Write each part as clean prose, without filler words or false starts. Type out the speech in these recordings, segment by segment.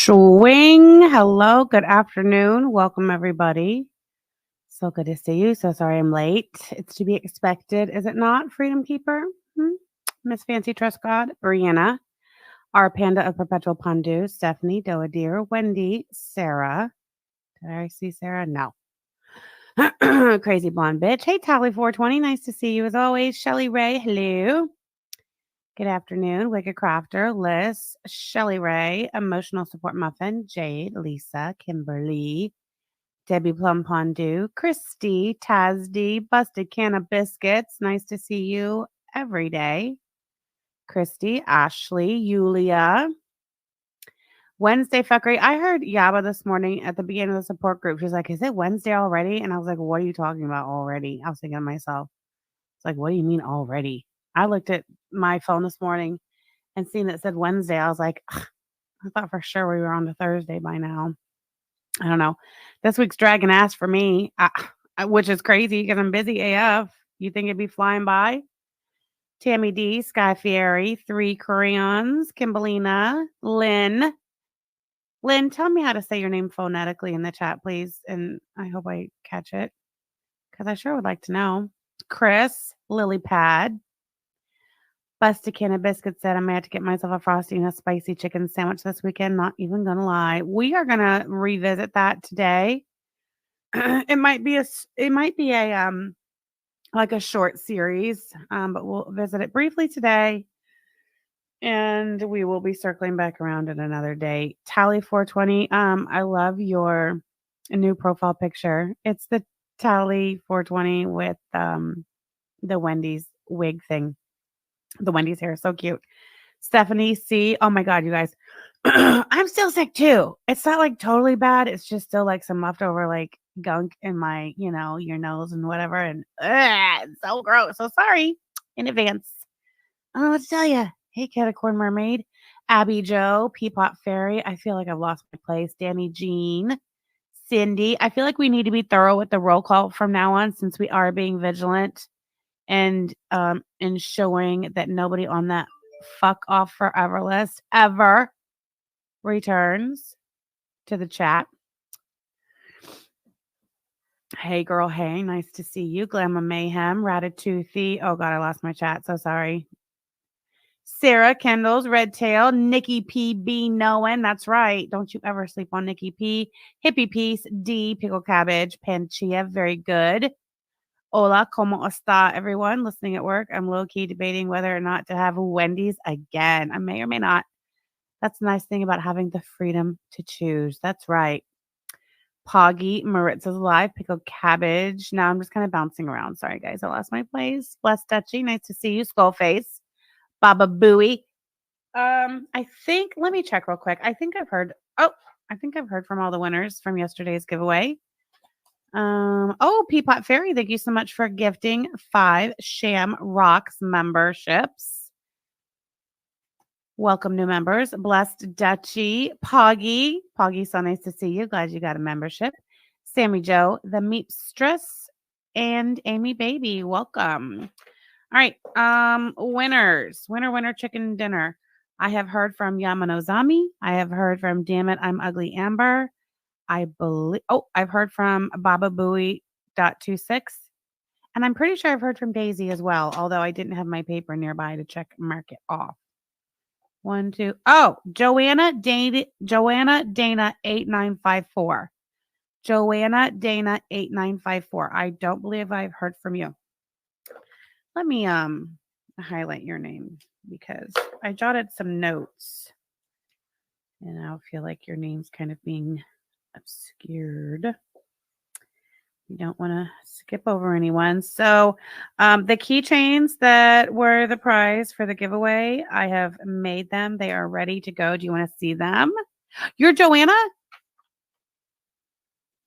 Swing. Hello. Good afternoon. Welcome, everybody. So good to see you. So sorry I'm late. It's to be expected, is it not, Freedom Keeper? Hmm? Miss Fancy Trust God, Brianna, our panda of perpetual pondu, Stephanie, Doa Deer, Wendy, Sarah. Did I see Sarah? No. Crazy blonde bitch. Hey, Tally 420. Nice to see you as always. Shelly Ray. Hello. Good afternoon, Wicked Crafter, Liz, Shelly Ray, Emotional Support Muffin, Jade, Lisa, Kimberly, Debbie Plum Pondu, Christy, Tazdy, Busted Can of Biscuits. Nice to see you every day. Christy, Ashley, Yulia. Wednesday fuckery. I heard Yaba this morning at the beginning of the support group. She's like, "Is it Wednesday already?" And I was like, "What are you talking about already?" I was thinking to myself, it's like, "What do you mean already?" I looked at my phone this morning and seen it said Wednesday. I was like, "Ugh, I thought for sure we were on to Thursday by now." I don't know. This week's dragging ass for me, which is crazy because I'm busy AF. You think it'd be flying by? Tammy D, Sky Fieri, 3 Crayons, Kimberlina, Lynn. Lynn, tell me how to say your name phonetically in the chat, please. And I hope I catch it because I sure would like to know. Chris, Lily Pad, Busted Can of Biscuits said I may have to get myself a frosty and a spicy chicken sandwich this weekend. Not even gonna lie. We are gonna revisit that today. It might be a like a short series, but we'll visit it briefly today, and we will be circling back around at another day. Tally 420. I love your new profile picture. It's the Tally 420 with the Wendy's wig thing. The Wendy's hair, so cute. Stephanie C. Oh my God, you guys. I'm still sick too. It's not like totally bad. It's just still like some leftover like gunk in my, your nose and whatever. And it's so gross. So sorry in advance. I don't know what to tell you. Hey, Catacorn Mermaid, Abby Joe, Peapot Fairy. I feel like I've lost my place. Danny Jean, Cindy. I feel like we need to be thorough with the roll call from now on since we are being vigilant and ensuring that nobody on that fuck off forever list ever returns to the chat. Hey girl, hey, nice to see you. Glamour Mayhem, Ratatouille. Oh God, I lost my chat. So sorry. Sarah Kendall's Red Tail, Nikki PB Noen. That's right. Don't you ever sleep on Nikki P. Hippie Piece, D, Pickle Cabbage, Panchia. Very good. Hola, como está, everyone listening at work? I'm low-key debating whether or not to have Wendy's again. I may or may not. That's the nice thing about having the freedom to choose. That's right. Poggy, Maritza's Live, Pickled Cabbage. Now I'm just kind of bouncing around. Sorry, guys. I lost my place. Bless Dutchy. Nice to see you. Skullface. Baba Booey. I think, let me check real quick. I think I've heard from all the winners from yesterday's giveaway. Peapot Fairy, thank you so much for gifting 5 Sham Rocks memberships. Welcome, new members. Blessed Dutchy, Poggy. Poggy, so nice to see you. Glad you got a membership. Sammy Joe, the Meepstress, and Amy Baby. Welcome. All right. Winners. Winner, chicken dinner. I have heard from Yamanozami. I have heard from Damn It, I'm Ugly Amber. I've heard from Baba Booey .26. And I'm pretty sure I've heard from Daisy as well, although I didn't have my paper nearby to mark it off. 1, 2. Oh, Joanna Dana 8954. Joanna Dana 8954. I don't believe I've heard from you. Let me highlight your name because I jotted some notes. And I feel like your name's kind of being obscured. You don't want to skip over anyone. So the keychains that were the prize for the giveaway, I have made them. They are ready to go. Do you want to see them? You're Joanna?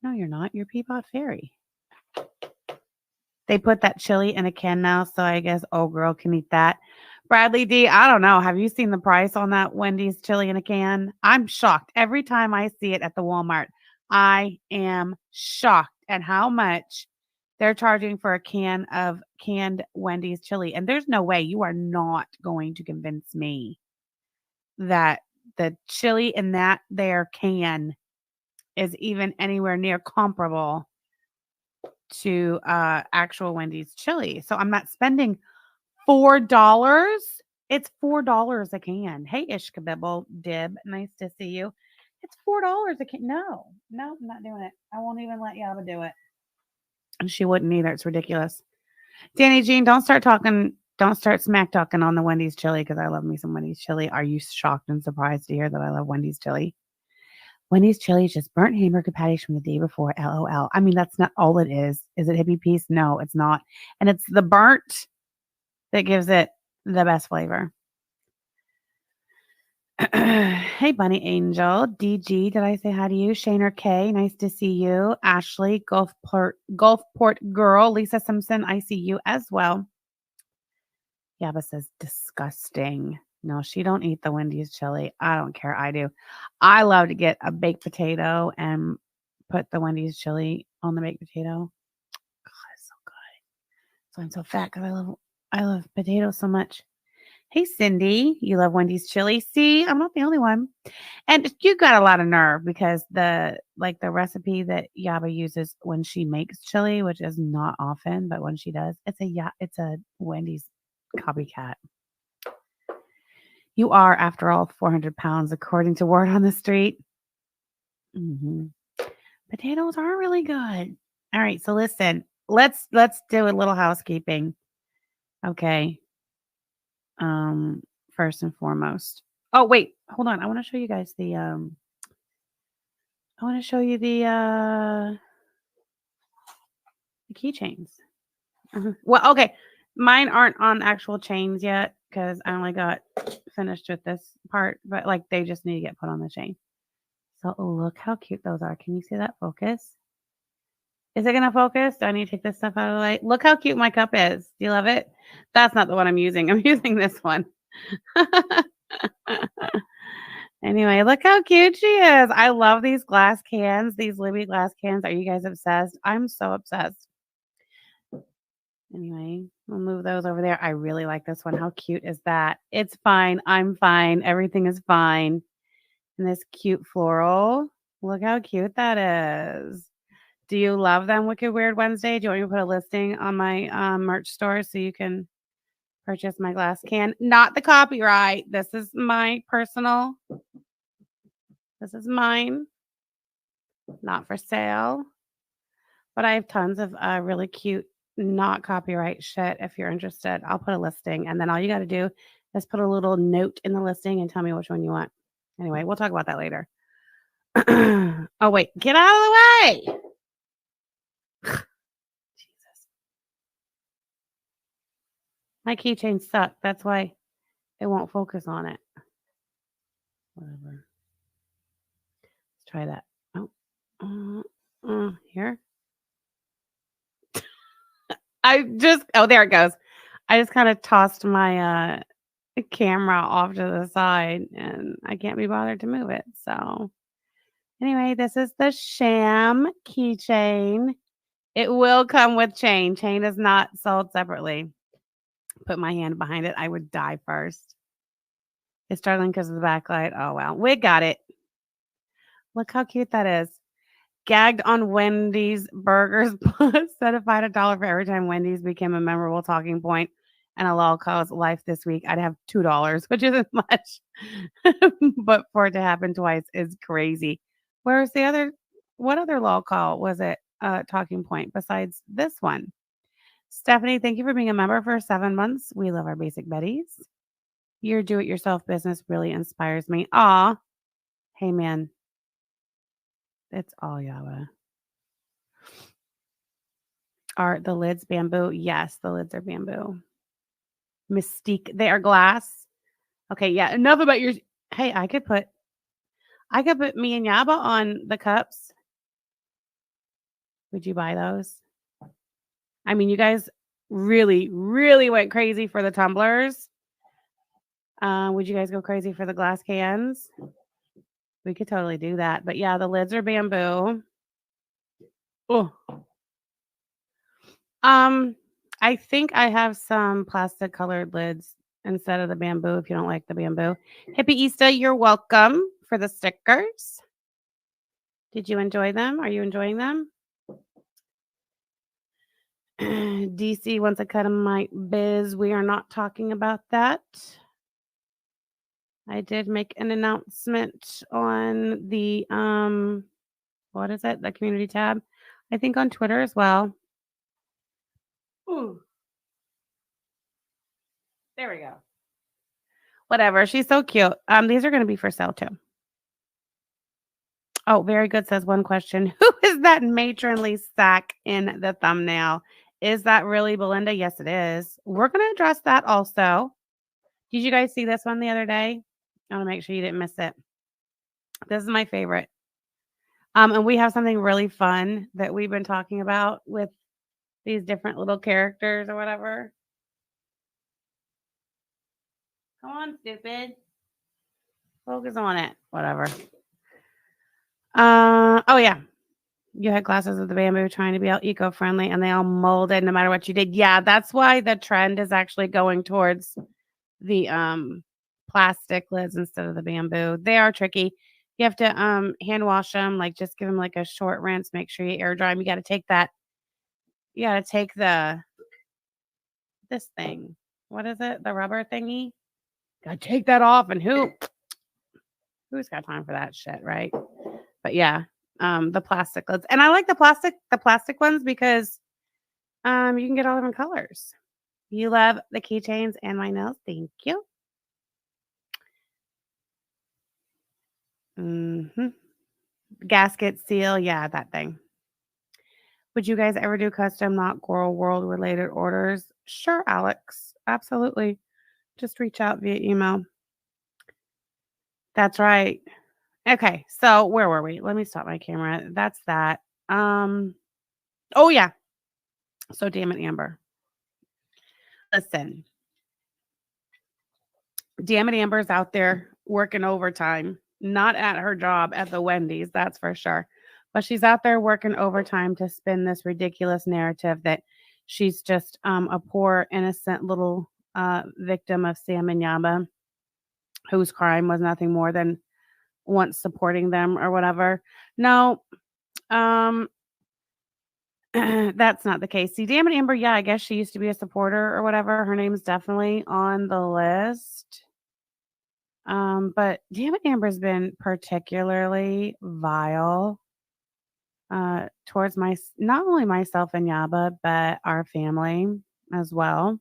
No, you're not. You're Peapot Fairy. They put that chili in a can now, so I guess old girl can eat that. Bradley D, I don't know. Have you seen the price on that Wendy's chili in a can? I'm shocked. Every time I see it at the Walmart, I am shocked at how much they're charging for a can of canned Wendy's chili. And there's no way you are not going to convince me that the chili in that there can is even anywhere near comparable to actual Wendy's chili. So I'm not spending $4. It's $4 a can. Hey, Ishkabibble Dib, nice to see you. It's $4 a can. No, I'm not doing it. I won't even let Yaba do it. And she wouldn't either. It's ridiculous. Danny Jean, don't start smack talking on the Wendy's chili because I love me some Wendy's chili. Are you shocked and surprised to hear that I love Wendy's chili? Wendy's chili is just burnt hamburger patties from the day before. LOL. I mean, that's not all it is. Is it hippie piece? No, it's not. And it's the burnt that gives it the best flavor. Hey, Bunny Angel. DG, did I say hi to you? Shaner K, nice to see you. Ashley, Gulfport Girl. Lisa Simpson, I see you as well. Yaba says, disgusting. No, she don't eat the Wendy's chili. I don't care. I do. I love to get a baked potato and put the Wendy's chili on the baked potato. God, it's so good. So I'm so fat because I love potatoes so much. Hey, Cindy, you love Wendy's chili. See, I'm not the only one. And you got a lot of nerve because the recipe that Yaba uses when she makes chili, which is not often, but when she does, it's a Wendy's copycat. You are, after all, 400 pounds, according to word on the street. Mm-hmm. Potatoes are really good. All right, so listen, let's do a little housekeeping. Okay. First and foremost. Oh, wait, hold on. I want to show you guys the keychains. Well, okay. Mine aren't on actual chains yet because I only got finished with this part, but like they just need to get put on the chain. So look how cute those are. Can you see that focus? Is it going to focus? Do I need to take this stuff out of the light? Look how cute my cup is. Do you love it? That's not the one I'm using. I'm using this one. Anyway, look how cute she is. I love these glass cans, these Libby glass cans. Are you guys obsessed? I'm so obsessed. Anyway, we'll move those over there. I really like this one. How cute is that? It's fine. I'm fine. Everything is fine. And this cute floral. Look how cute that is. Do you love them, Wicked Weird Wednesday? Do you want me to put a listing on my merch store so you can purchase my glass can? Not the copyright. This is my personal. This is mine. Not for sale. But I have tons of really cute, not copyright shit. If you're interested, I'll put a listing. And then all you got to do is put a little note in the listing and tell me which one you want. Anyway, we'll talk about that later. Oh, wait. Get out of the way. Jesus. My keychains suck. That's why it won't focus on it. Whatever. Let's try that. Oh, here. There it goes. I just kind of tossed my camera off to the side and I can't be bothered to move it. So anyway, this is the sham keychain. It will come with chain. Chain is not sold separately. Put my hand behind it. I would die first. It's struggling because of the backlight. Oh, well. We got it. Look how cute that is. Gagged on Wendy's burgers. Set aside $1 for every time Wendy's became a memorable talking point and a lol calls life this week. I'd have $2, which isn't much. But for it to happen twice is crazy. Where's the other? What other lol call was it talking point besides this one? Stephanie, thank you for being a member for 7 months. We love our basic Betties. Your do-it-yourself business really inspires me. Aw. Hey, man. It's all Yaba. Are the lids bamboo? Yes, the lids are bamboo. Mystique. They are glass. Okay, yeah. Enough about yours. Hey, I could put me and Yaba on the cups. Would you buy those? I mean, you guys really, really went crazy for the tumblers. Would you guys go crazy for the glass cans? We could totally do that. But yeah, the lids are bamboo. Oh. I think I have some plastic colored lids instead of the bamboo if you don't like the bamboo. Hippie Easter, you're welcome for the stickers. Did you enjoy them? Are you enjoying them? DC wants to cut in my biz. We are not talking about that. I did make an announcement on the what is it? The community tab. I think on Twitter as well. Ooh. There we go. Whatever. She's so cute. These are going to be for sale too. Oh, very good. Says one question. Who is that matronly sack in the thumbnail? Is that really Belinda? Yes, it is. We're going to address that also. Did you guys see this one the other day? I want to make sure you didn't miss it. This is my favorite. And we have something really fun that we've been talking about with these different little characters or whatever. Come on, stupid. Focus on it. Whatever. Oh yeah. You had glasses of the bamboo trying to be all eco-friendly and they all molded no matter what you did. Yeah, that's why the trend is actually going towards the plastic lids instead of the bamboo. They are tricky. You have to hand wash them, like just give them like a short rinse, make sure you air dry them. You got to take this thing. What is it? The rubber thingy? Got to take that off and who's got time for that shit, right? But yeah, the plastic lids. And I like the plastic ones because you can get all different colors. You love the keychains and my nails. Thank you. Gasket seal. Yeah, that thing. Would you guys ever do custom, not Coral World related orders? Sure, Alex. Absolutely. Just reach out via email. That's right. Okay, so where were we? Let me stop my camera. That's that. Oh yeah. So damn it, Amber. Listen. Damn it, Amber's out there working overtime. Not at her job at the Wendy's, that's for sure. But she's out there working overtime to spin this ridiculous narrative that she's just a poor, innocent little victim of Sam and Yaba, whose crime was nothing more than once supporting them or whatever. No, that's not the case. See, damn it, Amber. Yeah, I guess she used to be a supporter or whatever. Her name's definitely on the list. But damn it, Amber's been particularly vile towards not only myself and Yaba, but our family as well.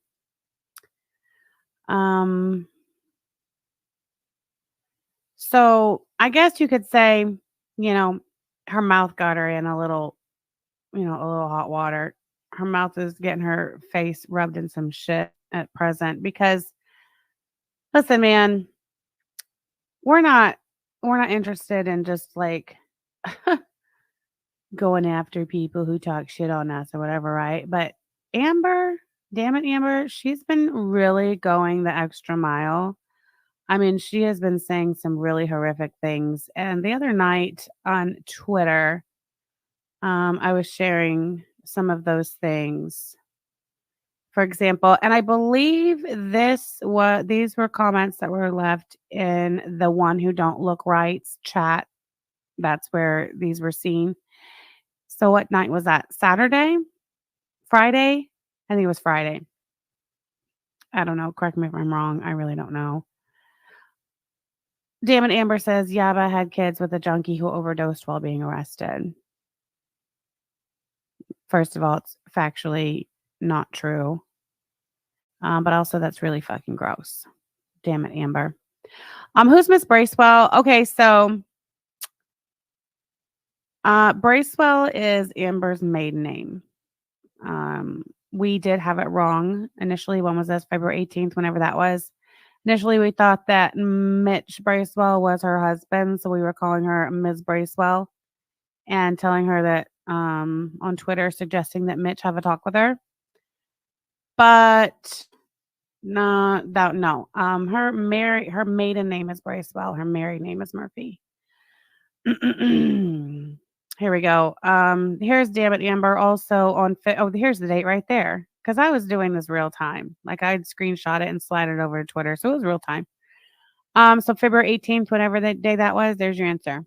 So I guess you could say, her mouth got her in a little hot water. Her mouth is getting her face rubbed in some shit at present because listen, man, we're not interested in just like going after people who talk shit on us or whatever, right? But Amber, damn it, Amber, she's been really going the extra mile. I mean, she has been saying some really horrific things. And the other night on Twitter, I was sharing some of those things. For example, and I believe these were comments that were left in the One Who Don't Look Right's chat. That's where these were seen. So what night was that? Saturday? Friday? I think it was Friday. I don't know. Correct me if I'm wrong. I really don't know. Damn it, Amber says Yaba had kids with a junkie who overdosed while being arrested. First of all, it's factually not true. But also that's really fucking gross. Damn it, Amber. Who's Miss Bracewell? Okay, so Bracewell is Amber's maiden name. We did have it wrong initially. When was this? February 18th, whenever that was. Initially, we thought that Mitch Bracewell was her husband, so we were calling her Ms. Bracewell and telling her that on Twitter, suggesting that Mitch have a talk with her. But no. Her maiden name is Bracewell. Her married name is Murphy. Here we go. Here's Damn It Amber. Also on here's the date right there. because I was doing this real time. Like I'd screenshot it and slide it over to Twitter. So it was real time. So February 18th, whatever that day that was, there's your answer.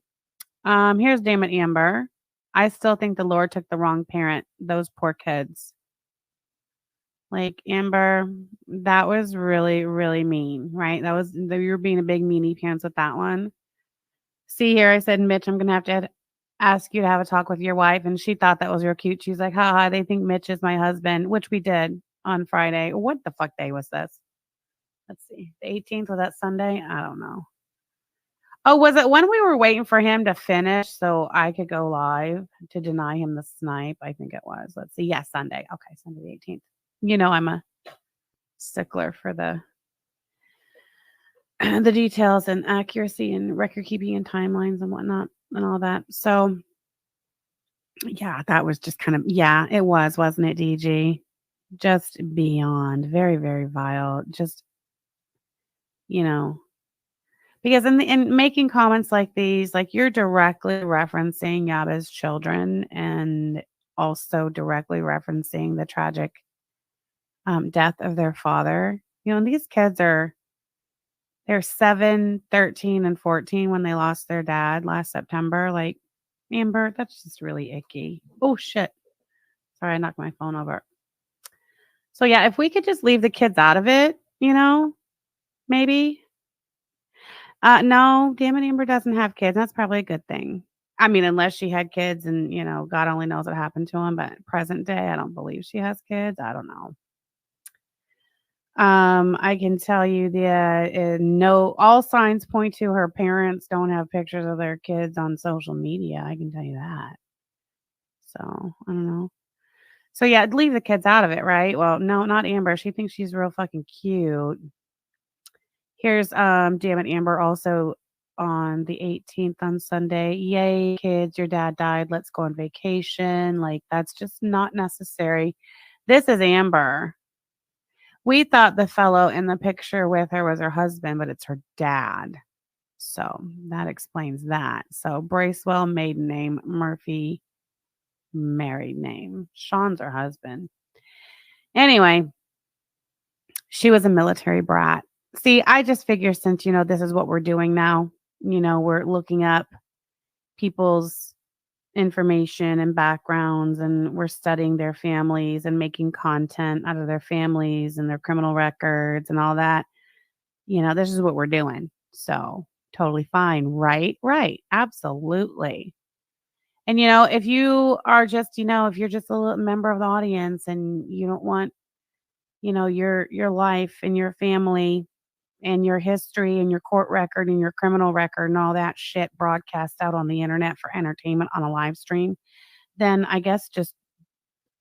Here's Damn it, Amber. I still think the Lord took the wrong parent. Those poor kids. Like Amber, that was really, really mean, right? You were being a big meanie pants with that one. See here, I said, Mitch, I'm gonna have to ask you to have a talk with your wife, and she thought that was real cute. She's like, haha, they think Mitch is my husband, which we did on Friday. What the fuck day was this? Let's see. The 18th, was that Sunday? I don't know. Oh, was it when we were waiting for him to finish so I could go live to deny him the snipe? I think it was. Let's see. Yes, Sunday. Okay, Sunday the 18th. You know, I'm a stickler for the the details and accuracy and record keeping and timelines and whatnot and all that. So yeah, that was just kind of yeah, it was, wasn't it, DG? Just beyond very, very vile. Just, you know, because in making comments like these, like you're directly referencing Yaba's children and also directly referencing the tragic death of their father. You know, these kids they're 7, 13, and 14 when they lost their dad last September. Like, Amber, that's just really icky. Oh, shit. Sorry, I knocked my phone over. So, yeah, if we could just leave the kids out of it, you know, maybe. No, Damn it, Amber doesn't have kids. That's probably a good thing. I mean, unless she had kids and, you know, God only knows what happened to them. But present day, I don't believe she has kids. I don't know. I can tell you that no, all signs point to her parents don't have pictures of their kids on social media. I can tell you that. So I don't know. So yeah, leave the kids out of it, right? Well, no, not Amber. She thinks she's real fucking cute. Here's damn it, Amber also on the 18th on Sunday. Yay, kids, your dad died. Let's go on vacation. Like that's just not necessary. This is Amber. We thought the fellow in the picture with her was her husband, but it's her dad. So that explains that. So Bracewell, maiden name, Murphy, married name. Sean's her husband. Anyway, she was a military brat. See, I just figure since, you know, this is what we're doing now, you know, we're looking up people's information and backgrounds and we're studying their families and making content out of their families and their criminal records and all that. You know, this is what we're doing. So, totally fine, right? Right. Absolutely. And you know, if you are just, you know, if you're just a little member of the audience and you don't want, you know, your life and your family and your history and your court record and your criminal record and all that shit broadcast out on the internet for entertainment on a live stream, then I guess just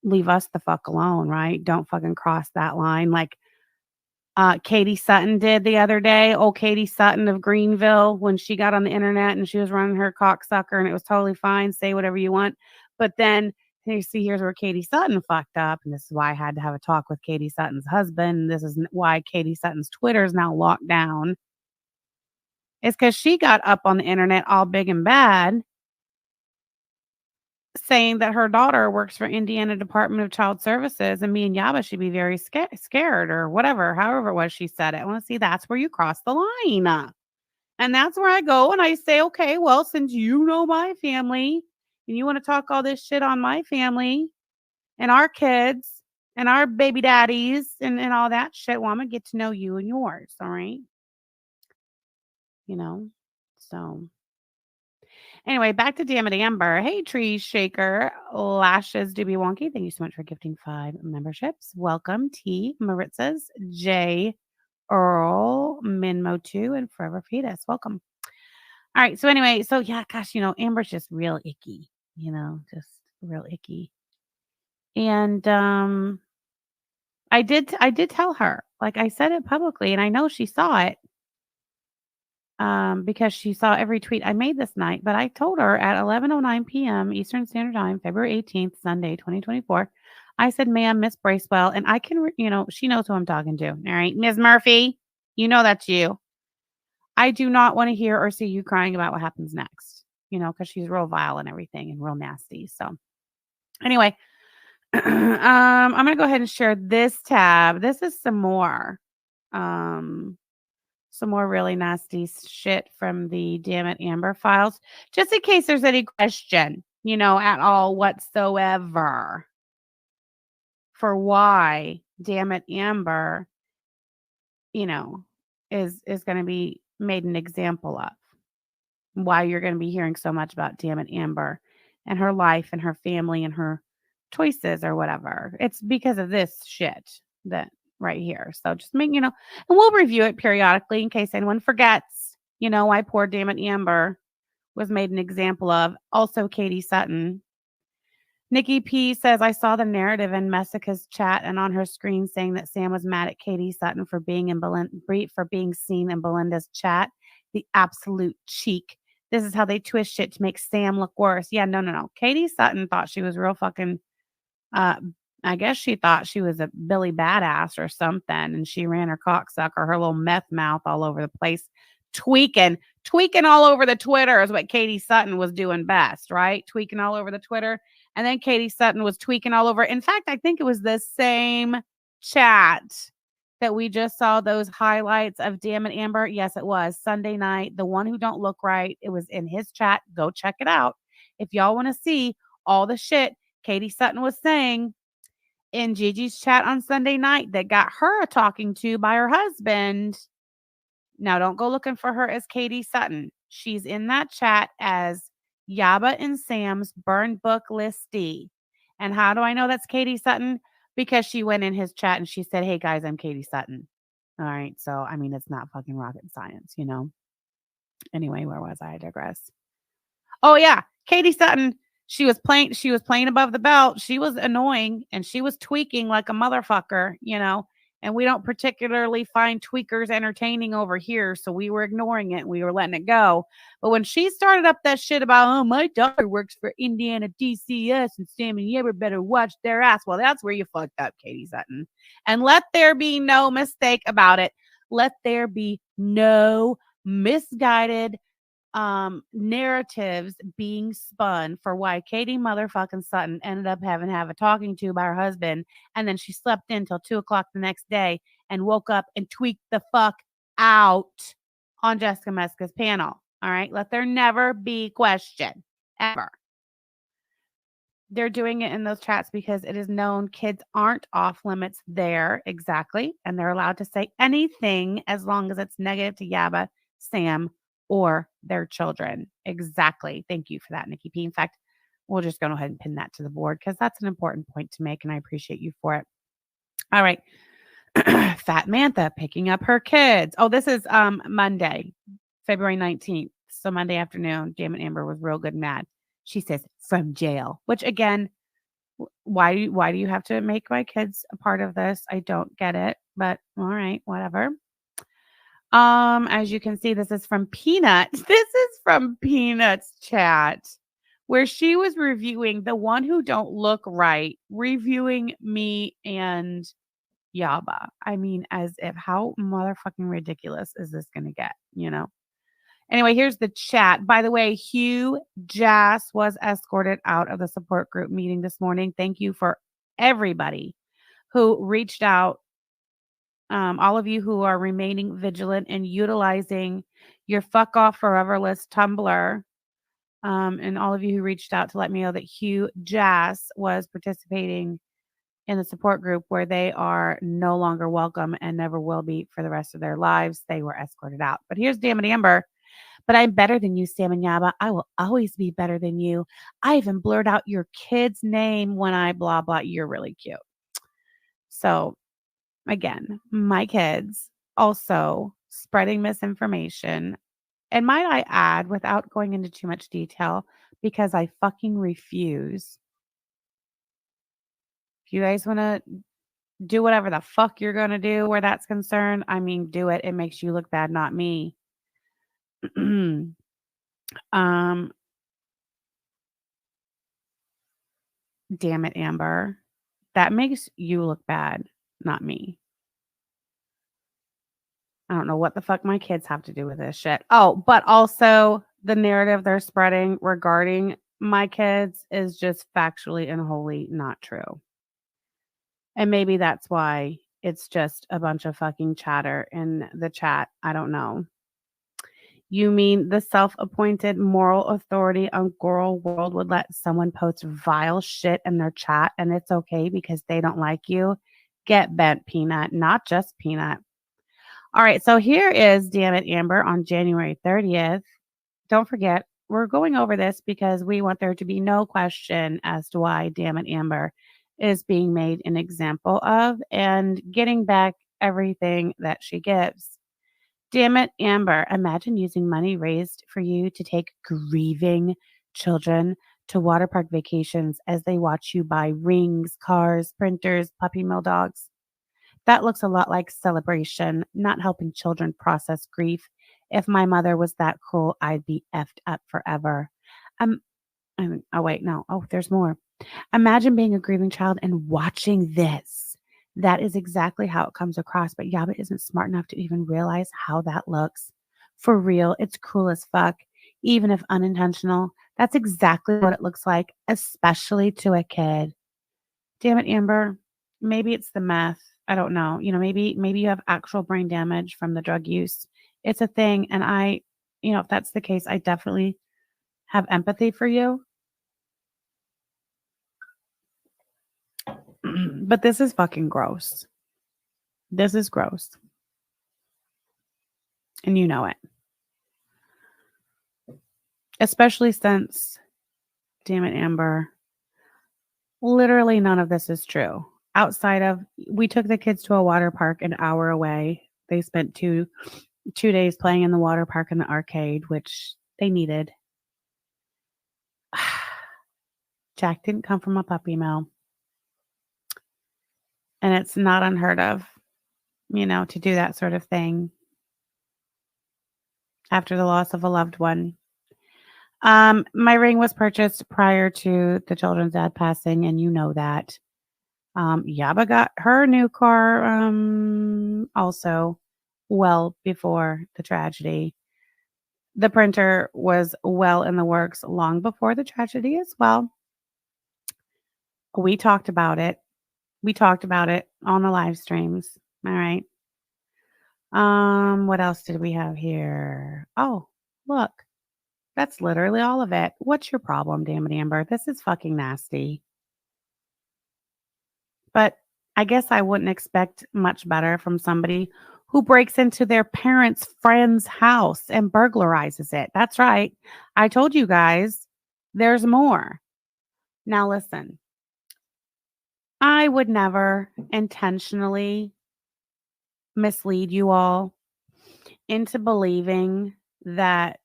leave us the fuck alone, right? Don't fucking cross that line like Katie Sutton did the other day. Oh, Katie Sutton of Greenville, when she got on the internet and she was running her cocksucker and it was totally fine. Say whatever you want. But then you see, here's where Katie Sutton fucked up. And this is why I had to have a talk with Katie Sutton's husband. This is why Katie Sutton's Twitter is now locked down. It's because she got up on the internet all big and bad saying that her daughter works for Indiana Department of Child Services and me and Yaba should be very scared or whatever, however it was she said it. I want to see that's where you cross the line. And that's where I go and I say, okay, well, since you know my family and you want to talk all this shit on my family and our kids and our baby daddies and all that shit, well, I'm going to get to know you and yours. All right. You know, so anyway, back to Damn It Amber. Hey, Tree Shaker. Lashes do be wonky. Thank you so much for gifting 5 memberships. Welcome, T. Maritzas, J. Earl, Minmo2, and Forever Fetus. Welcome. All right. So anyway, so yeah, gosh, you know, Amber's just real icky, you know, just real icky. And I did tell her, like I said it publicly, and I know she saw it. Because she saw every tweet I made this night, but I told her at 11:09 p.m. Eastern Standard Time, February 18th, Sunday, 2024, I said, ma'am, Miss Bracewell, and I can, you know, she knows who I'm talking to. All right, Ms. Murphy, you know that's you. I do not want to hear or see you crying about what happens next, you know, because she's real vile and everything and real nasty. So anyway, I'm gonna go ahead and share this tab. This is um, some more really nasty shit from the Damn It Amber files, just in case there's any question, at all whatsoever for why Damn It Amber, you know, is going to be made an example of. Why you're going to be hearing so much about Damn It Amber and her life and her family and her choices or whatever. It's because of this shit that right here. So just and we'll review it periodically in case anyone forgets, why poor Damn It Amber was made an example of. Also, Katie Sutton. Nikki P says, I saw the narrative in Messica's chat and on her screen saying that Sam was mad at Katie Sutton for being for being seen in Belinda's chat. The absolute cheek. This is how they twist shit to make Sam look worse. Yeah, no. Katie Sutton thought she was real fucking uh, I guess she thought she was a Billy Badass or something, and she ran her cocksucker, her little meth mouth all over the place, tweaking all over the Twitter is what Katie Sutton was doing best, right? Tweaking all over the Twitter. And then Katie Sutton was tweaking all over. In fact, I think it was the same chat that we just saw those highlights of Damn It Amber. Yes, it was Sunday night. The one who don't look right. It was in his chat. Go check it out. If y'all want to see all the shit Katie Sutton was saying in Gigi's chat on Sunday night that got her a talking to by her husband. Now, don't go looking for her as Katie Sutton. She's in that chat as Yaba and Sam's burn book listee. And how do I know that's Katie Sutton? Because she went in his chat and she said, hey guys, I'm Katie Sutton. All right. So, I mean, it's not fucking rocket science, Anyway, where was I? I digress. Oh, yeah. Katie Sutton. She was playing above the belt. She was annoying and she was tweaking like a motherfucker, and we don't particularly find tweakers entertaining over here. So we were ignoring it and we were letting it go. But when she started up that shit about, oh, my daughter works for Indiana DCS and Sam and Yeber better watch their ass. Well, that's where you fucked up, Katie Sutton. And let there be no mistake about it. Let there be no misguided narratives being spun for why Katie motherfucking Sutton ended up having to have a talking to by her husband, and then she slept in till 2 o'clock the next day and woke up and tweaked the fuck out on Jessica Meska's panel. All right, let there never be question ever. They're doing it in those chats because it is known kids aren't off limits there exactly, and they're allowed to say anything as long as it's negative to Yaba, Sam, or their children. Exactly. Thank you for that, Nikki P. In fact, we'll just go ahead and pin that to the board because that's an important point to make, and I appreciate you for it. All right. Fat Mantha picking up her kids. Oh, this is Monday, February 19th. So Monday afternoon, Damn It Amber was real good and mad. She says, from jail, which again, why do you have to make my kids a part of this? I don't get it, but all right, whatever. As you can see, this is from Peanuts. This is from Peanuts chat, where she was reviewing the one who don't look right, reviewing me and Yaba. I mean, as if how motherfucking ridiculous is this going to get, Anyway, here's the chat. By the way, Hugh Jass was escorted out of the support group meeting this morning. Thank you for everybody who reached out. All of you who are remaining vigilant and utilizing your fuck off forever list Tumblr. And all of you who reached out to let me know that Hugh Jass was participating in the support group where they are no longer welcome and never will be for the rest of their lives. They were escorted out. But here's Damn It Amber. But I'm better than you, Sam and Yaba. I will always be better than you. I even blurred out your kid's name when I blah, blah. You're really cute. So again, my kids also spreading misinformation. And might I add, without going into too much detail, because I fucking refuse. If you guys want to do whatever the fuck you're going to do where that's concerned, I mean, do it. It makes you look bad, not me. Damn it, Amber. That makes you look bad, not me. I don't know what the fuck my kids have to do with this shit. Oh, but also the narrative they're spreading regarding my kids is just factually and wholly not true. And maybe that's why it's just a bunch of fucking chatter in the chat. I don't know. You mean the self-appointed moral authority on Girl World would let someone post vile shit in their chat and it's okay because they don't like you? Get bent, Peanut, not just Peanut. All right, so here is Damn It Amber on January 30th. Don't forget, we're going over this because we want there to be no question as to why Damn It Amber is being made an example of and getting back everything that she gives. Damn it, Amber. Imagine using money raised for you to take grieving children to water park vacations as they watch you buy rings, cars, printers, puppy mill dogs. That looks a lot like celebration, not helping children process grief. If my mother was that cruel, I'd be effed up forever. Um, oh wait, no. Oh, there's more. Imagine being a grieving child and watching this. That is exactly how it comes across, but Yaba isn't smart enough to even realize how that looks. For real, it's cruel as fuck, even if unintentional. That's exactly what it looks like, especially to a kid. Damn it, Amber. Maybe it's the meth. I don't know. Maybe you have actual brain damage from the drug use. It's a thing, and if that's the case, I definitely have empathy for you. But this is fucking gross. This is gross. And you know it. Especially since, damn it, Amber, literally none of this is true. Outside of, we took the kids to a water park an hour away. They spent two days playing in the water park and the arcade, which they needed. Jack didn't come from a puppy mill. And it's not unheard of, to do that sort of thing after the loss of a loved one. My ring was purchased prior to the children's dad passing, and you know that. Yaba got her new car also well before the tragedy. The printer was well in the works long before the tragedy as well. We talked about it. We talked about it on the live streams. All right. What else did we have here? Oh, look. That's literally all of it. What's your problem, damn it, Amber? This is fucking nasty. But I guess I wouldn't expect much better from somebody who breaks into their parents' friend's house and burglarizes it. That's right. I told you guys there's more. Now listen. I would never intentionally mislead you all into believing that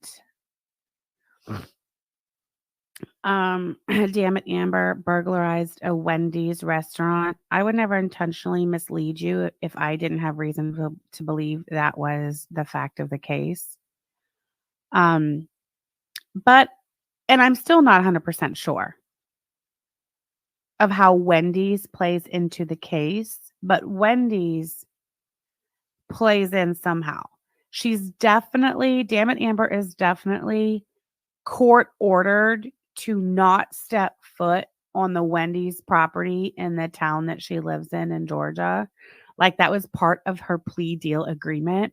damn it, Amber burglarized a Wendy's restaurant. I would never intentionally mislead you if I didn't have reason to believe that was the fact of the case. But I'm still not 100% sure of how Wendy's plays into the case, but Wendy's plays in somehow. Damn it, Amber is definitely court ordered to not step foot on the Wendy's property in the town that she lives in Georgia. Like that was part of her plea deal agreement.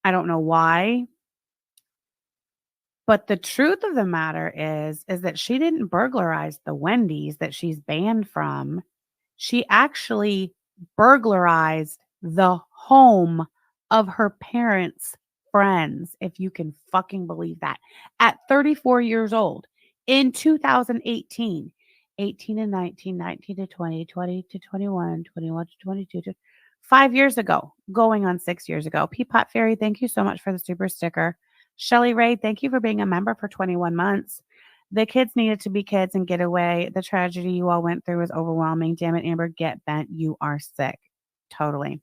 I don't know why. But the truth of the matter is that she didn't burglarize the Wendy's that she's banned from. She actually burglarized the home of her parents' friends, if you can fucking believe that. At 34 years old in 2018, 18 and 19, 19 to 20, 20 to 21, 21 to 22, 5 years ago, going on 6 years ago. Peapot Fairy, thank you so much for the super sticker. Shelly Ray, thank you for being a member for 21 months. The kids needed to be kids and get away. The tragedy you all went through was overwhelming. Damn it, Amber, get bent. You are sick. Totally.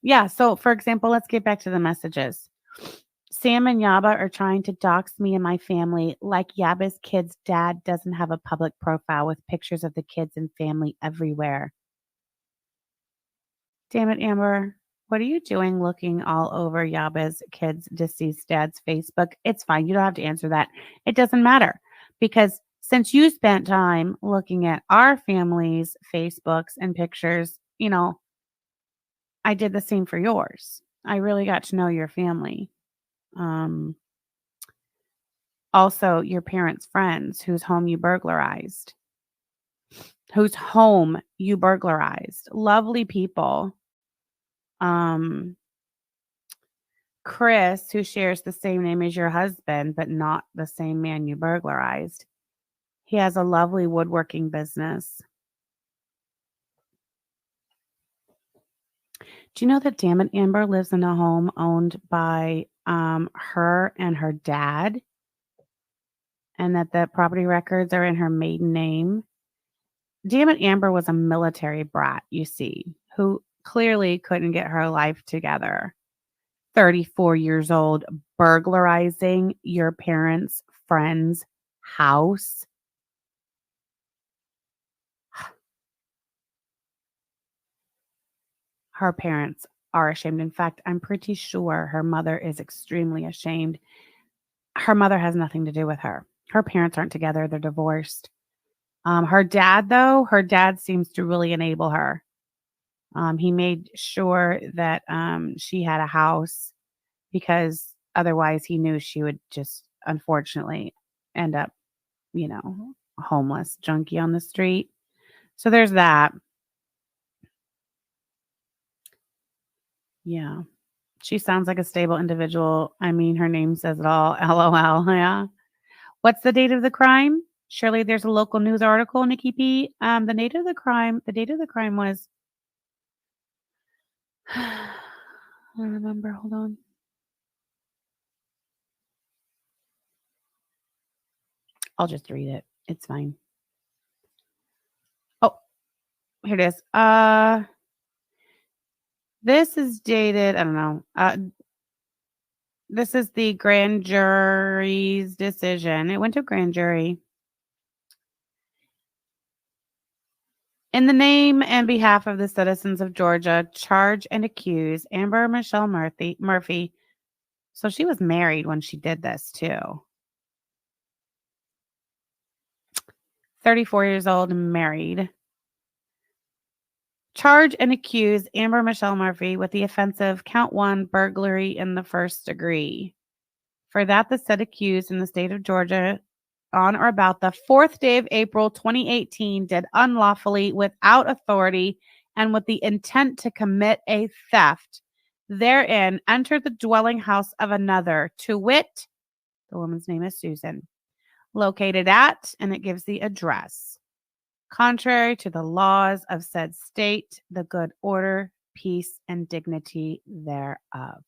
Yeah, so for example, let's get back to the messages. Sam and Yaba are trying to dox me and my family like Yaba's kid's dad doesn't have a public profile with pictures of the kids and family everywhere. Damn it, Amber. What are you doing looking all over Yaba's kid's deceased dad's Facebook? It's fine. You don't have to answer that. It doesn't matter because Since you spent time looking at our family's Facebooks and pictures, I did the same for yours. I really got to know your family. Um, Also, your parents' friends whose home you burglarized. Lovely people. Um, Chris, who shares the same name as your husband, but not the same man you burglarized. He has a lovely woodworking business. Do you know that Damn It Amber lives in a home owned by her and her dad? And that the property records are in her maiden name? Damn It Amber was a military brat, you see, who clearly couldn't get her life together. 34 years old, burglarizing your parents' friend's house. Her parents are ashamed. In fact, I'm pretty sure her mother is extremely ashamed. Her mother has nothing to do with her. Her parents aren't together, they're divorced. Her dad, though, her dad seems to really enable her. He made sure that she had a house because otherwise he knew she would just unfortunately end up, homeless, junkie on the street. So there's that. Yeah. She sounds like a stable individual. I mean, her name says it all. LOL. Yeah. What's the date of the crime? Surely there's a local news article, Nikki P. The date of the crime was I don't remember. Hold on. I'll just read it. It's fine. Oh, here it is. This is dated, I don't know. This is the grand jury's decision. It went to grand jury. In the name and behalf of the citizens of Georgia, charge and accuse Amber Michelle Murphy. So she was married when she did this too. 34 years old, married. Charge and accuse Amber Michelle Murphy with the offensive count 1 burglary in the first degree. For that, the said accused in the state of Georgia on or about the 4th day of April 2018 did unlawfully without authority and with the intent to commit a theft. Therein entered the dwelling house of another, to wit, the woman's name is Susan, located at, and it gives the address, contrary to the laws of said state, the good order, peace, and dignity thereof.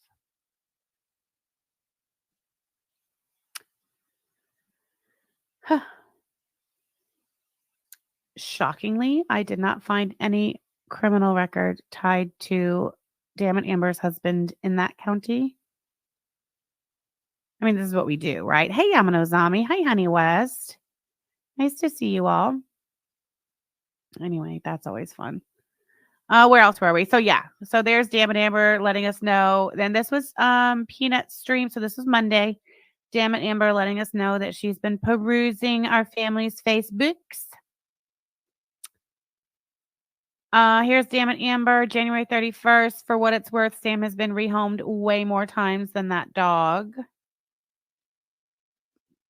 Shockingly, I did not find any criminal record tied to Damn It Amber's husband in that county. I mean, this is what we do, right? Hey, Yamanozami. Hi, Honey West. Nice to see you all. Anyway, that's always fun. Where else were we? So yeah, so there's Damn It Amber letting us know. Then this was Peanut stream. So this was Monday. Damn It Amber letting us know that she's been perusing our family's Facebooks. Here's Damn It Amber, January 31st. For what it's worth, Sam has been rehomed way more times than that dog.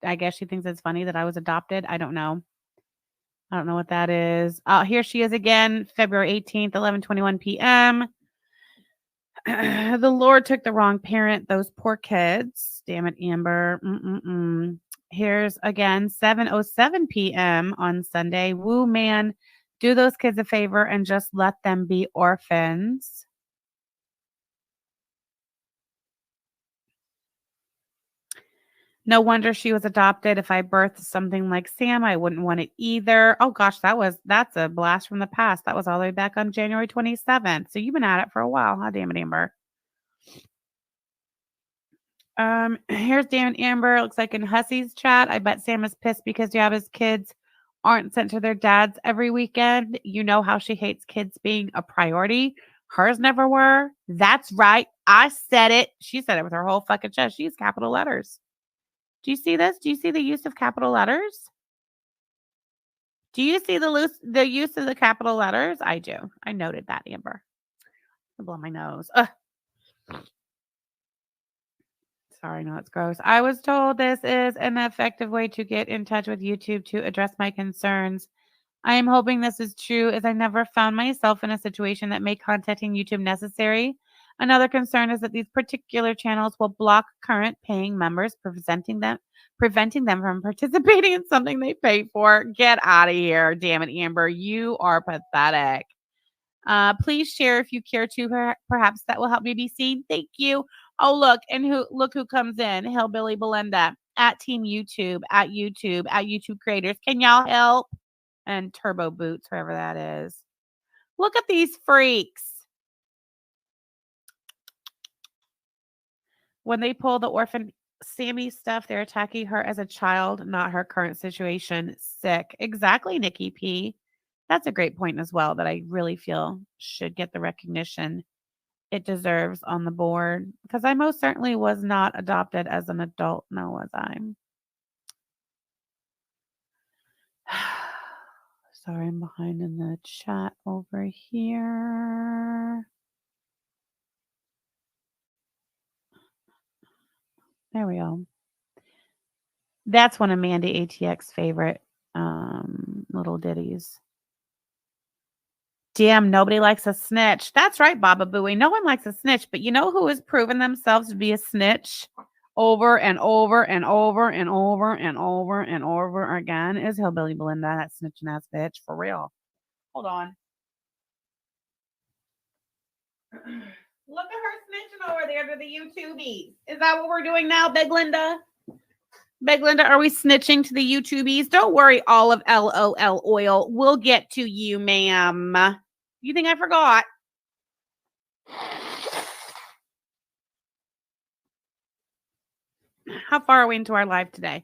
I guess she thinks it's funny that I was adopted. I don't know. I don't know what that is. Here she is again, February 18th, 11:21 p.m. The Lord took the wrong parent. Those poor kids. Damn it, Amber. Here's again, 7:07 p.m. on Sunday. Woo, man. Do those kids a favor and just let them be orphans. No wonder she was adopted. If I birthed something like Sam, I wouldn't want it either. Oh gosh, that's a blast from the past. That was all the way back on January 27th. So you've been at it for a while, huh? Damn it, Amber. Here's Damn It, Amber. Looks like in Hussy's chat. I bet Sam is pissed because Jabba's kids aren't sent to their dads every weekend. You know how she hates kids being a priority. Hers never were. That's right. I said it. She said it with her whole fucking chest. She's capital letters. Do you see this? Do you see the use of capital letters? Do you see the use of the capital letters? I do. I noted that, Amber. I blow my nose. Ugh. Sorry, no, it's gross. I was told this is an effective way to get in touch with YouTube to address my concerns. I am hoping this is true as I never found myself in a situation that made contacting YouTube necessary. Another concern is that these particular channels will block current paying members, preventing them from participating in something they pay for. Get out of here, damn it, Amber. You are pathetic. Please share if you care to. Perhaps that will help me be seen. Thank you. Oh, look who comes in. Hillbilly Belinda at Team YouTube, at YouTube creators. Can y'all help? And Turbo Boots, whoever that is. Look at these freaks. When they pull the orphan Sammy stuff, they're attacking her as a child, not her current situation. Sick. Exactly, Nikki P. That's a great point as well that I really feel should get the recognition it deserves on the board, because I most certainly was not adopted as an adult. No, was I? Sorry, I'm behind in the chat over here. There we go. That's one of Mandy ATX's favorite little ditties. Damn, nobody likes a snitch. That's right, Baba Booey. No one likes a snitch, but you know who has proven themselves to be a snitch over and over and over and over and over and over again is Hillbilly Belinda, that snitching ass bitch, for real. Hold on. Look at her snitching over there to the YouTubies. Is that what we're doing now, Big Linda? Big Linda, are we snitching to the YouTubies? Don't worry, all of LOL oil. We'll get to you, ma'am. You think I forgot? How far are we into our live today?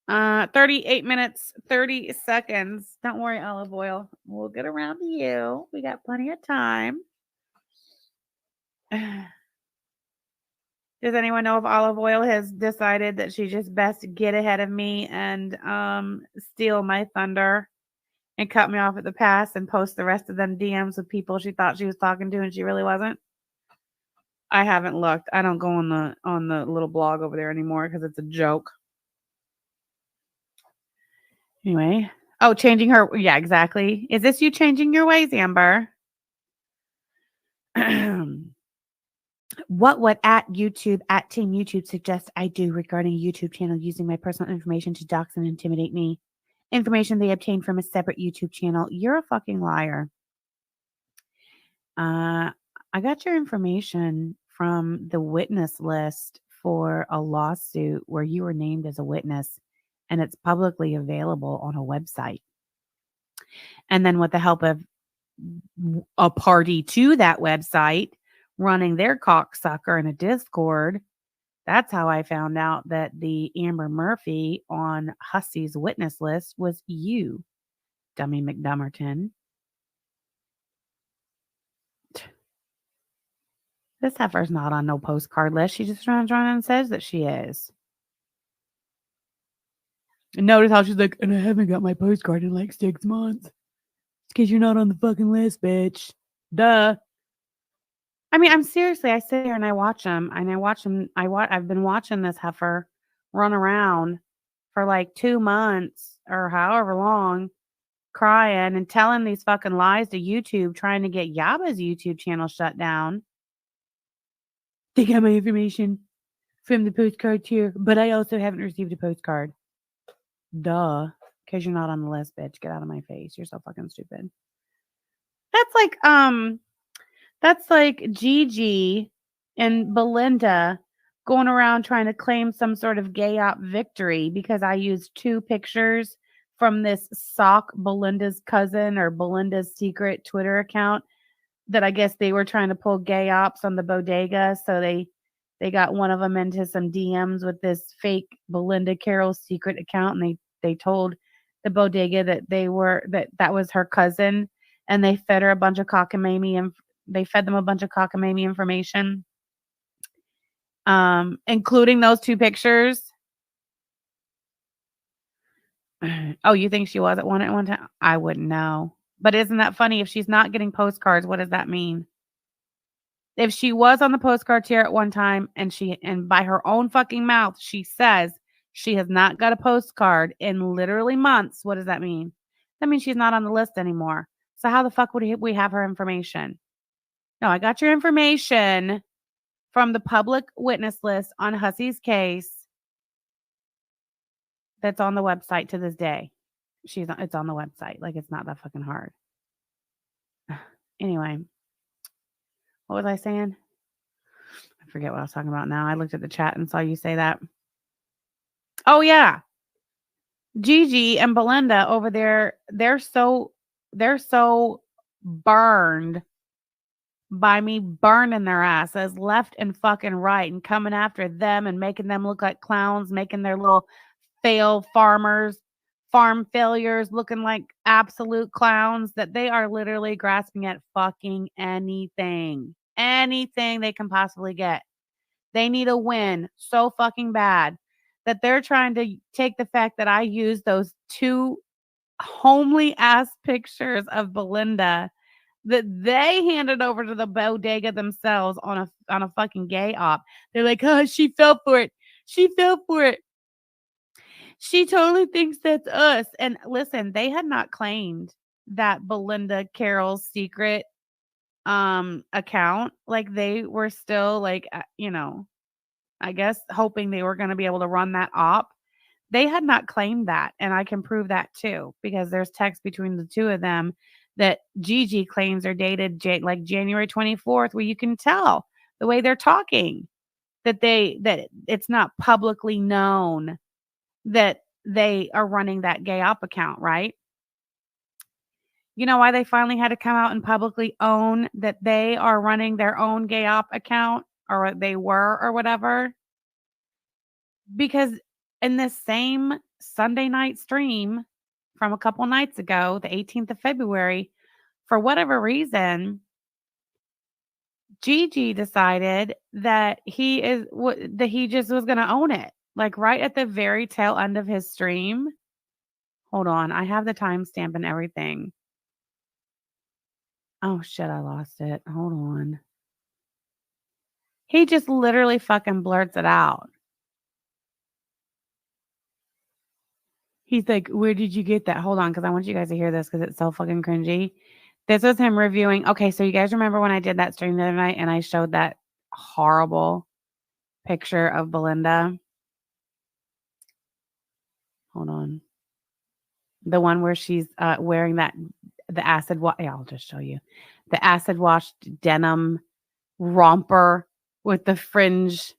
38 minutes, 30 seconds. Don't worry, olive oil. We'll get around to you. We got plenty of time. Does anyone know if Olive Oil has decided that she just best get ahead of me and steal my thunder and cut me off at the pass and post the rest of them DMs with people she thought she was talking to and she really wasn't? I haven't looked. I don't go on the little blog over there anymore because it's a joke. Anyway. Oh, changing her. Yeah, exactly. Is this you changing your ways, Amber? What would at Team YouTube suggest I do regarding a YouTube channel using my personal information to dox and intimidate me? Information they obtained from a separate YouTube channel. You're a fucking liar. I got your information from the witness list for a lawsuit where you were named as a witness, and it's publicly available on a website. And then with the help of a party to that website running their cocksucker in a Discord, that's how I found out that the Amber Murphy on Hussey's witness list was you, Dummy McDummerton. This heifer's not on no postcard list. She just runs around and says that she is. And notice how she's like, and I haven't got my postcard in like 6 months. It's because you're not on the fucking list, bitch. Duh. I mean, I'm seriously, I sit here and I watch them. And I've been watching this heifer run around for like 2 months or however long, crying and telling these fucking lies to YouTube, trying to get Yaba's YouTube channel shut down. They got my information from the postcard tier, but I also haven't received a postcard. Duh. Because you're not on the list, bitch. Get out of my face. You're so fucking stupid. That's like Gigi and Belinda going around trying to claim some sort of gay op victory because I used 2 pictures from this sock Belinda's cousin or Belinda's secret Twitter account that I guess they were trying to pull gay ops on the bodega. So they got one of them into some DMs with this fake Belinda Carroll's secret account, and they told the bodega that was her cousin, and they fed her a bunch of cockamamie and they fed them a bunch of cockamamie information, including those 2 pictures. Oh, you think she was at one time? I wouldn't know. But isn't that funny? If she's not getting postcards, what does that mean? If she was on the postcard tier at one time and by her own fucking mouth, she says she has not got a postcard in literally months, what does that mean? That means she's not on the list anymore. So how the fuck would we have her information? No, I got your information from the public witness list on Hussey's case that's on the website to this day. It's on the website. Like, it's not that fucking hard. Anyway, what was I saying? I forget what I was talking about now. I looked at the chat and saw you say that. Oh yeah. Gigi and Belinda over there, they're so burned by me burning their asses left and fucking right and coming after them and making them look like clowns, making their little FailFarmers, farm failures looking like absolute clowns, that they are literally grasping at fucking anything they can possibly get. They need a win so fucking bad that they're trying to take the fact that I used those 2 homely ass pictures of Belinda that they handed over to the bodega themselves on a fucking gay op. They're like, "Oh, she fell for it. She fell for it. She totally thinks that's us." And listen, they had not claimed that Belinda Carroll's secret account. Like, they were still like, I guess hoping they were going to be able to run that op. They had not claimed that, and I can prove that too because there's text between the 2 of them that Gigi claims are dated like January 24th, where you can tell the way they're talking that it's not publicly known that they are running that gay op account, right? You know why they finally had to come out and publicly own that they are running their own gay op account, or they were, or whatever? Because in this same Sunday night stream from a couple nights ago, the 18th of February, for whatever reason, Gigi decided that that he just was going to own it. Like, right at the very tail end of his stream. Hold on, I have the timestamp and everything. Oh shit, I lost it. Hold on. He just literally fucking blurts it out. He's like, "Where did you get that?" Hold on, because I want you guys to hear this because it's so fucking cringy. This was him reviewing. Okay, so you guys remember when I did that stream the other night and I showed that horrible picture of Belinda? Hold on. The one where she's wearing the acid wash. Yeah, I'll just show you. The acid washed denim romper with the fringe.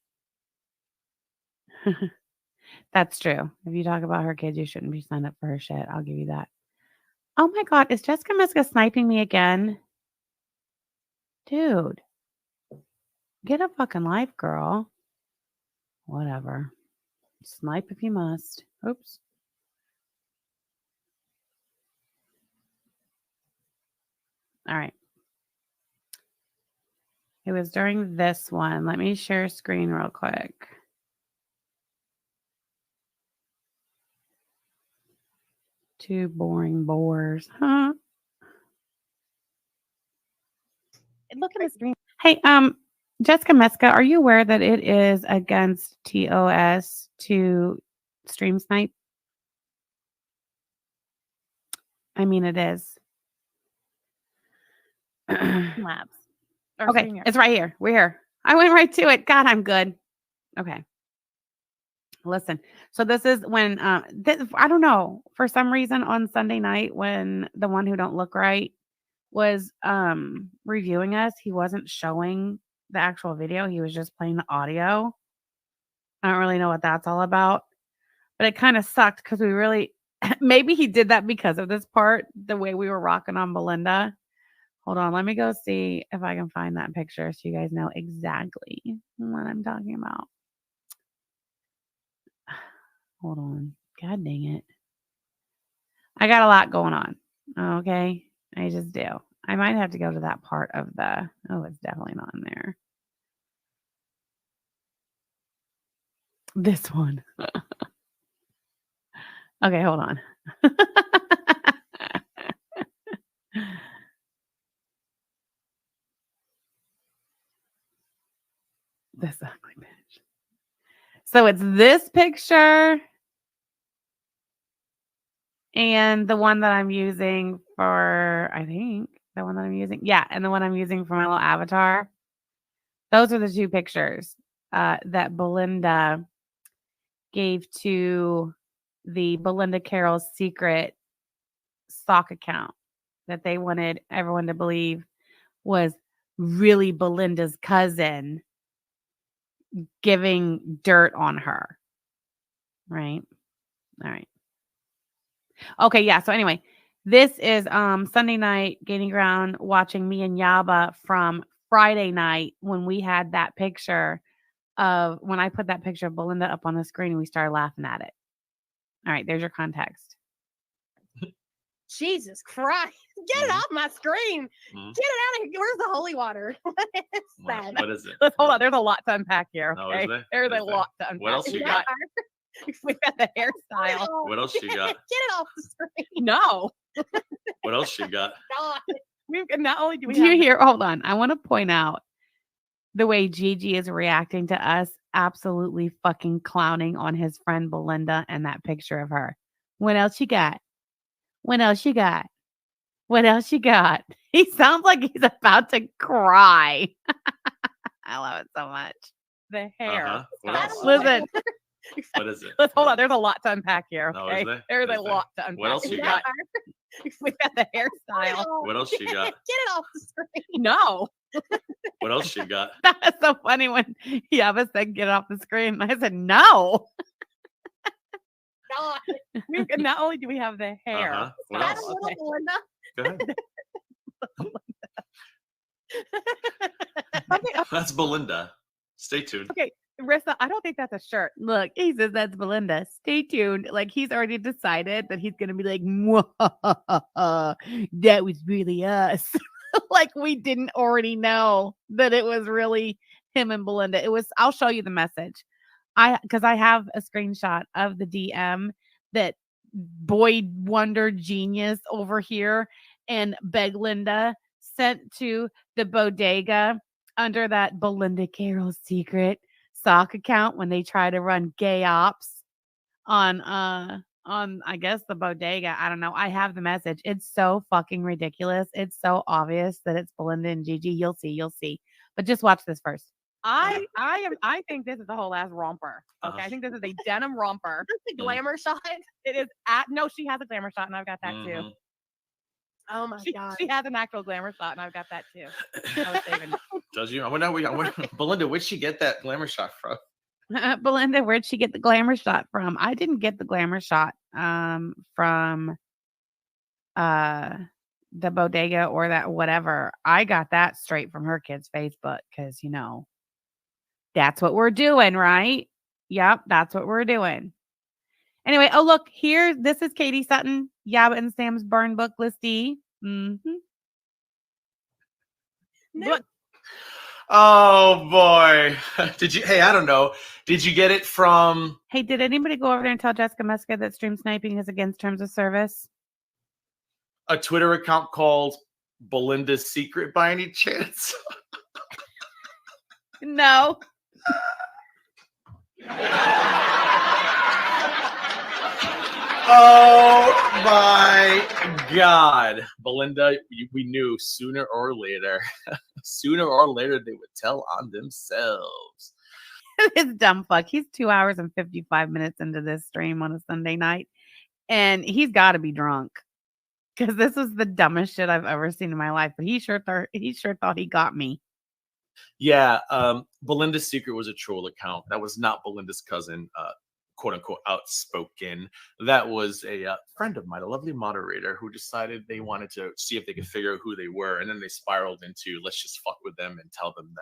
That's true. If you talk about her kids, you shouldn't be signed up for her shit. I'll give you that. Oh my God, is Jessica Miska sniping me again? Dude, get a fucking life, girl. Whatever. Snipe if you must. Oops. All right. It was during this one. Let me share screen real quick. Two boring boars. Huh? Look at the screen. Hey, Jessica Meska, are you aware that it is against TOS to stream snipe? I mean, it is. Labs. Okay, it's right here. We're here. I went right to it. God, I'm good. Okay. Listen. So this is when I don't know, for some reason on Sunday night when the one who don't look right was reviewing us, he wasn't showing the actual video. He was just playing the audio. I don't really know what that's all about. But it kind of sucked because we really maybe he did that because of this part, the way we were rocking on Belinda. Hold on, let me go see if I can find that picture so you guys know exactly what I'm talking about. Hold on. God dang it. I got a lot going on. Okay. I just do. I might have to go to that part of the. Oh, it's definitely not in there. This one. Okay, hold on. This ugly bitch. So it's this picture and the one that I'm using for, I think, the one that I'm using. Yeah, and the one I'm using for my little avatar. Those are the two pictures that Belinda gave to the Belinda Carroll's secret stock account that they wanted everyone to believe was really Belinda's cousin giving dirt on her. Right? All right. Okay, yeah. So anyway, this is Sunday night gaining ground watching me and Yaba from Friday night when we had that picture of when I put that picture of Belinda up on the screen and we started laughing at it. All right, there's your context. Jesus Christ. Get it off my screen. Get it out of here. Where's the holy water? What is that? What is it? Let's hold on. There's a lot to unpack here. No, Okay? is there? There's Is a there? lot to unpack. What else you got? We've got the hairstyle. What else you got? Get it off the screen. No. What else you got? God. Not only do you hear, hold on. I want to point out the way Gigi is reacting to us absolutely fucking clowning on his friend Belinda and that picture of her. What else you got? What else you got? What else you got? He sounds like he's about to cry. I love it so much. The hair. What else? Listen. What is it? Let's hold on. There's a lot to unpack here. No, Okay? is there? There's Is a there? lot to unpack. What else you got? We've got the hairstyle. What else you got? Get it off the screen. No. What else you got? That's so funny when Yaba said get off the screen. I said no. God. Not only do we have the hair. What That's else? little Belinda. Go ahead. That's Belinda. Stay tuned. Okay, Rissa, I don't think that's a shirt. Look, he says that's Belinda. Stay tuned. Like he's already decided that he's gonna be like, that was really us. Like we didn't already know that it was really him and Belinda. It was. I'll show you the message. Because I have a screenshot of the DM that boy wonder genius over here and Beglinda sent to the bodega under that Belinda Carroll's secret sock account when they try to run gay ops on I guess the bodega. I don't know. I have the message. It's so fucking ridiculous. It's so obvious that it's Belinda and Gigi. You'll see. But just watch this first. I think this is a whole ass romper. Okay. I think this is a denim romper. That's a glamour shot. It is no, she has a glamour shot and I've got that too. Oh my God. She has an actual glamour shot and I've got that too. I was saving it. Does you? I wonder, Belinda, where'd she get that glamour shot from? Belinda, where'd she get the glamour shot from? I didn't get the glamour shot from the bodega or that whatever. I got that straight from her kid's Facebook because that's what we're doing, right? Yep, that's what we're doing. Anyway, oh look, here, this is Katie Sutton, Yaba and Sam's burn book listee. Mm-hmm. No. Oh boy. Hey, I don't know. Did you get it from Hey, did anybody go over there and tell Jessica Muska that stream sniping is against terms of service? a Twitter account called Belinda's Secret by any chance? No. Oh my God. Belinda, we knew sooner or later they would tell on themselves. This dumb fuck. He's 2 hours and 55 minutes into this stream on a Sunday night. And he's got to be drunk. Because this was the dumbest shit I've ever seen in my life. But he sure thought he got me. Yeah, Belinda's Secret was a troll account. That was not Belinda's cousin, quote unquote, outspoken. That was a friend of mine, a lovely moderator who decided they wanted to see if they could figure out who they were. And then they spiraled into, let's just fuck with them and tell them that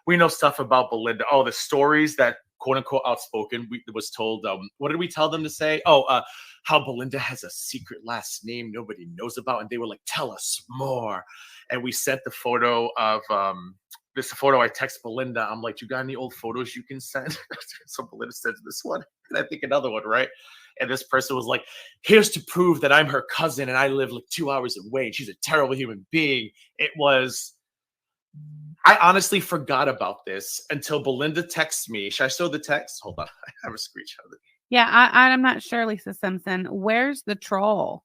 we know stuff about Belinda. Oh, the stories that quote unquote outspoken was told. What did we tell them to say? Oh, how Belinda has a secret last name nobody knows about. And they were like, tell us more. And we sent the photo of this photo. I text Belinda. I'm like, you got any old photos you can send? So Belinda sends this one, and I think another one, right? And this person was like, here's to prove that I'm her cousin and I live like 2 hours away. And she's a terrible human being. It was, I honestly forgot about this until Belinda texts me. Should I show the text? Hold on. I have a screenshot of it. Yeah, I'm not sure, Lisa Simpson. Where's the troll?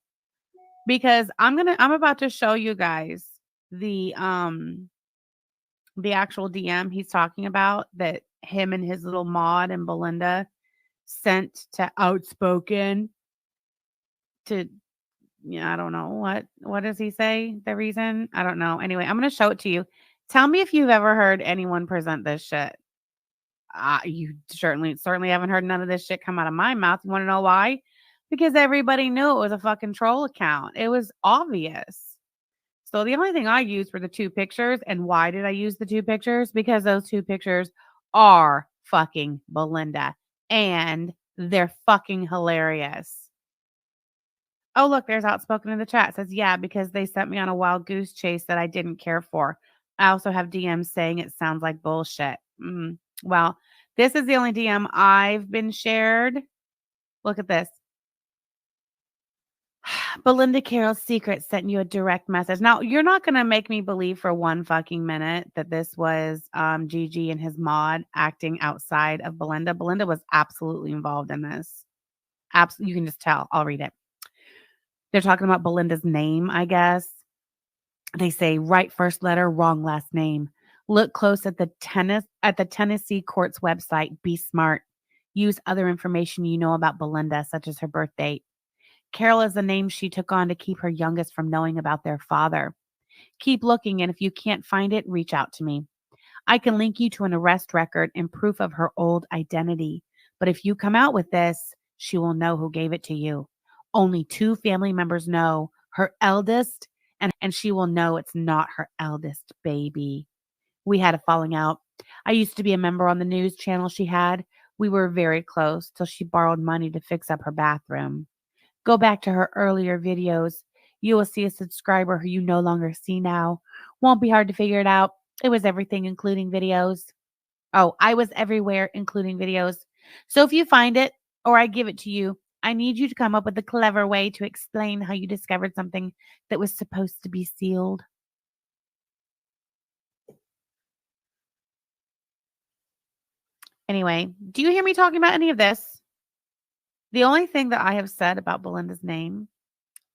Because I'm about to show you guys the actual DM he's talking about that him and his little mod and Belinda sent to Outspoken to, I don't know what does he say? The reason? I don't know. Anyway, I'm going to show it to you. Tell me if you've ever heard anyone present this shit. You certainly haven't heard none of this shit come out of my mouth. You want to know why? Because everybody knew it was a fucking troll account. It was obvious. So the only thing I used were the 2 pictures. And why did I use the 2 pictures? Because those 2 pictures are fucking Belinda. And they're fucking hilarious. Oh, look, there's Outspoken in the chat. It says, yeah, because they sent me on a wild goose chase that I didn't care for. I also have DMs saying it sounds like bullshit. Well, this is the only DM I've been shared. Look at this. Belinda Carroll's Secret sent you a direct message. Now, you're not going to make me believe for one fucking minute that this was Gigi and his mod acting outside of Belinda. Belinda was absolutely involved in this. Absolutely. You can just tell. I'll read it. They're talking about Belinda's name, I guess. They say, right first letter, wrong last name. Look close at the Tennessee court's website. Be smart. Use other information you know about Belinda, such as her birth date. Carol is the name she took on to keep her youngest from knowing about their father. Keep looking, and if you can't find it, reach out to me. I can link you to an arrest record and proof of her old identity. But if you come out with this, she will know who gave it to you. Only 2 family members know, her eldest, and she will know it's not her eldest baby. We had a falling out. I used to be a member on the news channel she had. We were very close till she borrowed money to fix up her bathroom. Go back to her earlier videos. You will see a subscriber who you no longer see now. Won't be hard to figure it out. It was everything, including videos. Oh, I was everywhere, including videos. So if you find it or I give it to you, I need you to come up with a clever way to explain how you discovered something that was supposed to be sealed. Anyway, do you hear me talking about any of this? The only thing that I have said about Belinda's name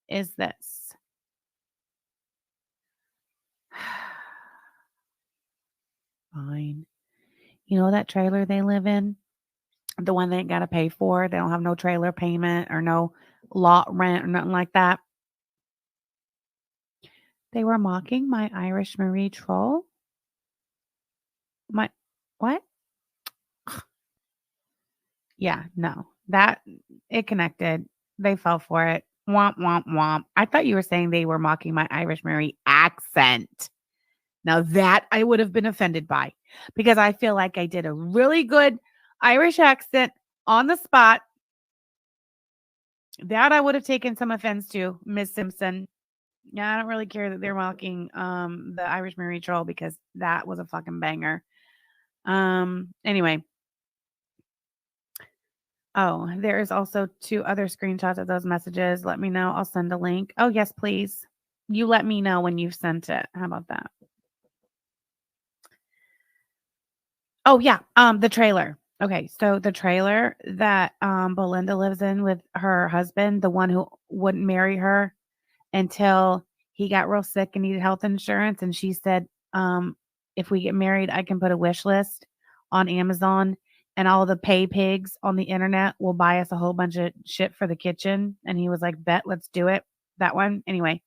is this. Fine. You know that trailer they live in? The one they ain't got to pay for? They don't have no trailer payment or no lot rent or nothing like that. They were mocking my Irish Marie troll. My, what? Yeah, no. That, it connected. They fell for it. Womp, womp, womp. I thought you were saying they were mocking my Irish Marie accent. Now that I would have been offended by, because I feel like I did a really good Irish accent on the spot. That I would have taken some offense to, Miss Simpson. Yeah, I don't really care that they're mocking the Irish Marie troll because that was a fucking banger. Anyway. Oh, there is also 2 other screenshots of those messages. Let me know. I'll send a link. Oh, yes, please. You let me know when you've sent it. How about that? Oh, yeah. The trailer. Okay, so the trailer that Belinda lives in with her husband, the one who wouldn't marry her until he got real sick and needed health insurance. And she said, if we get married, I can put a wish list on Amazon and all the pay pigs on the internet will buy us a whole bunch of shit for the kitchen. And he was like, bet, let's do it. That one. Anyway,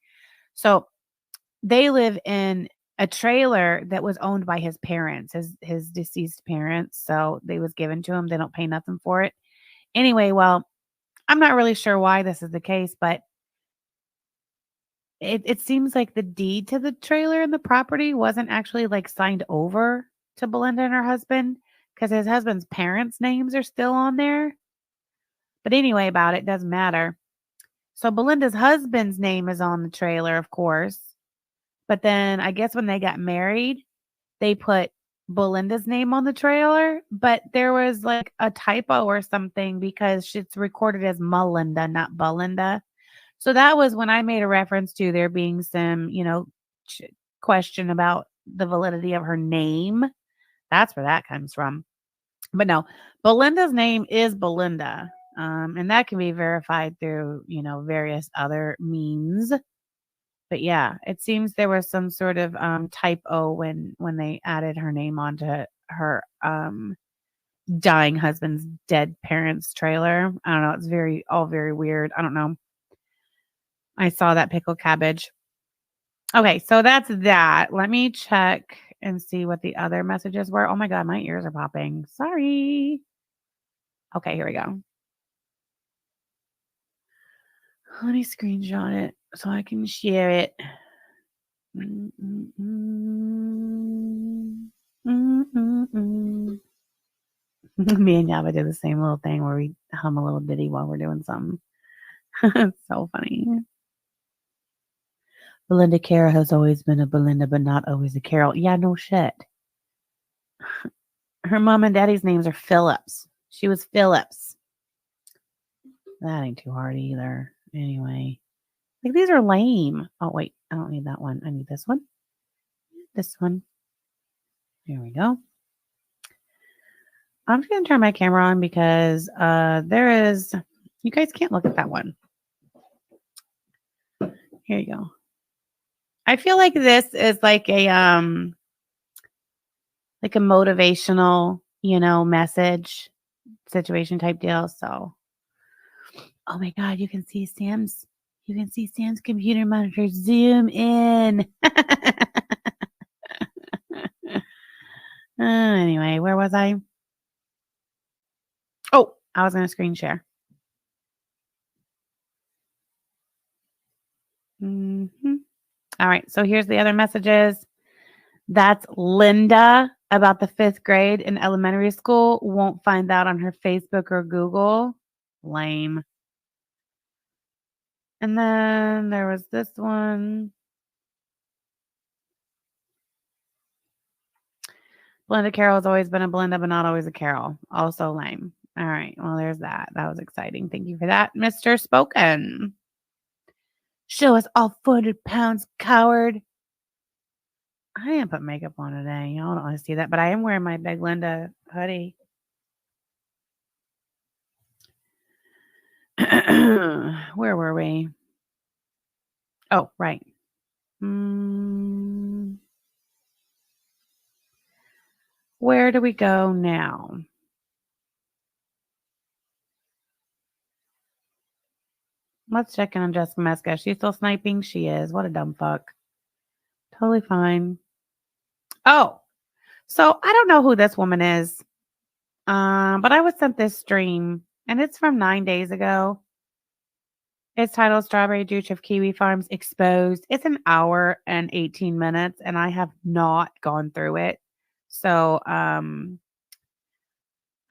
so they live in a trailer that was owned by his parents, his deceased parents. So they was given to him. They don't pay nothing for it. Anyway, well, I'm not really sure why this is the case, but it seems like the deed to the trailer and the property wasn't actually like signed over to Belinda and her husband because his husband's parents' names are still on there. But anyway, about it doesn't matter. So Belinda's husband's name is on the trailer, of course. But then I guess when they got married, they put Belinda's name on the trailer, but there was like a typo or something because it's recorded as Melinda, not Belinda. So that was when I made a reference to there being some, question about the validity of her name. That's where that comes from. But no, Belinda's name is Belinda. And that can be verified through, various other means. But yeah, it seems there was some sort of typo when they added her name onto her dying husband's dead parents trailer. I don't know. It's all very weird. I don't know. I saw that pickled cabbage. Okay, so that's that. Let me check and see what the other messages were. Oh my God, my ears are popping. Sorry. Okay, here we go. Let me screenshot it so I can share it. Me and Yava do the same little thing where we hum a little ditty while we're doing something. It's so funny. Belinda Carroll has always been a Belinda, but not always a Carol. Yeah, no shit. Her mom and daddy's names are Phillips. She was Phillips. That ain't too hard either. Anyway, like these are lame. Oh, wait. I don't need that one. I need this one. This one. There we go. I'm just going to turn my camera on because you guys can't look at that one. Here you go. I feel like this is like a motivational, message situation type deal. So, oh my God, you can see Sam's computer monitor zoom in. Anyway, where was I? Oh, I was going to screen share. All right. So here's the other messages. That's Linda about the 5th grade in elementary school. Won't find that on her Facebook or Google. Lame. And then there was this one. Belinda Carroll has always been a Belinda, but not always a Carol. Also lame. All right. Well, there's that. That was exciting. Thank you for that, Mr. Spoken. Show us all 400 pounds, coward. I didn't put makeup on today. Y'all don't want to see that, but I am wearing my Big Linda hoodie. Where were we? Oh, right. Where do we go now? Let's check in on Jessica Mesca. She's still sniping? She is. What a dumb fuck. Totally fine. Oh, so I don't know who this woman is. But I was sent this stream, and it's from 9 days ago. It's titled Strawberry Juice of Kiwi Farms Exposed. It's an hour and 18 minutes, and I have not gone through it. So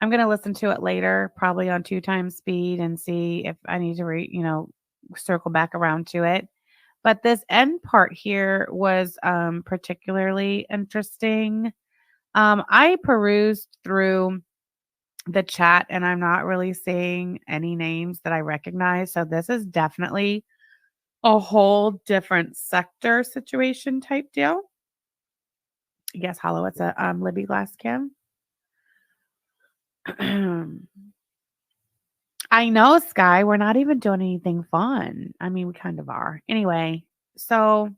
I'm going to listen to it later, probably on 2 times speed, and see if I need to circle back around to it. But this end part here was particularly interesting. I perused through the chat and I'm not really seeing any names that I recognize. So this is definitely a whole different sector situation type deal. Yes, hello, it's a Libby glass can. I know, Sky, we're not even doing anything fun. I mean, we kind of are. Anyway, so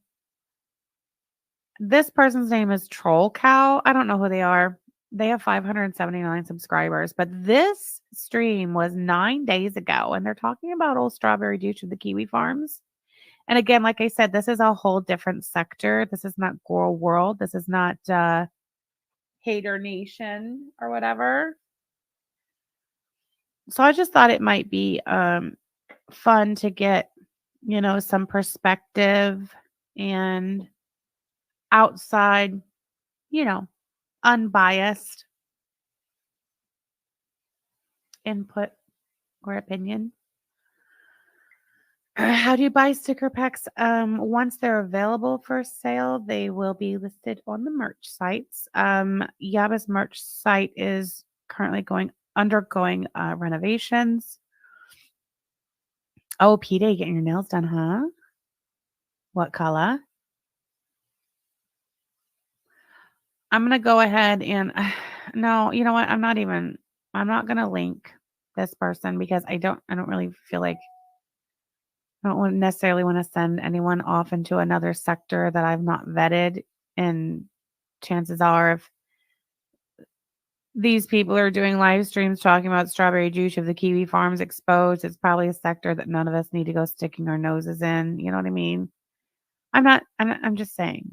this person's name is Troll Cow. I don't know who they are. They have 579 subscribers, but this stream was 9 days ago, and they're talking about old Strawberry Juice of the Kiwi Farms. And again, like I said, this is a whole different sector. This is not Girl World. This is not Hater Nation or whatever. So I just thought it might be fun to get, some perspective and outside, unbiased input or opinion. How do you buy sticker packs? Once they're available for sale, they will be listed on the merch sites. Yaba's merch site is currently undergoing renovations. Oh, Peter, you getting your nails done, huh? What color? I'm gonna go ahead and no, you know what? I'm not gonna link this person because I don't really feel like I don't necessarily want to send anyone off into another sector that I've not vetted. And chances are, if these people are doing live streams talking about strawberry juice of the kiwi farms exposed, it's probably a sector that none of us need to go sticking our noses in. You know what I mean? I'm just saying,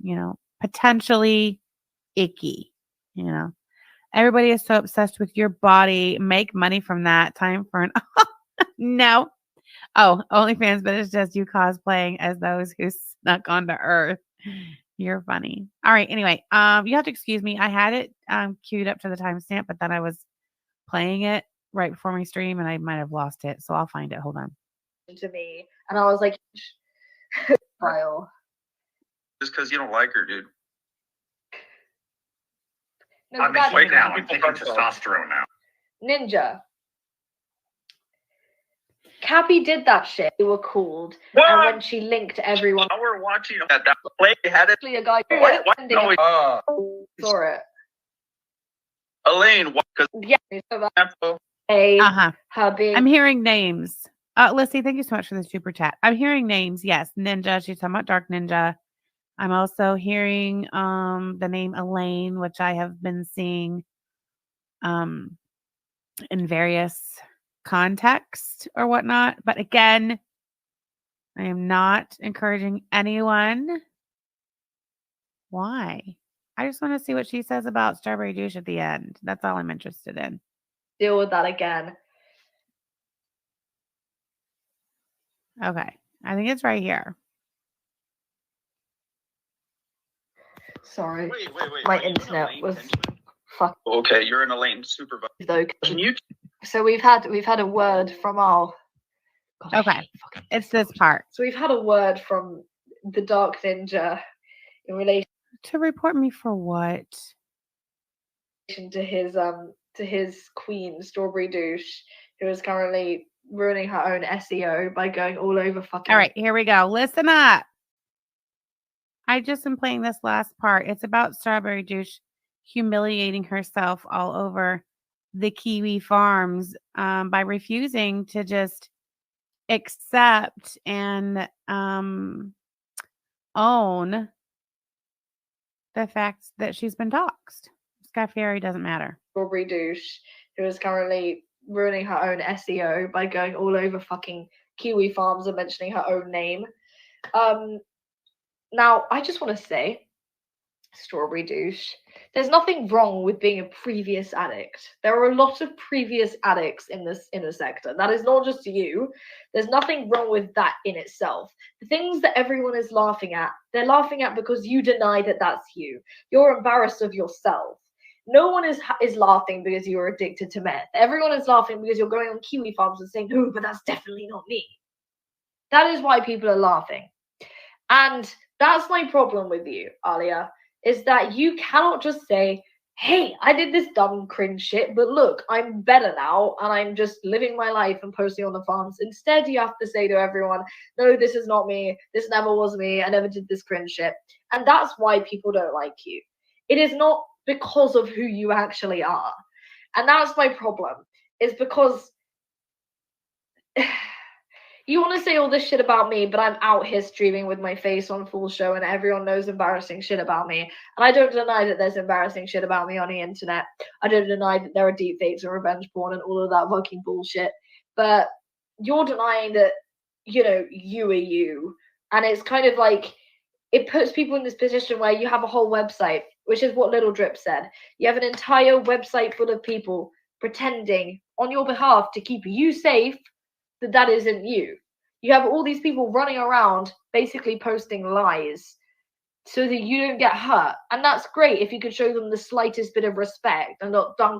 potentially icky, you know. Everybody is so obsessed with your body. Make money from that. Time for an no. Oh, OnlyFans, but it's just you cosplaying as those who snuck onto Earth. You're funny. All right. Anyway, you have to excuse me. I had it queued up to the timestamp, but then I was playing it right before my stream, and I might have lost it. So I'll find it. Hold on. To me, and I was like, file. Just because you don't like her, dude. No, I mean, wait now. I'm taking testosterone now. Ninja. Cappy did that shit. They were called, and when she linked everyone, Now we're watching that play had it. actually a guy What? No, saw it. Elaine, what? Because Yeah, so that her being. I'm hearing names. Lissy, thank you so much for the super chat. I'm hearing names. Yes, Ninja. She's talking about Dark Ninja. I'm also hearing the name Elaine, which I have been seeing in various contexts or whatnot. But again, I am not encouraging anyone. Why? I just want to see what she says about strawberry juice at the end. That's all I'm interested in. Deal with that again. Okay. I think it's right here. Sorry. Wait. My internet was fuck. Okay, you're an Elaine supervisor. Though. Can you? So we've had a word from our. God, Okay. It's this part. So we've had a word from the Dark Ninja in relation To report me for what? to his queen, Strawberry Douche, who is currently ruining her own SEO by going all over fucking. All right, here we go. Listen up. I just am playing this last part. It's about Strawberry Juice humiliating herself all over the Kiwi farms by refusing to just accept and own the fact that she's been doxxed. Sky Fairy doesn't matter. Strawberry Douche, who is currently ruining her own SEO by going all over fucking Kiwi farms and mentioning her own name. Now, I just want to say, Strawberry Douche, there's nothing wrong with being a previous addict. There are a lot of previous addicts in the sector. That is not just you. There's nothing wrong with that in itself. The things that everyone is laughing at, they're laughing at because you deny that that's you. You're embarrassed of yourself. No one is laughing because you're addicted to meth. Everyone is laughing because you're going on Kiwi farms and saying, "No, but that's definitely not me." That is why people are laughing. And that's my problem with you, Alia, is that you cannot just say, "Hey, I did this dumb cringe shit, but look, I'm better now and I'm just living my life and posting on the farms." Instead, you have to say to everyone, "No, this is not me. This never was me. I never did this cringe shit." And that's why people don't like you. It is not because of who you actually are. And that's my problem, is because you want to say all this shit about me, but I'm out here streaming with my face on full show and everyone knows embarrassing shit about me. And I don't deny that there's embarrassing shit about me on the internet. I don't deny that there are deepfakes and revenge porn and all of that fucking bullshit. But you're denying that, you are you. And it's kind of like, it puts people in this position where you have a whole website, which is what Little Drip said. You have an entire website full of people pretending on your behalf to keep you safe, that isn't you. You have all these people running around basically posting lies so that you don't get hurt. And that's great if you could show them the slightest bit of respect and not dunk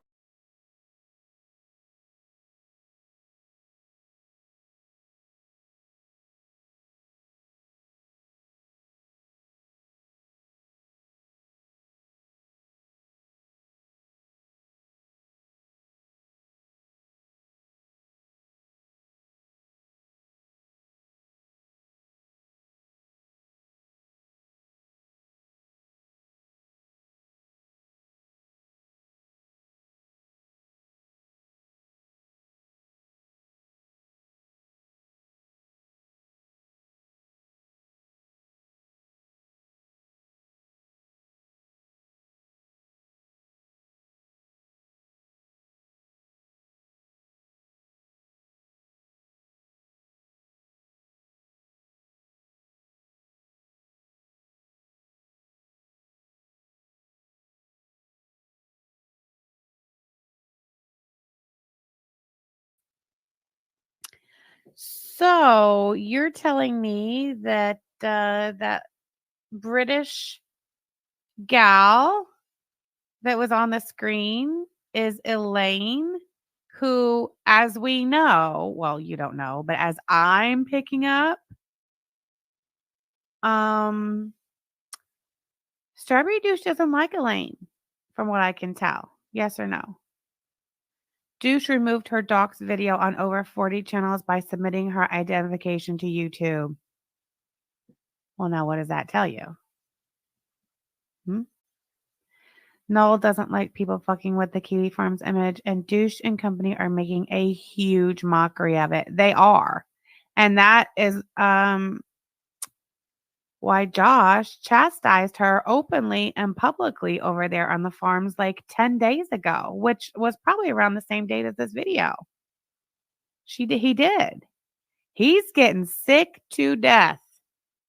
So you're telling me that that British gal that was on the screen is Elaine, who, as we know, well, you don't know, but as I'm picking up, Strawberry Douche doesn't like Elaine, from what I can tell. Yes or no? Douche removed her docs video on over 40 channels by submitting her identification to YouTube. Well, now what does that tell you? Noel doesn't like people fucking with the Kiwi Farms image, and Douche and company are making a huge mockery of it. They are. And that is why Josh chastised her openly and publicly over there on the farms like 10 days ago, which was probably around the same date as this video. He did. He's getting sick to death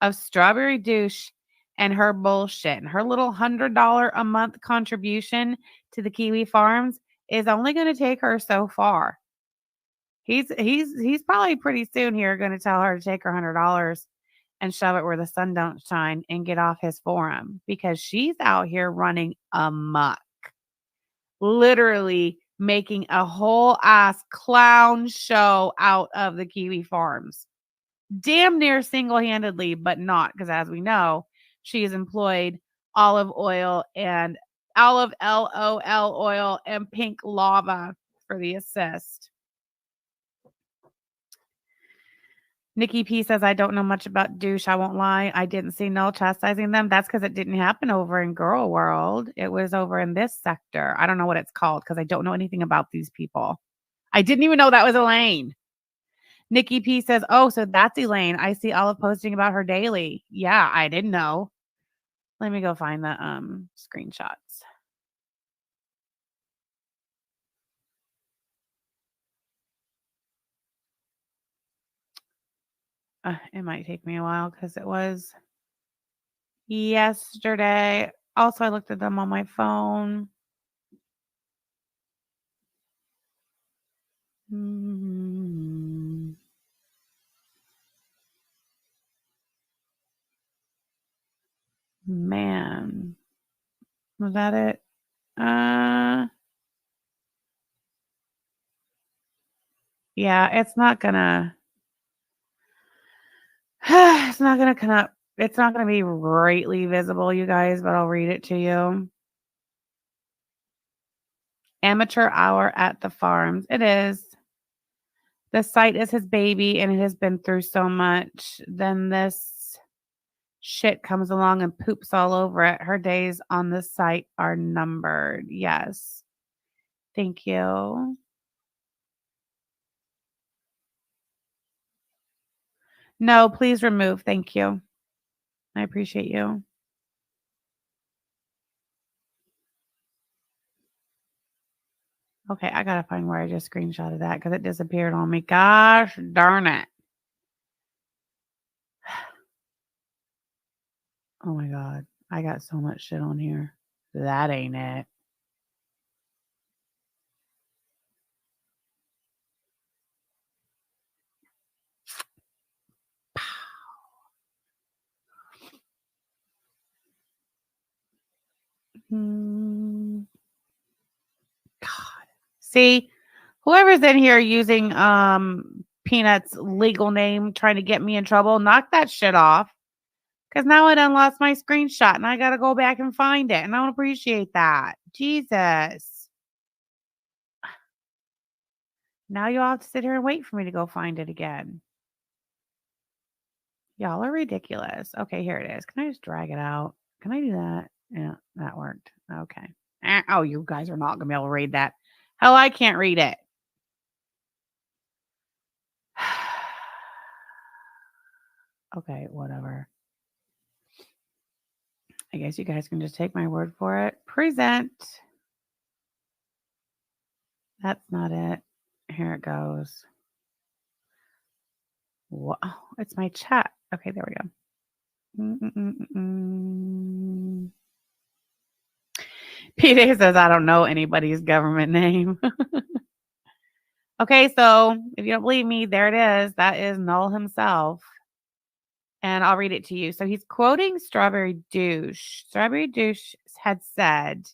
of Strawberry Douche and her bullshit. And her little $100 a month contribution to the Kiwi Farms is only going to take her so far. He's probably pretty soon here going to tell her to take her $100 and shove it where the sun don't shine and get off his forum, because she's out here running amok, literally making a whole ass clown show out of the Kiwi Farms. Damn near single-handedly, but not, because as we know, she has employed olive oil and olive LOL oil and pink lava for the assist. Nikki P says, I don't know much about Douche. I won't lie. I didn't see Noel chastising them. That's because it didn't happen over in Girl World. It was over in this sector. I don't know what it's called because I don't know anything about these people. I didn't even know that was Elaine. Nikki P says, oh, so that's Elaine. I see Olive posting about her daily. Yeah, I didn't know. Let me go find the screenshots. It might take me a while because it was yesterday. Also, I looked at them on my phone. Man, was that it? Yeah, it's not gonna it's not gonna be greatly visible, you guys, but I'll read it to you. Amateur hour at the farms. It is. The site is his baby and it has been through so much. Then this shit comes along and poops all over it. Her days on the site are numbered. Yes. Thank you. No, please remove. Thank you. I appreciate you. Okay, I gotta find where I just screenshotted that because it disappeared on me. Gosh darn it. Oh my God. I got so much shit on here. That ain't it. God. See, whoever's in here using Peanut's legal name trying to get me in trouble, knock that shit off. Because now I done lost my screenshot and I got to go back and find it. And I don't appreciate that. Jesus. Now you'll have to sit here and wait for me to go find it again. Y'all are ridiculous. Okay, here it is. Can I just drag it out? Can I do that? Yeah, that worked. Okay. Oh, you guys are not going to be able to read that. Hell, I can't read it. Okay, whatever. I guess you guys can just take my word for it. Present. That's not it. Here it goes. Whoa, it's my chat. Okay, there we go. PJ says, I don't know anybody's government name. Okay, so if you don't believe me, there it is. That is Null himself. And I'll read it to you. So he's quoting Strawberry Douche. Strawberry Douche had said,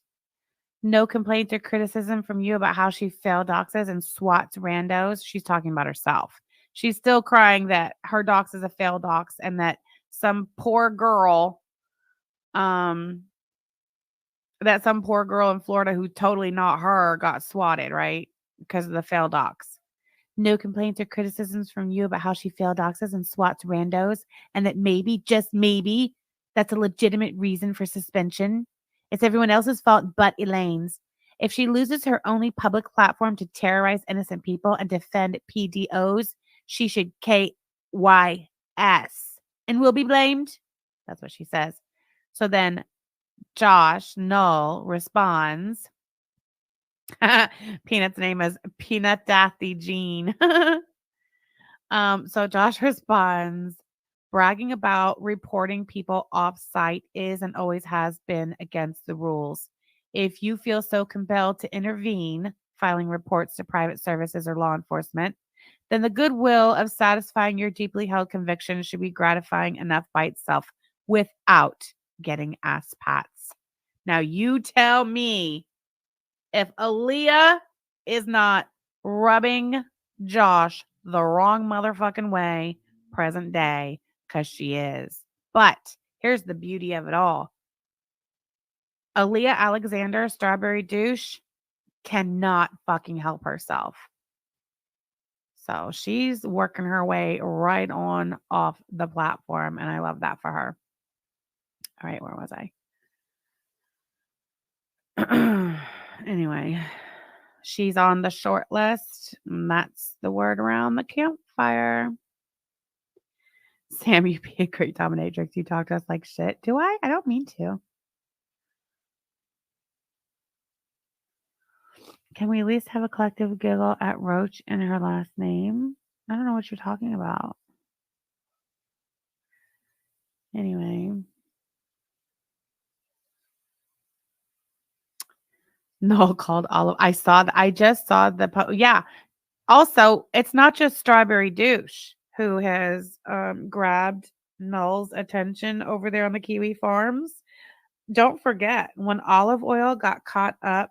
no complaints or criticism from you about how she failed doxes and swats randos. She's talking about herself. She's still crying that her dox is a failed dox and that some poor girl, um, in Florida who totally not her got swatted, right? Because of the failed dox. No complaints or criticisms from you about how she failed doxes and swats randos, and that maybe, just maybe, that's a legitimate reason for suspension. It's everyone else's fault but Elaine's. If she loses her only public platform to terrorize innocent people and defend PDOs, she should KYS and will be blamed. That's what she says. So then Josh Null responds. Peanut's name is Peanut Dathy Jean. So Josh responds, bragging about reporting people off site is and always has been against the rules. If you feel so compelled to intervene, filing reports to private services or law enforcement, then the goodwill of satisfying your deeply held conviction should be gratifying enough by itself without getting ass pats. Now you tell me if Aaliyah is not rubbing Josh the wrong motherfucking way present day, because she is. But here's the beauty of it all. Aaliyah Alexander, Strawberry Douche, cannot fucking help herself. So she's working her way right on off the platform, and I love that for her. All right, where was I? Anyway, she's on the short list. And that's the word around the campfire. Sam, you'd be a great dominatrix. You talk to us like shit. Do I? I don't mean to. Can we at least have a collective giggle at Roach and her last name? I don't know what you're talking about. Anyway. No, called Olive. I just saw the yeah. Also, it's not just Strawberry Douche who has grabbed Null's attention over there on the Kiwi Farms. Don't forget when Olive Oil got caught up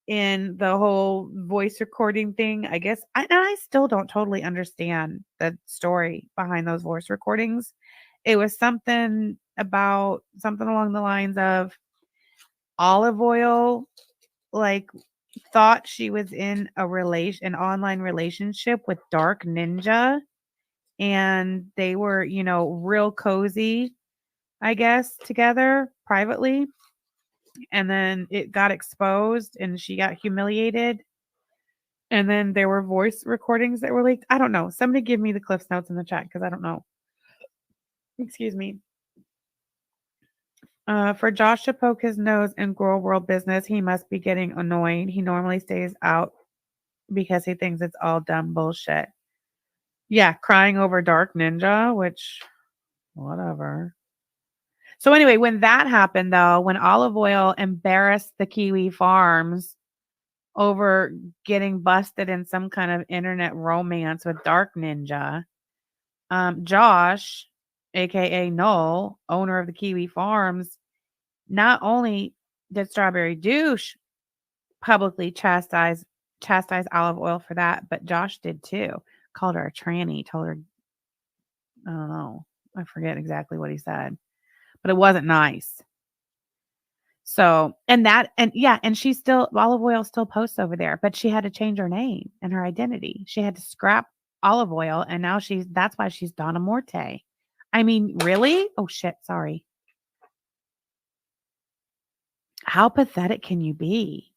in the whole voice recording thing. I guess I still don't totally understand the story behind those voice recordings. It was something along the lines of Olive Oil like thought she was in an online relationship with Dark Ninja, and they were, real cozy, I guess, together privately. And then it got exposed and she got humiliated. And then there were voice recordings that were leaked. I don't know. Somebody give me the Cliffs Notes in the chat because I don't know. Excuse me. For Josh to poke his nose in Girl World business, he must be getting annoying. He normally stays out because he thinks it's all dumb bullshit. Yeah, crying over Dark Ninja, which, whatever. So anyway, when that happened, though, when Olive Oil embarrassed the Kiwi Farms over getting busted in some kind of internet romance with Dark Ninja, Josh, aka Null, owner of the Kiwi Farms, not only did Strawberry Douche publicly chastise Olive Oil for that, but Josh did too. Called her a tranny, told her, I don't know, I forget exactly what he said, but it wasn't nice. So, and she still, Olive Oil still posts over there, but she had to change her name and her identity. She had to scrap Olive Oil, and now that's why she's Donna Morte. I mean, really? Oh shit, sorry. How pathetic can you be?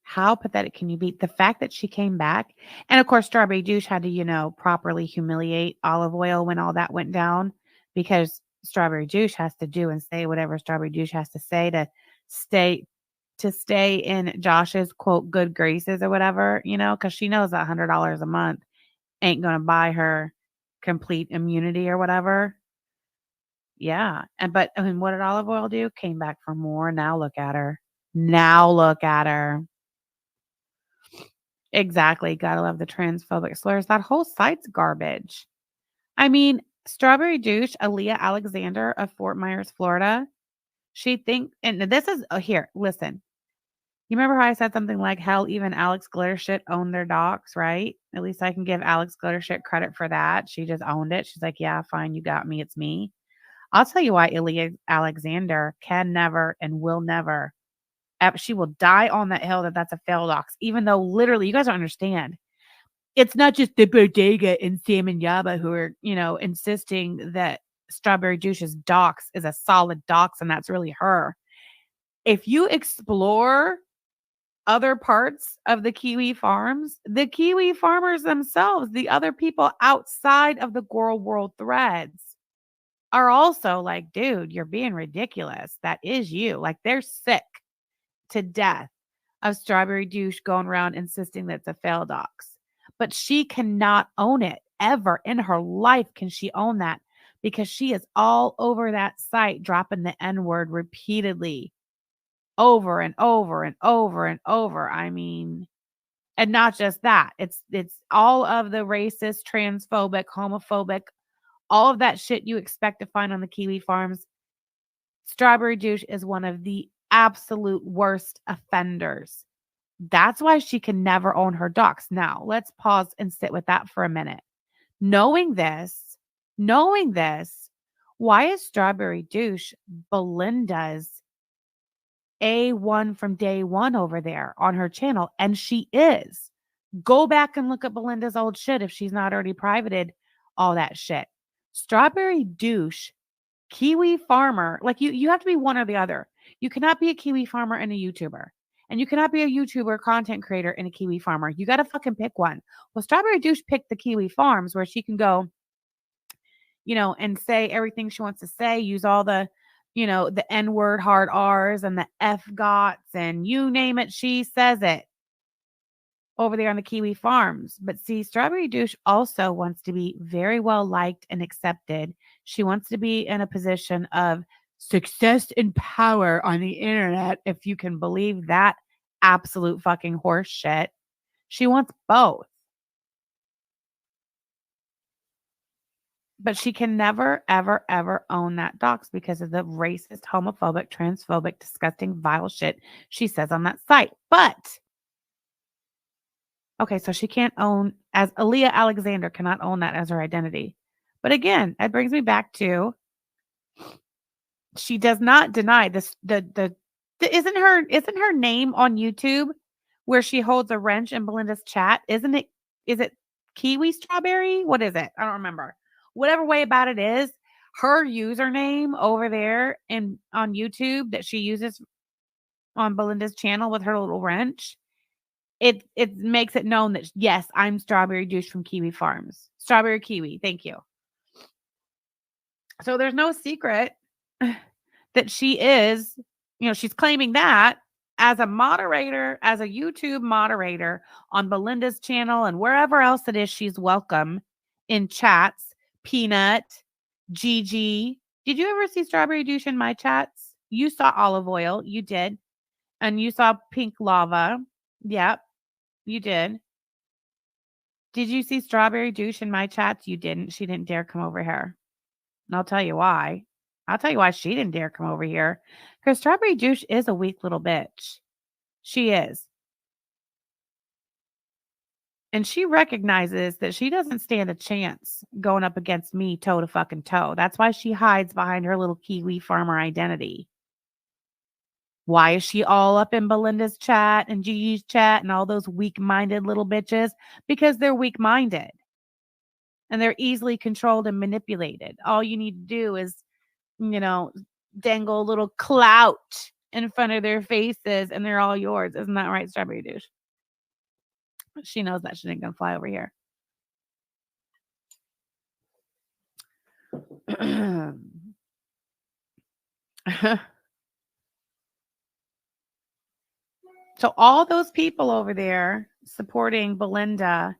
How pathetic can you be? The fact that she came back, and of course, Strawberry Douche had to, properly humiliate Olive Oil when all that went down, because Strawberry Douche has to do and say whatever Strawberry Douche has to say to stay in Josh's quote good graces or whatever, because she knows that $100 a month ain't gonna buy her complete immunity or whatever. Yeah, but what did Olive Oil do? Came back for more. Now look at her. Exactly. Gotta love the transphobic slurs. That whole site's garbage. I mean, Strawberry Douche, Aaliyah Alexander of Fort Myers, Florida. She and this is here, listen. You remember how I said something like, hell, even Alex Glittershit owned their docs, right? At least I can give Alex Glittershit credit for that. She just owned it. She's like, yeah, fine, you got me. It's me. I'll tell you why Aaliyah Alexander can never and will never. She will die on that hill that's a fail docs, even though literally, you guys don't understand. It's not just the bodega and Sam and Yaba who are, insisting that Strawberry Douche's docs is a solid docs, and that's really her. If you explore other parts of the Kiwi farms, the Kiwi farmers themselves, the other people outside of the Girl World threads are also like, dude, you're being ridiculous. That is you. Like, they're sick to death of Strawberry Douche going around insisting that it's a fail docs. But she cannot own it ever in her life. Can she own that? Because she is all over that site dropping the N-word repeatedly over and over and over and over. I mean, and not just that. It's all of the racist, transphobic, homophobic, all of that shit you expect to find on the Kiwi farms. Strawberry Douche is one of the absolute worst offenders. That's why she can never own her docs. Now, let's pause and sit with that for a minute. Knowing this, why is Strawberry Douche Belinda's A1 from day one over there on her channel? And she is. Go back and look at Belinda's old shit if she's not already privated all that shit. Strawberry Douche, Kiwi farmer, like you have to be one or the other. You cannot be a Kiwi farmer and a YouTuber. And you cannot be a YouTuber content creator and a Kiwi farmer. You got to fucking pick one. Well, Strawberry Douche picked the Kiwi farms where she can go, and say everything she wants to say, use all the, the N-word hard R's and the F-gots and you name it, she says it over there on the Kiwi farms. But see, Strawberry Douche also wants to be very well liked and accepted. She wants to be in a position of success and power on the internet, if you can believe that absolute fucking horse shit. She wants both. But she can never, ever, ever own that docs because of the racist, homophobic, transphobic, disgusting, vile shit she says on that site. But, okay, so she can't own, as Aaliyah Alexander cannot own that as her identity. But again, that brings me back to, she does not deny this. Isn't her name on YouTube where she holds a wrench in Belinda's chat? Is it Kiwi Strawberry? What is it? I don't remember. Whatever way about it is, her username over there on YouTube that she uses on Belinda's channel with her little wrench, it makes it known that, yes, I'm Strawberry Douche from Kiwi Farms. Strawberry Kiwi. Thank you. So there's no secret that she is, she's claiming that as a moderator, as a YouTube moderator on Belinda's channel and wherever else it is, she's welcome in chats. Peanut, Gigi. Did you ever see Strawberry Douche in my chats? You saw Olive Oil. You did. And you saw Pink Lava. Yep, you did. Did you see Strawberry Douche in my chats? You didn't. She didn't dare come over here. And I'll tell you why. I'll tell you why she didn't dare come over here. Because Strawberry Douche is a weak little bitch. She is. And she recognizes that she doesn't stand a chance going up against me toe to fucking toe. That's why she hides behind her little Kiwi farmer identity. Why is she all up in Belinda's chat and Gigi's chat and all those weak-minded little bitches? Because they're weak-minded. And they're easily controlled and manipulated. All you need to do is, dangle a little clout in front of their faces and they're all yours. Isn't that right, Strawberry Douche? She knows that she ain't gonna fly over here. So all those people over there supporting Belinda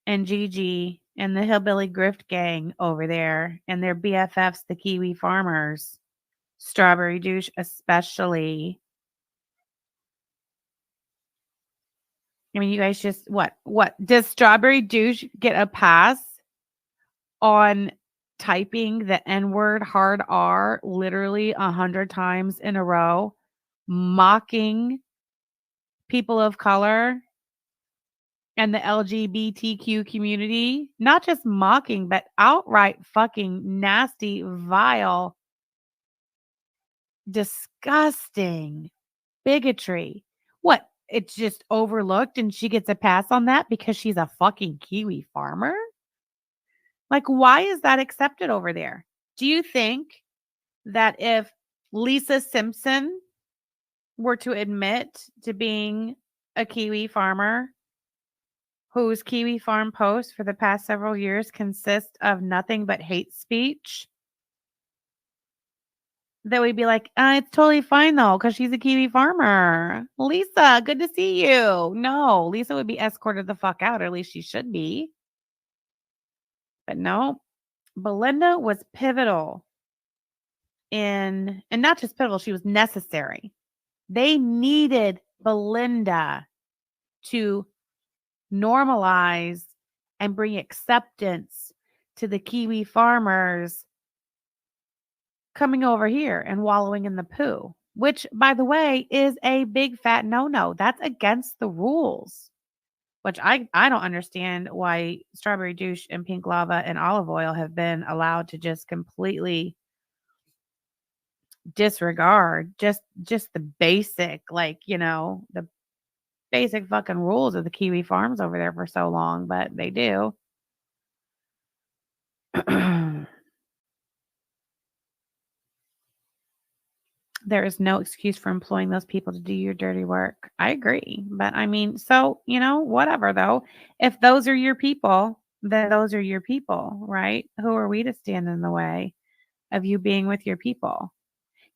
and Gigi and the Hillbilly Grift Gang over there and their BFFs, the Kiwi farmers, Strawberry Douche especially, I mean, you guys just what does Strawberry Douche get a pass on typing the N-word hard R literally 100 times in a row, mocking people of color and the LGBTQ community? Not just mocking, but outright fucking nasty, vile, disgusting bigotry. What? It's just overlooked and she gets a pass on that because she's a fucking Kiwi farmer? Like, why is that accepted over there? Do you think that if Lisa Simpson were to admit to being a Kiwi farmer whose Kiwi farm posts for the past several years consist of nothing but hate speech, that we'd be like, it's totally fine though, because she's a Kiwi farmer. Lisa, good to see you. No, Lisa would be escorted the fuck out, or at least she should be. But no, Belinda was pivotal and not just pivotal, she was necessary. They needed Belinda to normalize and bring acceptance to the Kiwi farmers coming over here and wallowing in the poo, which, by the way, is a big fat no-no. That's against the rules, which I don't understand why Strawberry Douche and Pink Lava and Olive Oil have been allowed to just completely disregard just the basic, like, the basic fucking rules of the Kiwi farms over there for so long, but they do. There is no excuse for employing those people to do your dirty work. I agree. But I mean, so, whatever though. If those are your people, then those are your people, right? Who are we to stand in the way of you being with your people?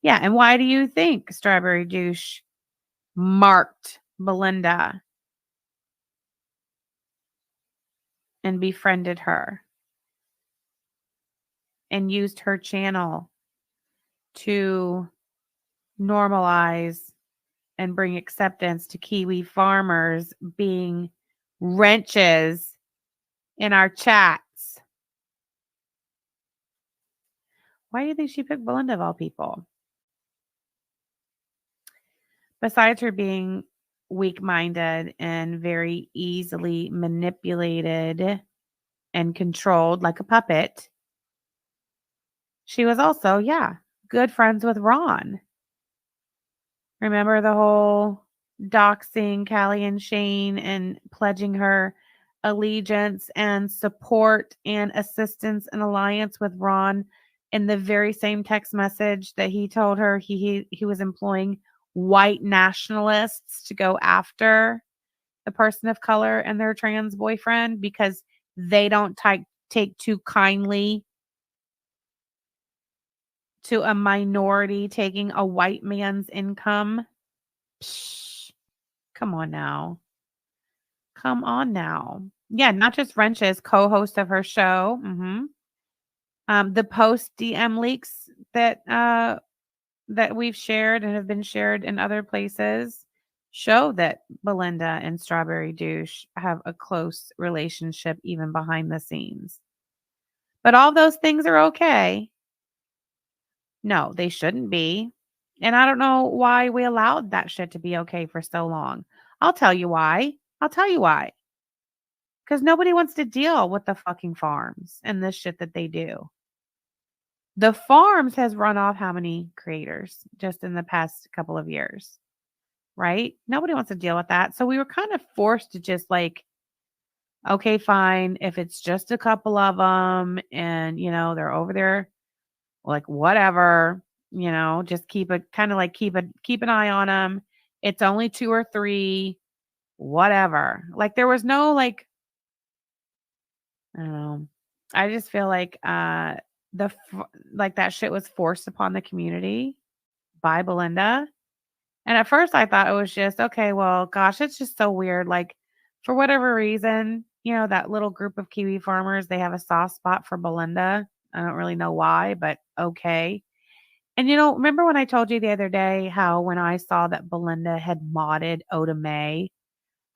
Yeah. And why do you think Strawberry Douche marked Belinda and befriended her and used her channel to normalize and bring acceptance to Kiwi farmers being wrenches in our chats? Why do you think she picked Belinda of all people? Besides her being weak-minded and very easily manipulated and controlled like a puppet, she was also, good friends with Ron. Remember the whole doxing Callie and Shane and pledging her allegiance and support and assistance and alliance with Ron in the very same text message that he told her he was employing white nationalists to go after the person of color and their trans boyfriend because they don't take too kindly to a minority taking a white man's income. Psh, come on now. Come on now. Yeah, not just wrenches, co-host of her show. The post DM leaks that we've shared and have been shared in other places show that Belinda and Strawberry Douche have a close relationship even behind the scenes. But all those things are okay. No, they shouldn't be. And I don't know why we allowed that shit to be okay for so long. I'll tell you why. Because nobody wants to deal with the fucking farms and this shit that they do. The farms has run off how many creators just in the past couple of years, right? Nobody wants to deal with that. So we were kind of forced to just like, okay, fine. If it's just a couple of them and, they're over there, like, whatever, just keep an eye on them. It's only 2 or 3, whatever. Like, there was no, like, I don't know. I just feel like, that shit was forced upon the community by Belinda. And at first I thought it was just, okay, well, gosh, it's just so weird. Like, for whatever reason, that little group of Kiwi farmers, they have a soft spot for Belinda. I don't really know why, but okay. And remember when I told you the other day how when I saw that Belinda had modded Oda May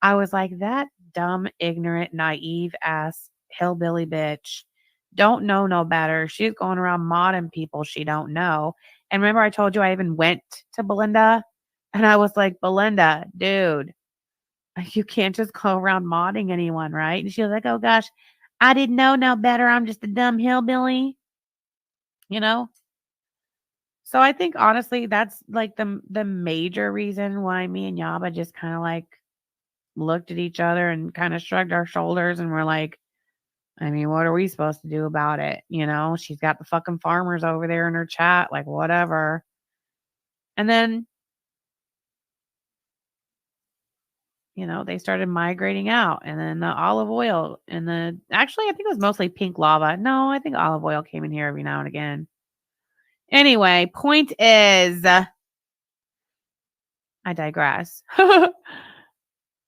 I was like, that dumb, ignorant, naive ass hillbilly bitch don't know no better. She's going around modding people she don't know. And remember, I told you I even went to Belinda and I was like, Belinda, dude, you can't just go around modding anyone, right? And she was like, oh gosh, I didn't know no better. I'm just a dumb hillbilly, you know? So I think honestly, that's like the major reason why me and Yaba just kind of like looked at each other and kind of shrugged our shoulders and we're like, I mean, what are we supposed to do about it? You know, she's got the fucking farmers over there in her chat, like whatever. And then, you know, they started migrating out and then the olive oil and actually, I think it was mostly pink lava. No, I think olive oil came in here every now and again. Anyway, point is, I digress.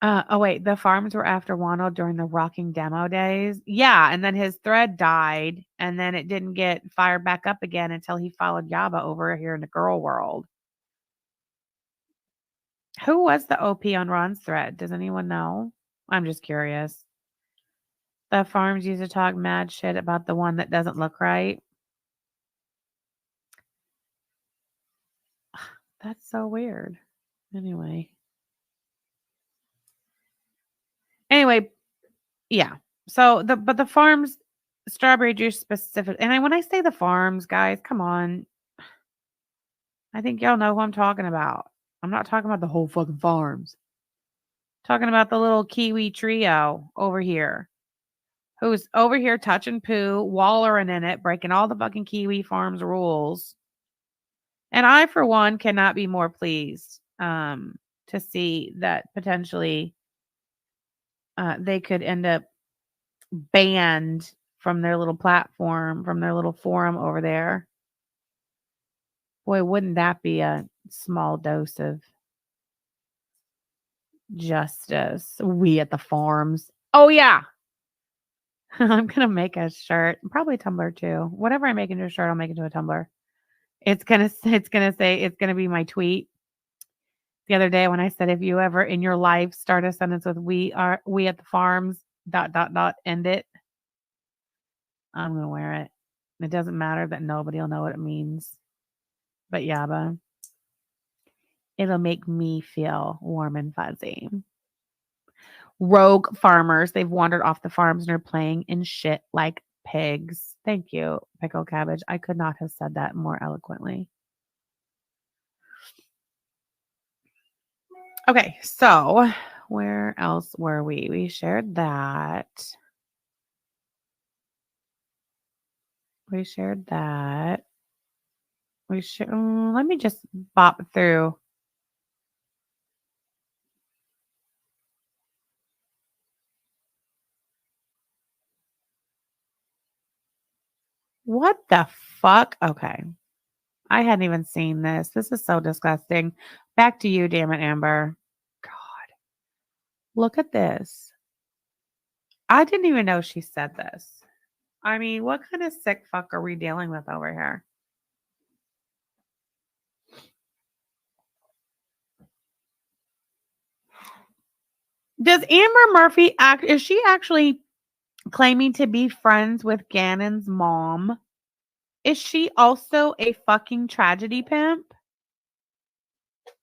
Oh wait, the farms were after Wano during the rocking demo days. Yeah, and then his thread died, and then it didn't get fired back up again until he followed Yaba over here in the girl world. Who was the OP on Ron's thread? Does anyone know? I'm just curious. The farms used to talk mad shit about the one that doesn't look right. That's so weird. Anyway, yeah. So the farms strawberry juice specific, and when I say the farms, guys, come on. I think y'all know who I'm talking about. I'm not talking about the whole fucking farms. I'm talking about the little kiwi trio over here. Who's over here touching poo, wallering in it, breaking all the fucking kiwi farms rules. And I, for one, cannot be more pleased to see that potentially they could end up banned from their little platform, from their little forum over there. Boy, wouldn't that be a small dose of justice? We at the farms. Oh, yeah. I'm going to make a shirt, probably a Tumblr too. Whatever I make into a shirt, I'll make into a Tumblr. It's going to be my tweet. The other day when I said, if you ever in your life start a sentence with we at the farms, ... end it. I'm going to wear it. It doesn't matter that nobody will know what it means. But Yaba, it'll make me feel warm and fuzzy. Rogue farmers. They've wandered off the farms and are playing in shit like pigs. Thank you, Pickle Cabbage. I could not have said that more eloquently. Okay, so where else were we? We shared that. Let me just bop through. What the fuck? Okay. I hadn't even seen this. This is so disgusting. Back to you, damn it, Amber. God. Look at this. I didn't even know she said this. I mean, what kind of sick fuck are we dealing with over here? Does Amber Murphy is she actually claiming to be friends with Gannon's mom? Is she also a fucking tragedy pimp?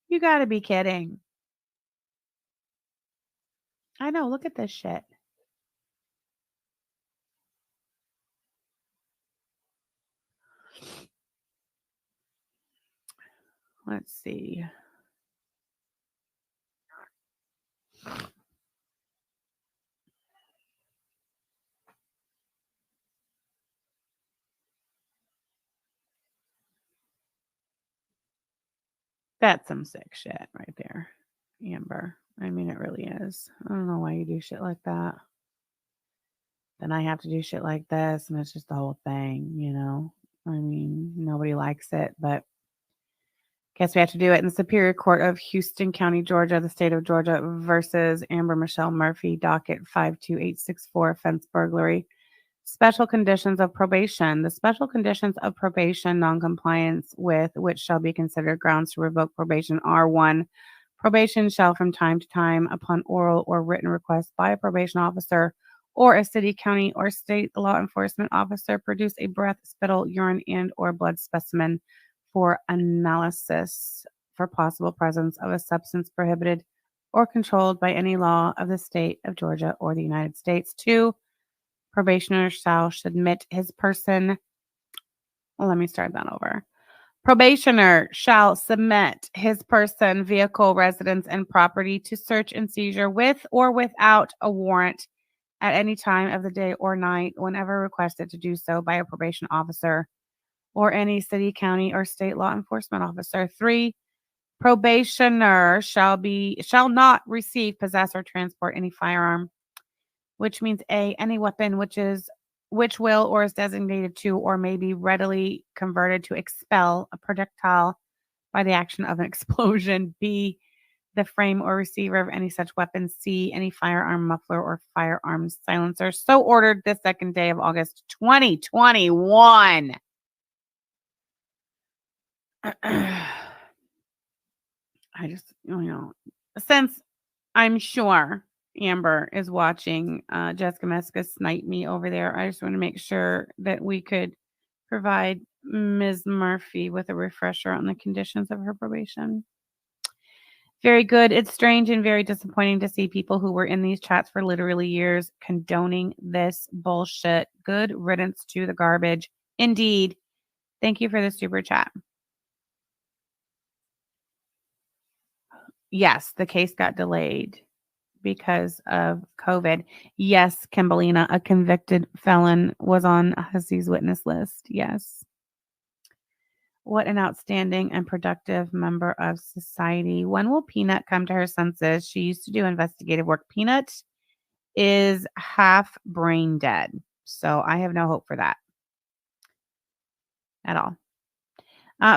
You gotta be kidding. I know, look at this shit. Let's see. That's some sick shit right there, Amber. I mean, it really is. I don't know why you do shit like that. Then I have to do shit like this, and it's just the whole thing, you know? I mean, nobody likes it, but guess we have to do it in the Superior Court of Houston County, Georgia, the state of Georgia versus Amber Michelle Murphy, docket 52864, offense burglary. Special conditions of probation. The special conditions of probation noncompliance with which shall be considered grounds to revoke probation are 1, Probation shall from time to time, upon oral or written request by a probation officer or a city, county, or state law enforcement officer, produce a breath, spittle, urine, and or blood specimen for analysis for possible presence of a substance prohibited or controlled by any law of the state of Georgia or the United States. 2. Probationer shall submit his person. Well, let me start that over. Probationer shall submit his person, vehicle, residence, and property to search and seizure with or without a warrant at any time of the day or night, whenever requested to do so by a probation officer or any city, county, or state law enforcement officer. 3. Probationer shall not receive, possess, or transport any firearm, which means A, any weapon which will or is designated to or may be readily converted to expel a projectile by the action of an explosion. B, the frame or receiver of any such weapon. C, any firearm muffler or firearms silencer. So ordered this 2nd day of August 2021. I just, since I'm sure Amber is watching Jessica Meska snipe me over there, I just want to make sure that we could provide Ms. Murphy with a refresher on the conditions of her probation. Very good. It's strange and very disappointing to see people who were in these chats for literally years condoning this bullshit. Good riddance to the garbage. Indeed. Thank you for the super chat. Yes, the case got delayed because of COVID. Yes, Kimberlina, a convicted felon was on Hussey's witness list. Yes. What an outstanding and productive member of society. When will Peanut come to her senses? She used to do investigative work. Peanut is half brain dead, so I have no hope for that at all.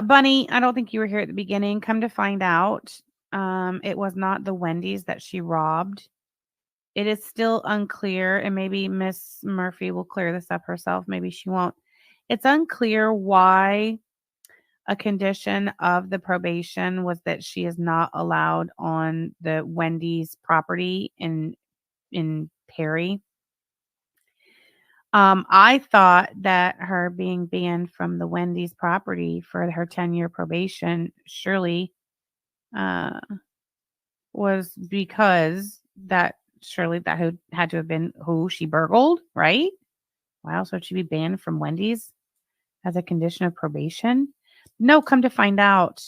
Bunny, I don't think you were here at the beginning. Come to find out, it was not the Wendy's that she robbed. It is still unclear, and maybe Miss Murphy will clear this up herself. Maybe she won't. It's unclear why a condition of the probation was that she is not allowed on the Wendy's property in Perry. I thought that her being banned from the Wendy's property for her 10-year probation surely was because that had to have been who she burgled, right? Why else would she be banned from Wendy's as a condition of probation? No, come to find out,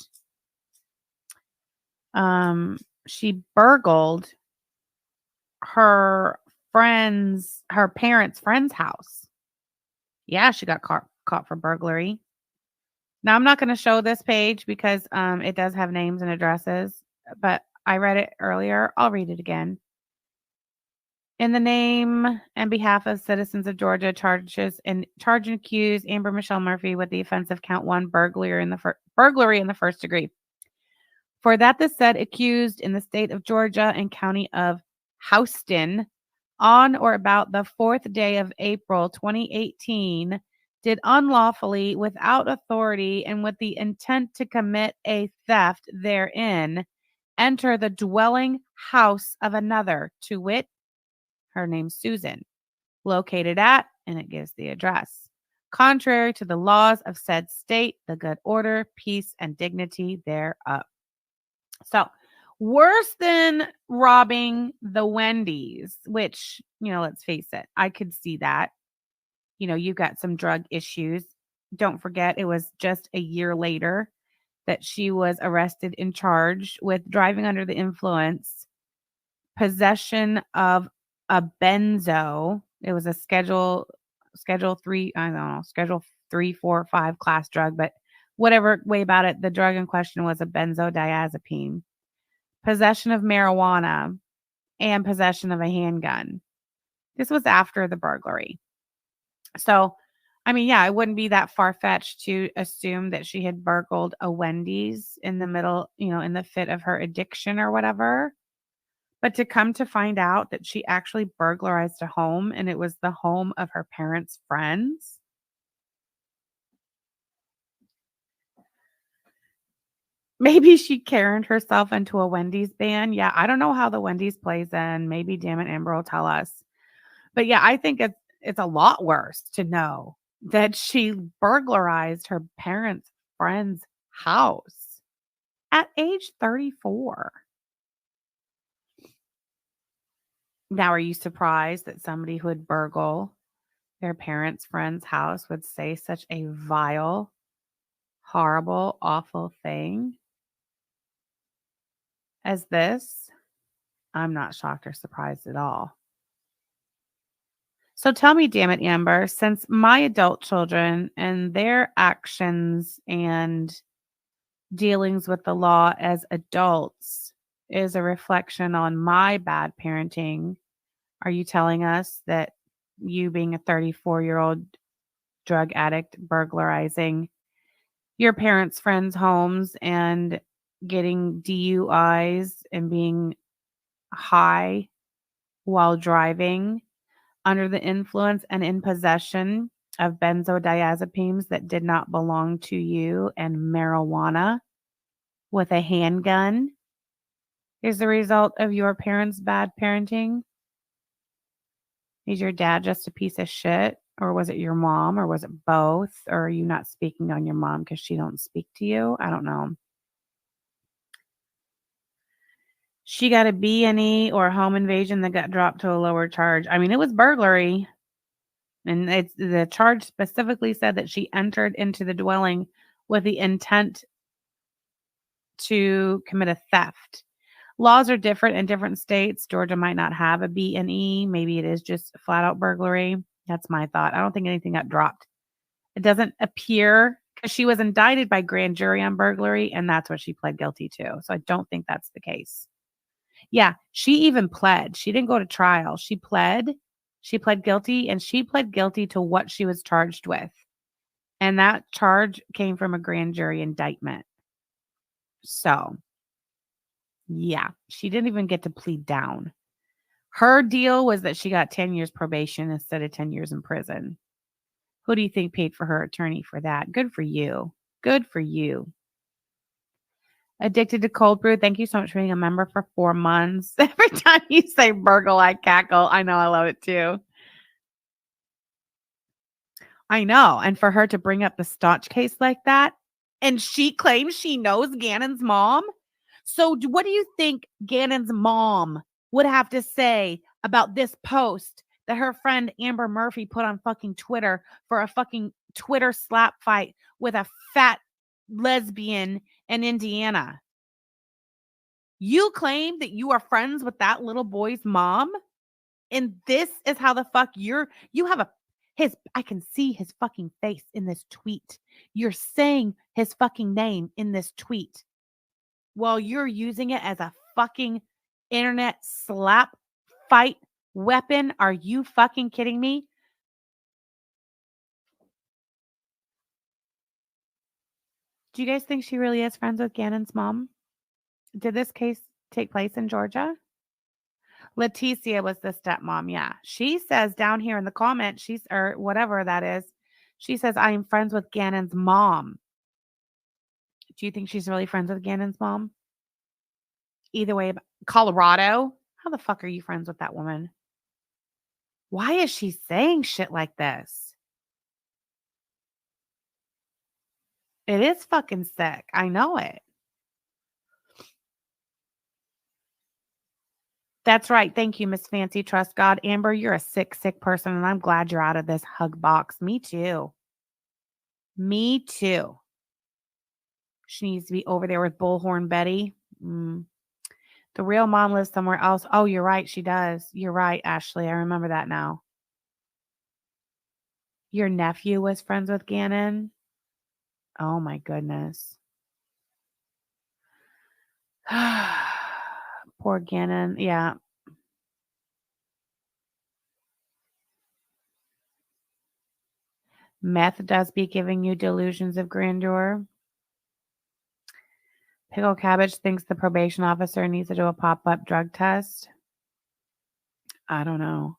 she burgled her parents' friend's house. Yeah, she got caught for burglary. Now, I'm not going to show this page because it does have names and addresses, but I read it earlier. I'll read it again. In the name and behalf of citizens of Georgia, charge and accuse Amber Michelle Murphy with the offense of count 1, burglary in the first degree. For that the said accused in the state of Georgia and county of Houston on or about the 4th day of April 2018 did unlawfully, without authority, and with the intent to commit a theft therein, enter the dwelling house of another, to wit, her name's Susan, located at, and it gives the address, contrary to the laws of said state, the good order, peace, and dignity thereof. So, worse than robbing the Wendy's, which, let's face it, I could see that. You've got some drug issues. Don't forget, it was just a year later that she was arrested and charged with driving under the influence, possession of a benzo. It was a schedule 3, I don't know, schedule 3, 4, 5 class drug, but whatever way about it, the drug in question was a benzodiazepine, possession of marijuana, and possession of a handgun. This was after the burglary. So, it wouldn't be that far-fetched to assume that she had burgled a Wendy's in the middle, in the fit of her addiction or whatever. But to come to find out that she actually burglarized a home, and it was the home of her parents' friends. Maybe she Karened herself into a Wendy's ban. Yeah, I don't know how the Wendy's plays in. Maybe, damn it, Amber will tell us. But yeah, I think it's a lot worse to know that she burglarized her parents' friend's house at age 34. Now, are you surprised that somebody who would burgle their parents' friend's house would say such a vile, horrible, awful thing as this? I'm not shocked or surprised at all. So tell me, damn it, Amber, since my adult children and their actions and dealings with the law as adults is a reflection on my bad parenting, are you telling us that you being a 34-year-old drug addict burglarizing your parents' friends' homes and getting DUIs and being high while driving under the influence and in possession of benzodiazepines that did not belong to you and marijuana with a handgun is the result of your parents' bad parenting? Is your dad just a piece of shit? Or was it your mom? Or was it both? Or are you not speaking on your mom because she don't speak to you? I don't know. She got a B&E or a home invasion that got dropped to a lower charge. I mean, it was burglary. And the charge specifically said that she entered into the dwelling with the intent to commit a theft. Laws are different in different states. Georgia might not have a B&E. Maybe it is just flat out burglary. That's my thought. I don't think anything got dropped. It doesn't appear because she was indicted by grand jury on burglary, and that's what she pled guilty to. So I don't think that's the case. Yeah, she even pled. She didn't go to trial. She pled guilty, and she pled guilty to what she was charged with. And that charge came from a grand jury indictment. So, yeah, she didn't even get to plead down. Her deal was that she got 10 years probation instead of 10 years in prison. Who do you think paid for her attorney for that? Good for you. Good for you. Addicted to cold brew. Thank you so much for being a member for 4 months. Every time you say burgle, I cackle. I know, I love it too. I know. And for her to bring up the Staunch case like that, and she claims she knows Gannon's mom. So what do you think Gannon's mom would have to say about this post that her friend Amber Murphy put on fucking Twitter for a fucking Twitter slap fight with a fat lesbian in Indiana? You claim that you are friends with that little boy's mom, and this is how the fuck you have I can see his fucking face in this tweet. You're saying his fucking name in this tweet while you're using it as a fucking internet slap fight weapon. Are you fucking kidding me? Do you guys think she really is friends with Gannon's mom? Did this case take place in Georgia? Leticia was the stepmom. Yeah. She says down here in the comment, or whatever that is, she says, I am friends with Gannon's mom. Do you think she's really friends with Gannon's mom? Either way, Colorado? How the fuck are you friends with that woman? Why is she saying shit like this? It is fucking sick. I know it. That's right. Thank you, Miss Fancy Trust God. Amber, you're a sick, sick person, and I'm glad you're out of this hug box. Me too. Me too. She needs to be over there with Bullhorn Betty. The real mom lives somewhere else. Oh, you're right. She does. You're right, Ashley. I remember that now. Your nephew was friends with Gannon? Oh, my goodness. Poor Gannon. Yeah. Meth does be giving you delusions of grandeur. Pickle Cabbage thinks the probation officer needs to do a pop-up drug test. I don't know.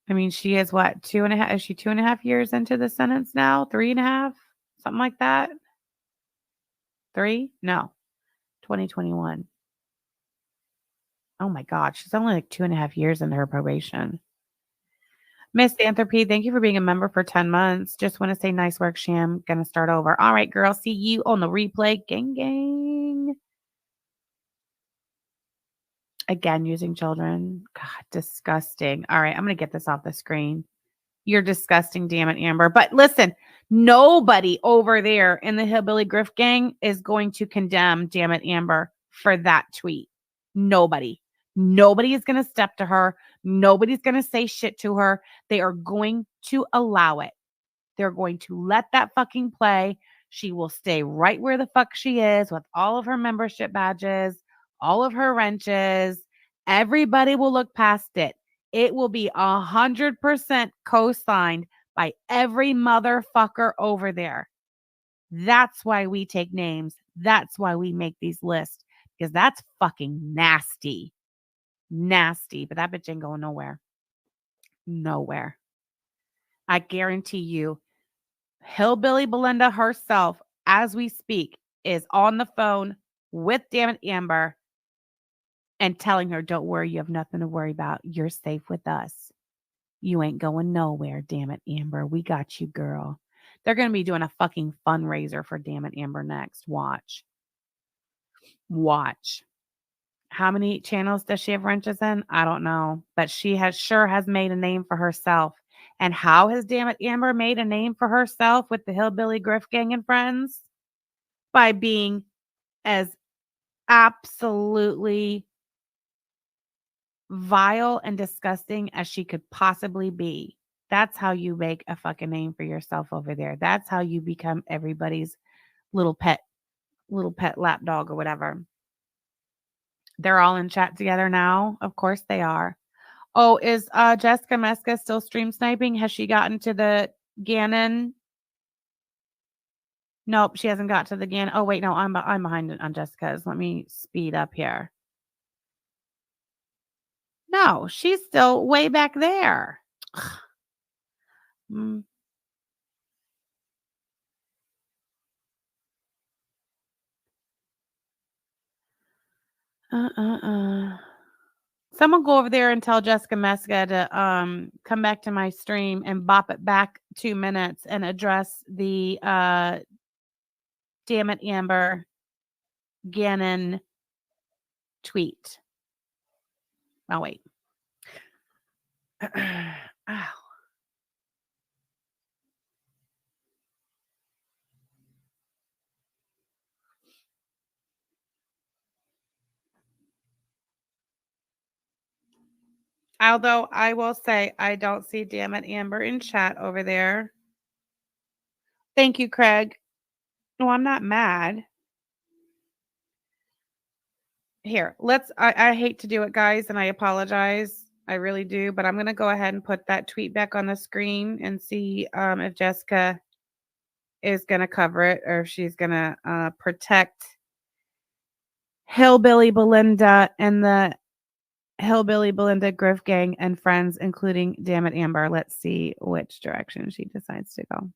I mean, she is what, 2.5? Is she 2.5 years into the sentence now? 3.5? Something like that. 3? No, 2021. Oh my God, she's only like 2.5 years into her probation. Miss Anthropy, thank you for being a member for 10 months. Just want to say nice work, Sham. Gonna start over. All right, girl. See you on the replay. Gang, gang. Again, using children. God, disgusting. All right, I'm going to get this off the screen. You're disgusting, damn it, Amber. But listen, nobody over there in the Hillbilly Griff gang is going to condemn, damn it, Amber, for that tweet. Nobody. Nobody is going to step to her. Nobody's going to say shit to her. They are going to allow it. They're going to let that fucking play. She will stay right where the fuck she is with all of her membership badges, all of her wrenches. Everybody will look past it. It will be 100% co-signed by every motherfucker over there. That's why we take names. That's why we make these lists, because that's fucking nasty. Nasty. But that bitch ain't going nowhere. Nowhere. I guarantee you, Hillbilly Belinda herself, as we speak, is on the phone with Dammit Amber and telling her, don't worry, you have nothing to worry about. You're safe with us. You ain't going nowhere, Dammit Amber. We got you, girl. They're going to be doing a fucking fundraiser for Dammit Amber next. Watch. Watch. How many channels does she have wrenches in? I don't know. But she has made a name for herself. And how has Dammit Amber made a name for herself with the Hillbilly Griff Gang and friends? By being as absolutely vile and disgusting as she could possibly be. That's how you make a fucking name for yourself over there. That's how you become everybody's little pet lapdog or whatever. They're all in chat together now. Of course they are. Oh, is Jessica Meska still stream sniping? Has she gotten to the Gannon? Nope, she hasn't got to the Gannon. Oh, wait, no, I'm behind on Jessica's. Let me speed up here. No, she's still way back there. Mm. Someone go over there and tell Jessica Meska to come back to my stream and bop it back 2 minutes and address the Damn it, Amber Gannon tweet. Oh, wait. Ow. Although I will say I don't see Damn it, Amber in chat over there. Thank you, Craig. No, I'm not mad. Here, I hate to do it, guys, and I apologize. I really do, but I'm going to go ahead and put that tweet back on the screen and see if Jessica is going to cover it or if she's going to protect Hillbilly Belinda and the Hillbilly Belinda Griff Gang and friends, including Damn it, Amber. Let's see which direction she decides to go.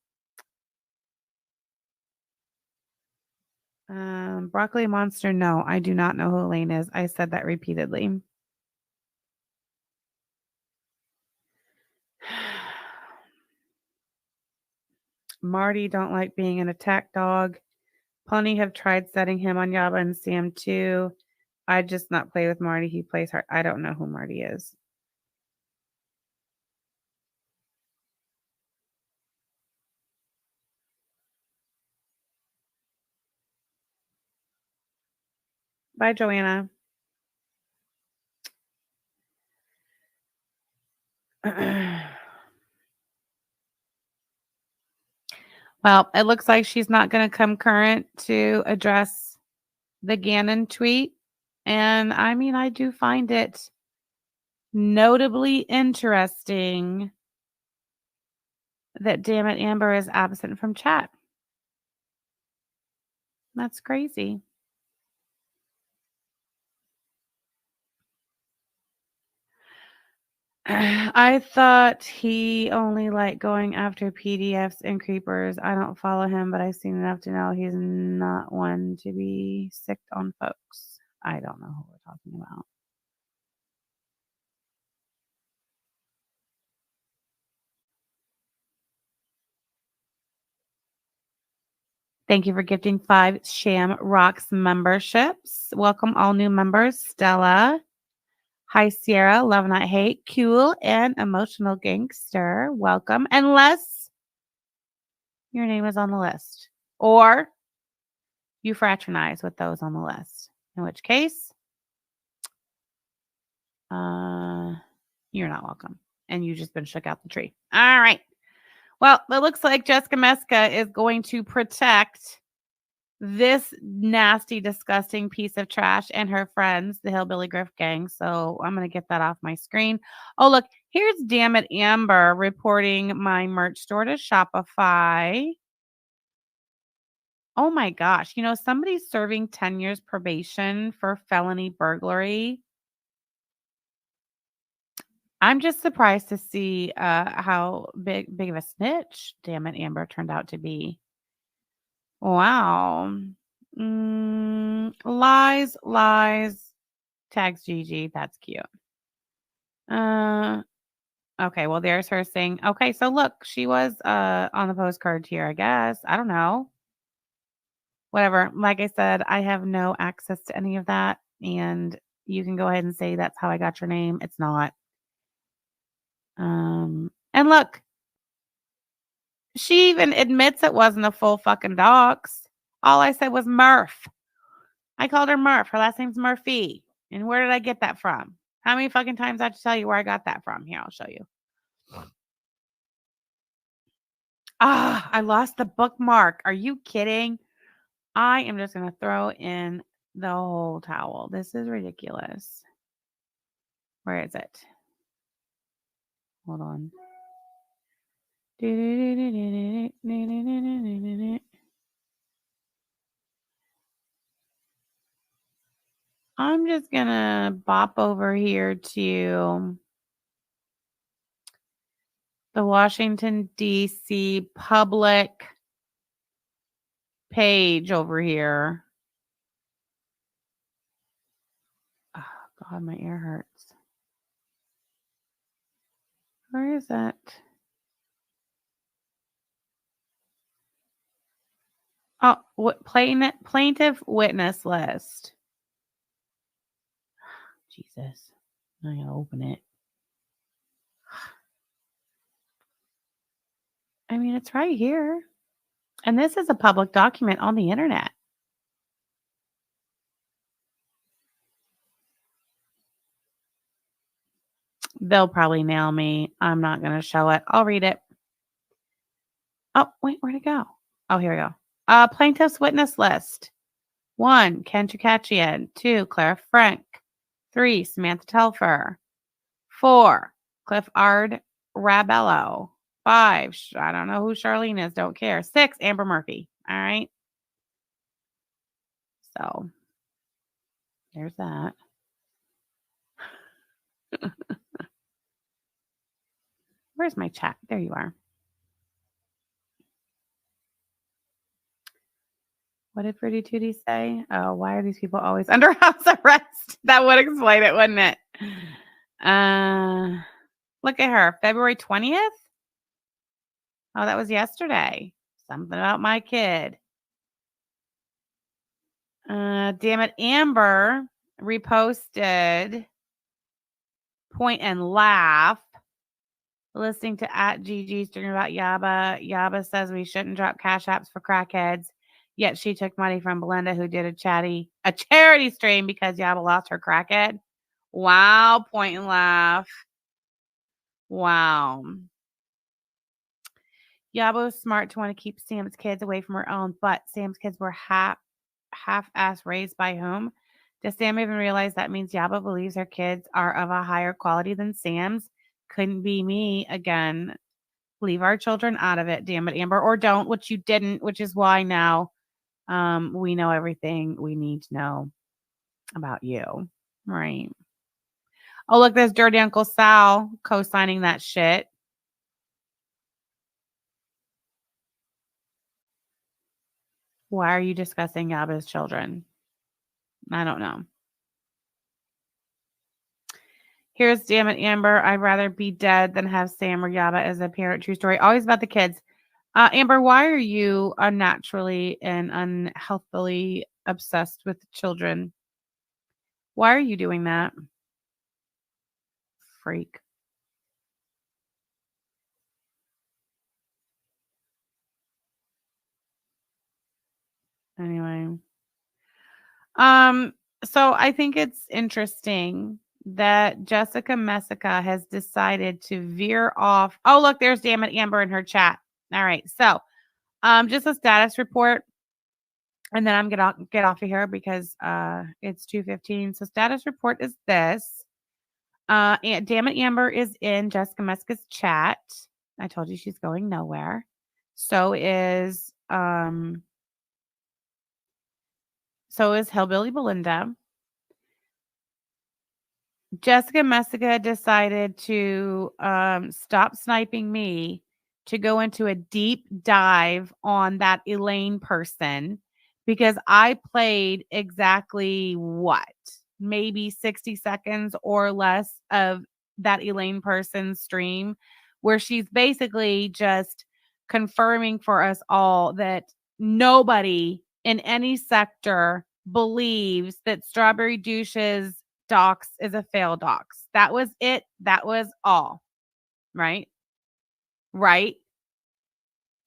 Broccoli Monster, no, I do not know who Elaine is. I said that repeatedly. Marty don't like being an attack dog. Plenty have tried setting him on Yaba and Sam too. I just not play with Marty. He plays hard. I don't know who Marty is. Bye, Joanna. Well, it looks like she's not going to come current to address the Gannon tweet. And I mean, I do find it notably interesting that Damn it, Amber is absent from chat. That's crazy. I thought he only liked going after PDFs and creepers. I don't follow him, but I've seen enough to know he's not one to be sick on folks. I don't know who we're talking about. Thank you for gifting 5 Sham Rocks memberships. Welcome all new members. Stella. Hi, Sierra. Love Not Hate. Cool and Emotional Gangster. Welcome. Unless your name is on the list. Or you fraternize with those on the list. In which case, you're not welcome. And you've just been shook out the tree. All right. Well, it looks like Jessica Meska is going to protect this nasty, disgusting piece of trash and her friends, the Hillbilly Griff Gang. So I'm going to get that off my screen. Oh, look, here's Damn It Amber reporting my merch store to Shopify. Oh my gosh. You know, somebody's serving 10 years probation for felony burglary. I'm just surprised to see how big of a snitch Damn It Amber turned out to be. Wow. Lies. Tags Gigi. That's cute. Okay, well, there's her saying, okay, so look, she was on the postcard here, I guess. I don't know. Whatever. Like I said, I have no access to any of that. And you can go ahead and say that's how I got your name. It's not. And look, she even admits it wasn't a full fucking dox. All I said was Murph. I called her Murph. Her last name's Murphy. And where did I get that from? How many fucking times I have to tell you where I got that from? Here, I'll show you. I lost the bookmark. Are you kidding? I am just going to throw in the whole towel. This is ridiculous. Where is it? Hold on. I'm just going to bop over here to the Washington, D.C. public page over here. Oh, God, my ear hurts. Where is that? Oh, what plaintiff witness list. Jesus. I gotta open it. I mean, it's right here. And this is a public document on the internet. They'll probably nail me. I'm not going to show it. I'll read it. Oh, wait, where'd it go? Oh, here we go. Plaintiff's witness list. 1, Ken Chukachian. 2, Clara Frank. 3, Samantha Telfer. 4, Cliff Ard Rabello. 5, I don't know who Charlene is. Don't care. 6, Amber Murphy. All right. So there's that. Where's my chat? There you are. What did Pretty Tootie say? Oh, why are these people always under house arrest? That would explain it, wouldn't it? Look at her. February 20th? Oh, that was yesterday. Something about my kid. Damn it. Amber reposted Point and Laugh. Listening to @GG streaming about Yaba. Yaba says we shouldn't drop cash apps for crackheads. Yet she took money from Belinda, who did a charity stream because Yaba lost her crackhead. Wow, Point and Laugh. Wow. Yaba was smart to want to keep Sam's kids away from her own, but Sam's kids were half-ass raised by whom? Does Sam even realize that means Yaba believes her kids are of a higher quality than Sam's? Couldn't be me again. Leave our children out of it, damn it, Amber, or don't, which you didn't, which is why now we know everything we need to know about you, right? Oh, look, there's Dirty Uncle Sal co-signing that shit. Why are you discussing Yaba's children? I don't know. Here's Damn It, Amber. I'd rather be dead than have Sam or Yaba as a parent. True story. Always about the kids. Amber, why are you unnaturally and unhealthily obsessed with children? Why are you doing that? Freak. Anyway. So I think it's interesting that Jessica Messica has decided to veer off. Oh, look, there's Damn It Amber in her chat. All right. So just a status report. And then I'm gonna get off of here because it's 2:15. So status report is this. And Damn It Amber is in Jessica Messica's chat. I told you she's going nowhere. So is Hillbilly Belinda. Jessica Messica decided to stop sniping me to go into a deep dive on that Elaine person because I played exactly what? Maybe 60 seconds or less of that Elaine person's stream where she's basically just confirming for us all that nobody in any sector believes that Strawberry Douche's docs is a fail docs. That was it. That was all. Right? Right?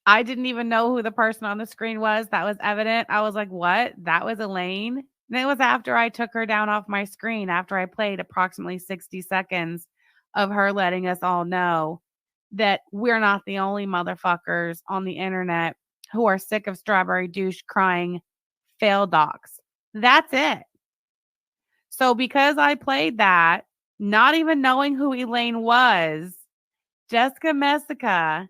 I didn't even know who the person on the screen was. That was evident. I was like, what? That was Elaine? And it was after I took her down off my screen, after I played approximately 60 seconds of her letting us all know that we're not the only motherfuckers on the internet who are sick of Strawberry Douche crying fail docs. That's it. So because I played that, not even knowing who Elaine was, Jessica Messica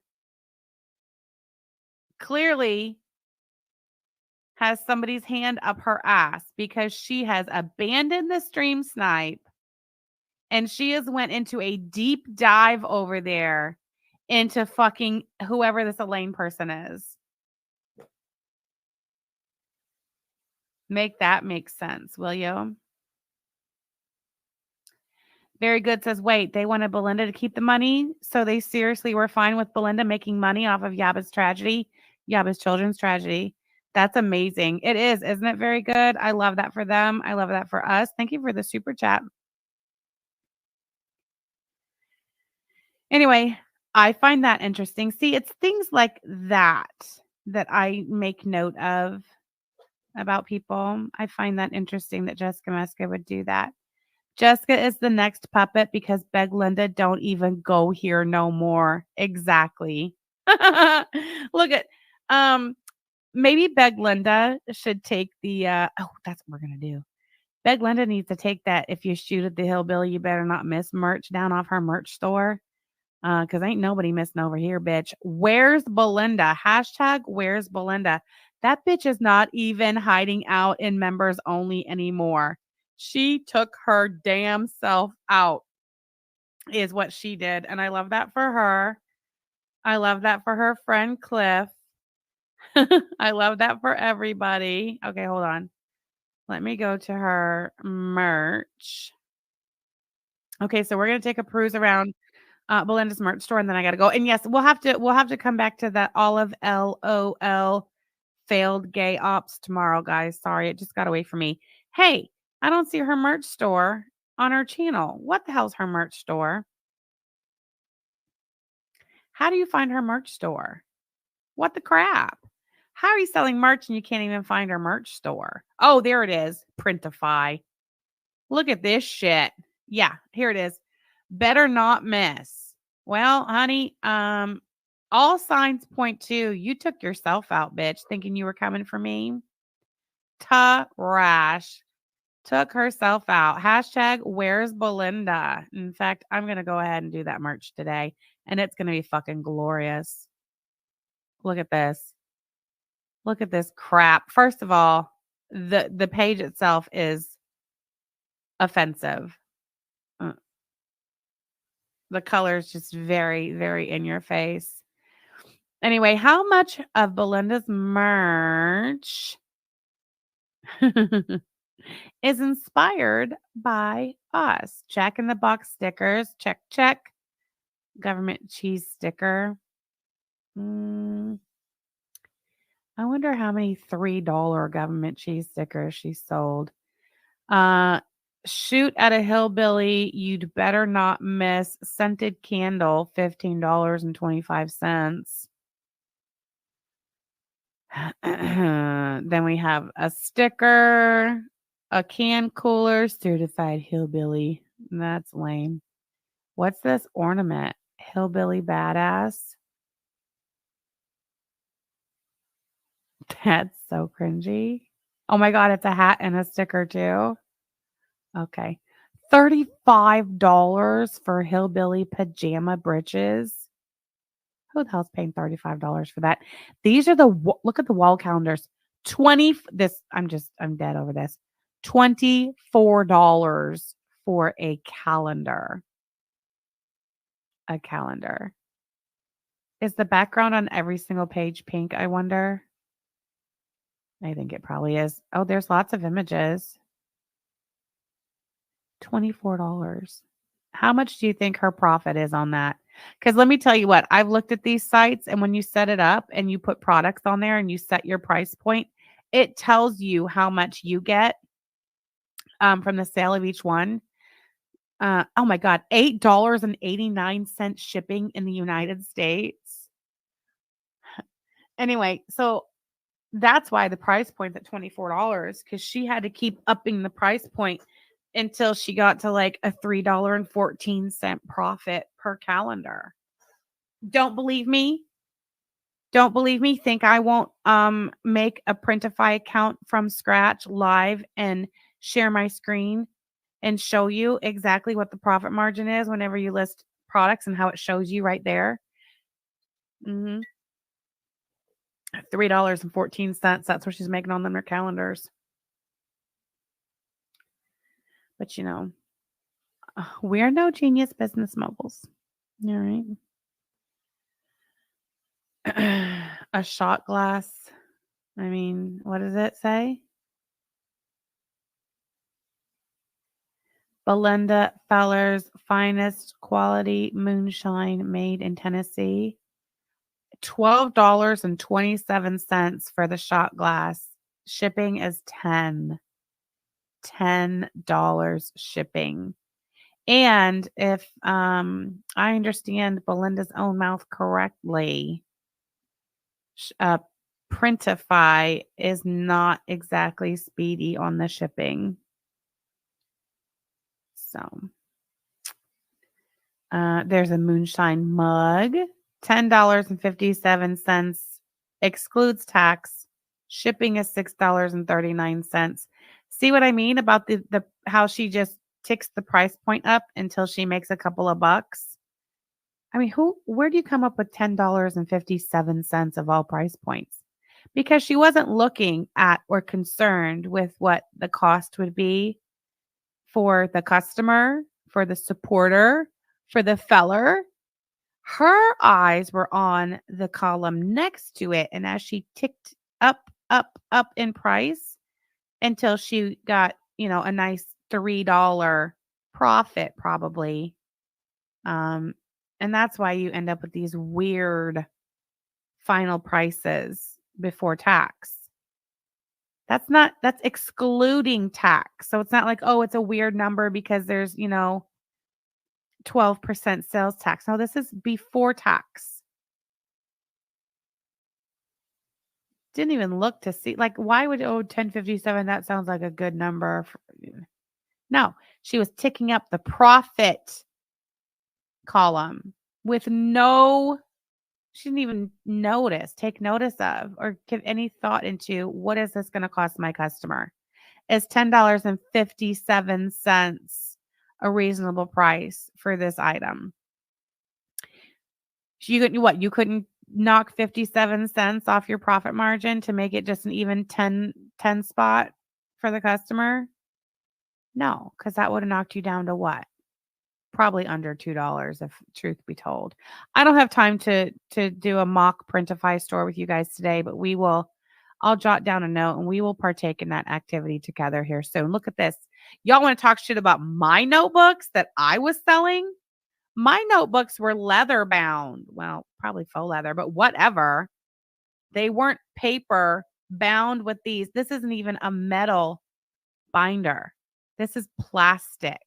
clearly has somebody's hand up her ass because she has abandoned the stream snipe and she has went into a deep dive over there into fucking whoever this Elaine person is. Make that make sense, will you? Very Good says, wait, they wanted Belinda to keep the money, so they seriously were fine with Belinda making money off of Yaba's tragedy, Yaba's children's tragedy. That's amazing. It is, isn't it? Very Good. I love that for them. I love that for us. Thank you for the super chat. Anyway, I find that interesting. See, it's things like that that I make note of about people. I find that interesting that Jessica Messica would do that. Jessica is the next puppet because Beg Linda don't even go here no more. Exactly. Look at maybe Beg Linda should take the that's what we're gonna do. Beg Linda needs to take that if you shoot at the hillbilly, you better not miss merch down off her merch store. Cause ain't nobody missing over here, bitch. Where's Belinda? Hashtag where's Belinda? That bitch is not even hiding out in members only anymore. She took her damn self out, is what she did. And I love that for her. I love that for her friend Cliff. I love that for everybody. Okay, hold on. Let me go to her merch. Okay, so we're gonna take a cruise around Belinda's merch store, and then I gotta go. And yes, we'll have to come back to that Olive LOL failed gay ops tomorrow, guys. Sorry, it just got away from me. Hey, I don't see her merch store on her channel. What the hell's her merch store? How do you find her merch store? What the crap? How are you selling merch and you can't even find her merch store? Oh, there it is. Printify. Look at this shit. Yeah, here it is. Better not miss. Well, honey, all signs point to you took yourself out, bitch, thinking you were coming for me. Rash took herself out. Hashtag where's Belinda? In fact, I'm going to go ahead and do that merch today, and it's going to be fucking glorious. Look at this. Look at this crap. First of all, the page itself is offensive. The color is just very, very in your face. Anyway, how much of Belinda's merch is inspired by us? Jack in the Box stickers. Check, check. Government cheese sticker. I wonder how many $3 government cheese stickers she sold. Shoot at a hillbilly, you'd better not miss. Scented candle, $15.25. Then we have a sticker, a can cooler, certified hillbilly. That's lame. What's this ornament? Hillbilly badass. That's so cringy. Oh my God, it's a hat and a sticker too. Okay. $35 for hillbilly pajama breeches. Who the hell's paying $35 for that? These are look at the wall calendars. I'm dead over this. $24 for a calendar. A calendar. Is the background on every single page pink, I wonder? I think it probably is. Oh, there's lots of images. $24. How much do you think her profit is on that? Because let me tell you what, I've looked at these sites, and when you set it up and you put products on there and you set your price point, it tells you how much you get from the sale of each one. Oh my God, $8.89 shipping in the United States. Anyway, so that's why the price point's at $24, because she had to keep upping the price point until she got to like a $3.14 profit per calendar. Don't believe me? Don't believe me? Think I won't make a Printify account from scratch live and share my screen and show you exactly what the profit margin is whenever you list products and how it shows you right there? $3.14. That's what she's making on them, their calendars. But you know, we're no genius business moguls. All right. A shot glass. I mean, what does it say? Belinda Feller's finest quality moonshine made in Tennessee. $12.27 for the shot glass. Shipping is $10 shipping. And if I understand Belinda's own mouth correctly, Printify is not exactly speedy on the shipping. So there's a moonshine mug, $10.57, excludes tax. Shipping is $6.39. See what I mean about the how she just ticks the price point up until she makes a couple of bucks? I mean, where do you come up with $10.57 of all price points? Because she wasn't looking at or concerned with what the cost would be for the customer, for the supporter, for the feller. Her eyes were on the column next to it. And as she ticked up in price until she got, a nice $3 profit probably. And that's why you end up with these weird final prices before tax. That's excluding tax. So it's not like, oh, it's a weird number because there's, 12% sales tax. No, this is before tax. Didn't even look to see, like, why would, 1057, that sounds like a good number. No, she was ticking up the profit column with she didn't even take notice of, or give any thought into what is this going to cost my customer? Is $10.57 a reasonable price for this item? You couldn't knock 57 cents off your profit margin to make it just an even 10 spot for the customer? No, because that would have knocked you down to what? probably under $2 if truth be told. I don't have time to do a mock Printify store with you guys today, but I'll jot down a note and we will partake in that activity together here soon. Look at this. Y'all want to talk shit about my notebooks that I was selling? My notebooks were leather bound. Well, probably faux leather, but whatever. They weren't paper bound with these. This isn't even a metal binder. This is plastic.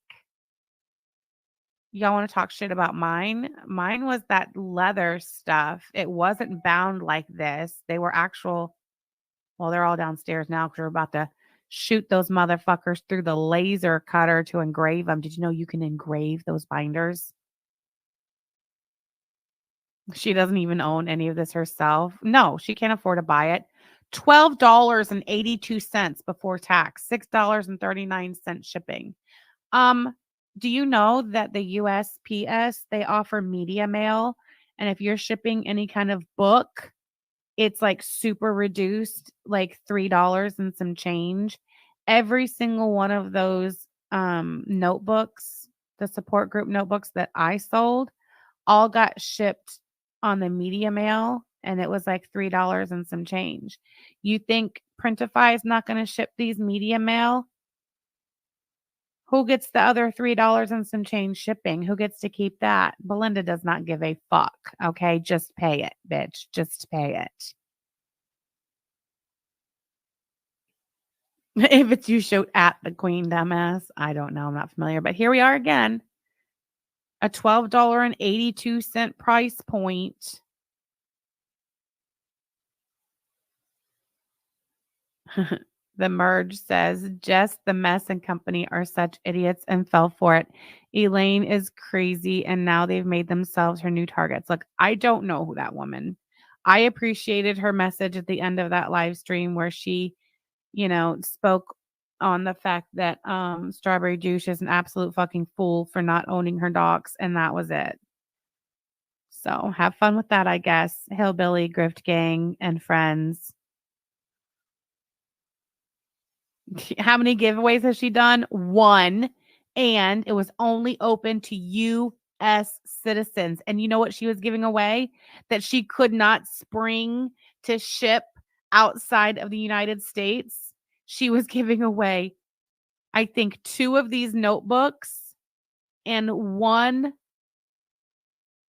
Y'all want to talk shit about mine? Mine was that leather stuff. It wasn't bound like this. They were actual. Well, they're all downstairs now because we're about to shoot those motherfuckers through the laser cutter to engrave them. Did you know you can engrave those binders? She doesn't even own any of this herself. No, she can't afford to buy it. $12.82 before tax, $6.39 shipping. Do you know that the USPS, they offer media mail, and if you're shipping any kind of book, it's like super reduced, like $3 and some change. Every single one of those notebooks, the support group notebooks that I sold, all got shipped on the media mail, and it was like $3 and some change. You think Printify is not going to ship these media mail? Who gets the other $3 and some change shipping? Who gets to keep that? Belinda does not give a fuck. Okay, just pay it, bitch. Just pay it. If it's you, shoot at the queen, dumbass. I don't know. I'm not familiar, but here we are again. A $12.82 price point. The Merge says, Jess, the mess and company are such idiots and fell for it. Elaine is crazy and now they've made themselves her new targets. Look, I don't know who that woman. I appreciated her message at the end of that live stream where she, spoke on the fact that Strawberry Douche is an absolute fucking fool for not owning her docs, and that was it. So have fun with that, I guess. Hillbilly, Grift Gang, and friends. How many giveaways has she done? 1. And it was only open to U.S. citizens. And you know what she was giving away? That she could not spring to ship outside of the United States. She was giving away, I think, 2 of these notebooks and 1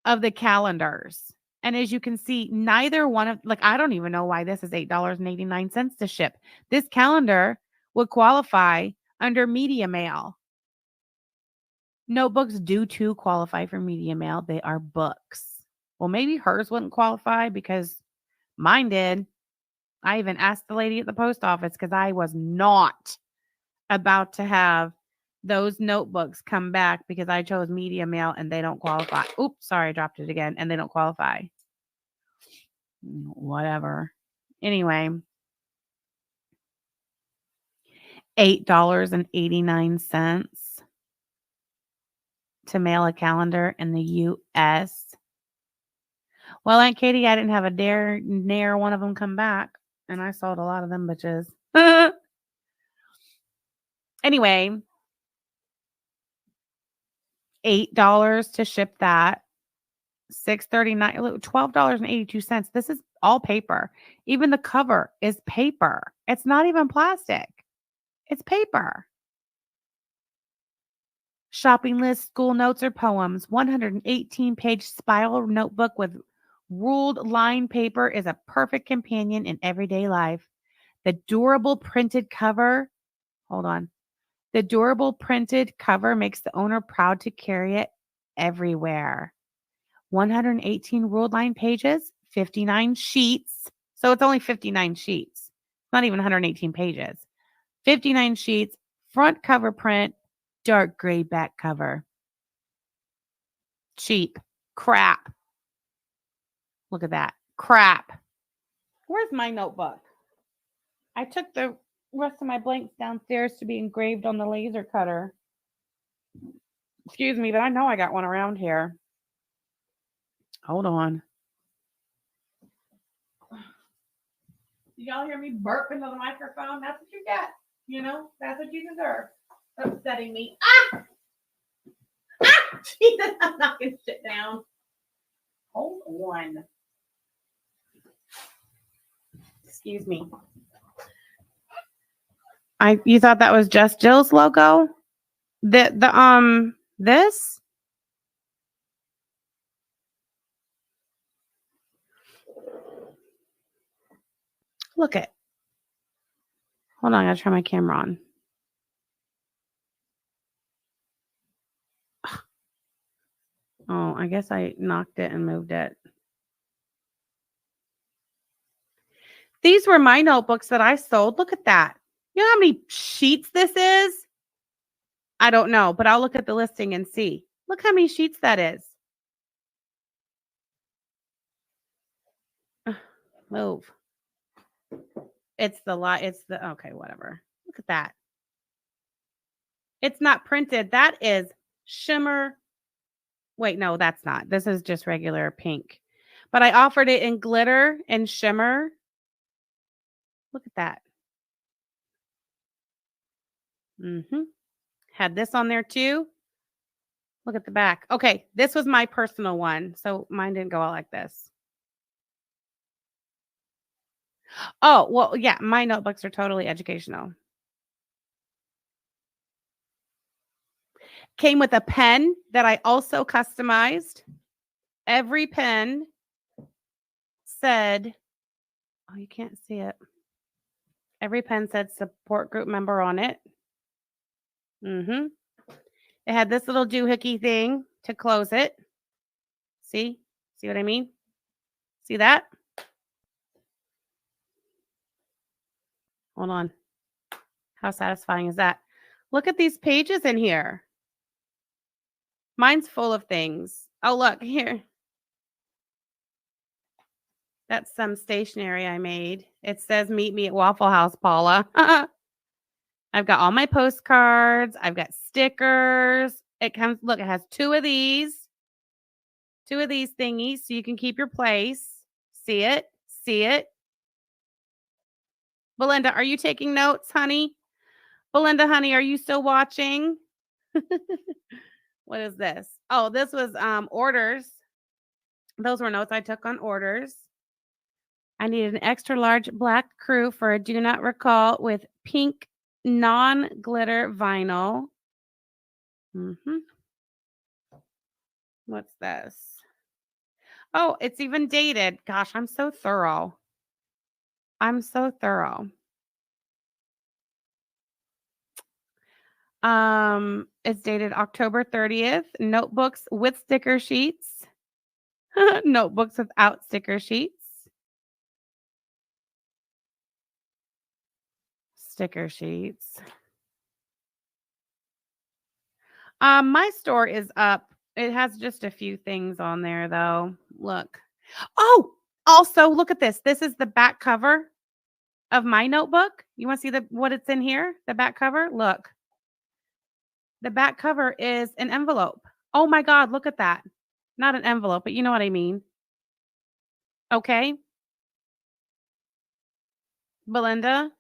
of the calendars. And as you can see, neither one of, I don't even know why this is $8.89 to ship. This calendar would qualify under media mail. Notebooks do too qualify for media mail. They are books. Well, maybe hers wouldn't qualify because mine did. I even asked the lady at the post office because I was not about to have those notebooks come back because I chose media mail and they don't qualify. Oops, sorry, I dropped it again. And they don't qualify. Whatever. Anyway, $8.89 to mail a calendar in the U.S. Well, Aunt Katie, I didn't have a near one of them come back, and I sold a lot of them bitches. Anyway, $8 to ship that. $6.39, $12.82. This is all paper. Even the cover is paper. It's not even plastic. It's paper. Shopping list, school notes, or poems. 118-page spiral notebook with ruled line paper is a perfect companion in everyday life. The durable printed cover, The durable printed cover makes the owner proud to carry it everywhere. 118 ruled line pages, 59 sheets. So it's only 59 sheets. It's not even 118 pages. 59 sheets, front cover print, dark gray back cover. Cheap. Crap. Look at that. Crap. Where's my notebook? I took the rest of my blanks downstairs to be engraved on the laser cutter. Excuse me, but I know I got one around here. Hold on. Did y'all hear me burp into the microphone? That's what you get. That's what you deserve. Upsetting me. Ah! Ah! Jesus, I'm not going to sit down. Hold on. Excuse me. You thought that was just Jill's logo? This? Look it. Hold on, I gotta turn my camera on. Oh, I guess I knocked it and moved it. These were my notebooks that I sold. Look at that. You know how many sheets this is? I don't know, but I'll look at the listing and see. Look how many sheets that is. Move. It's okay, whatever. Look at that. It's not printed. That is shimmer. Wait, no, that's not. This is just regular pink. But I offered it in glitter and shimmer. Look at that. Had this on there too. Look at the back. Okay, this was my personal one. So mine didn't go out like this. Oh, well, yeah, my notebooks are totally educational. Came with a pen that I also customized. Every pen said, oh, you can't see it. Every pen said support group member on it. It had this little doohickey thing to close it. See what I mean? See that? Hold on. How satisfying is that? Look at these pages in here. Mine's full of things. Oh, look here. That's some stationery I made. It says meet me at Waffle House, Paula. I've got all my postcards. I've got stickers. It has two of these thingies so you can keep your place. See it? Belinda, are you taking notes, honey? Belinda, honey, are you still watching? What is this? Oh, this was orders. Those were notes I took on orders. I needed an extra large black crew for a do not recall with pink non-glitter vinyl. What's this? Oh, it's even dated. Gosh, I'm so thorough. It's dated October 30th. Notebooks with sticker sheets. Notebooks without sticker sheets. Sticker sheets. My store is up. It has just a few things on there though. Look. Oh, also look at this. This is the back cover of my notebook. You want to see what it's in here? The back cover? Look. The back cover is an envelope. Oh my God, look at that. Not an envelope, but you know what I mean. Okay. Belinda,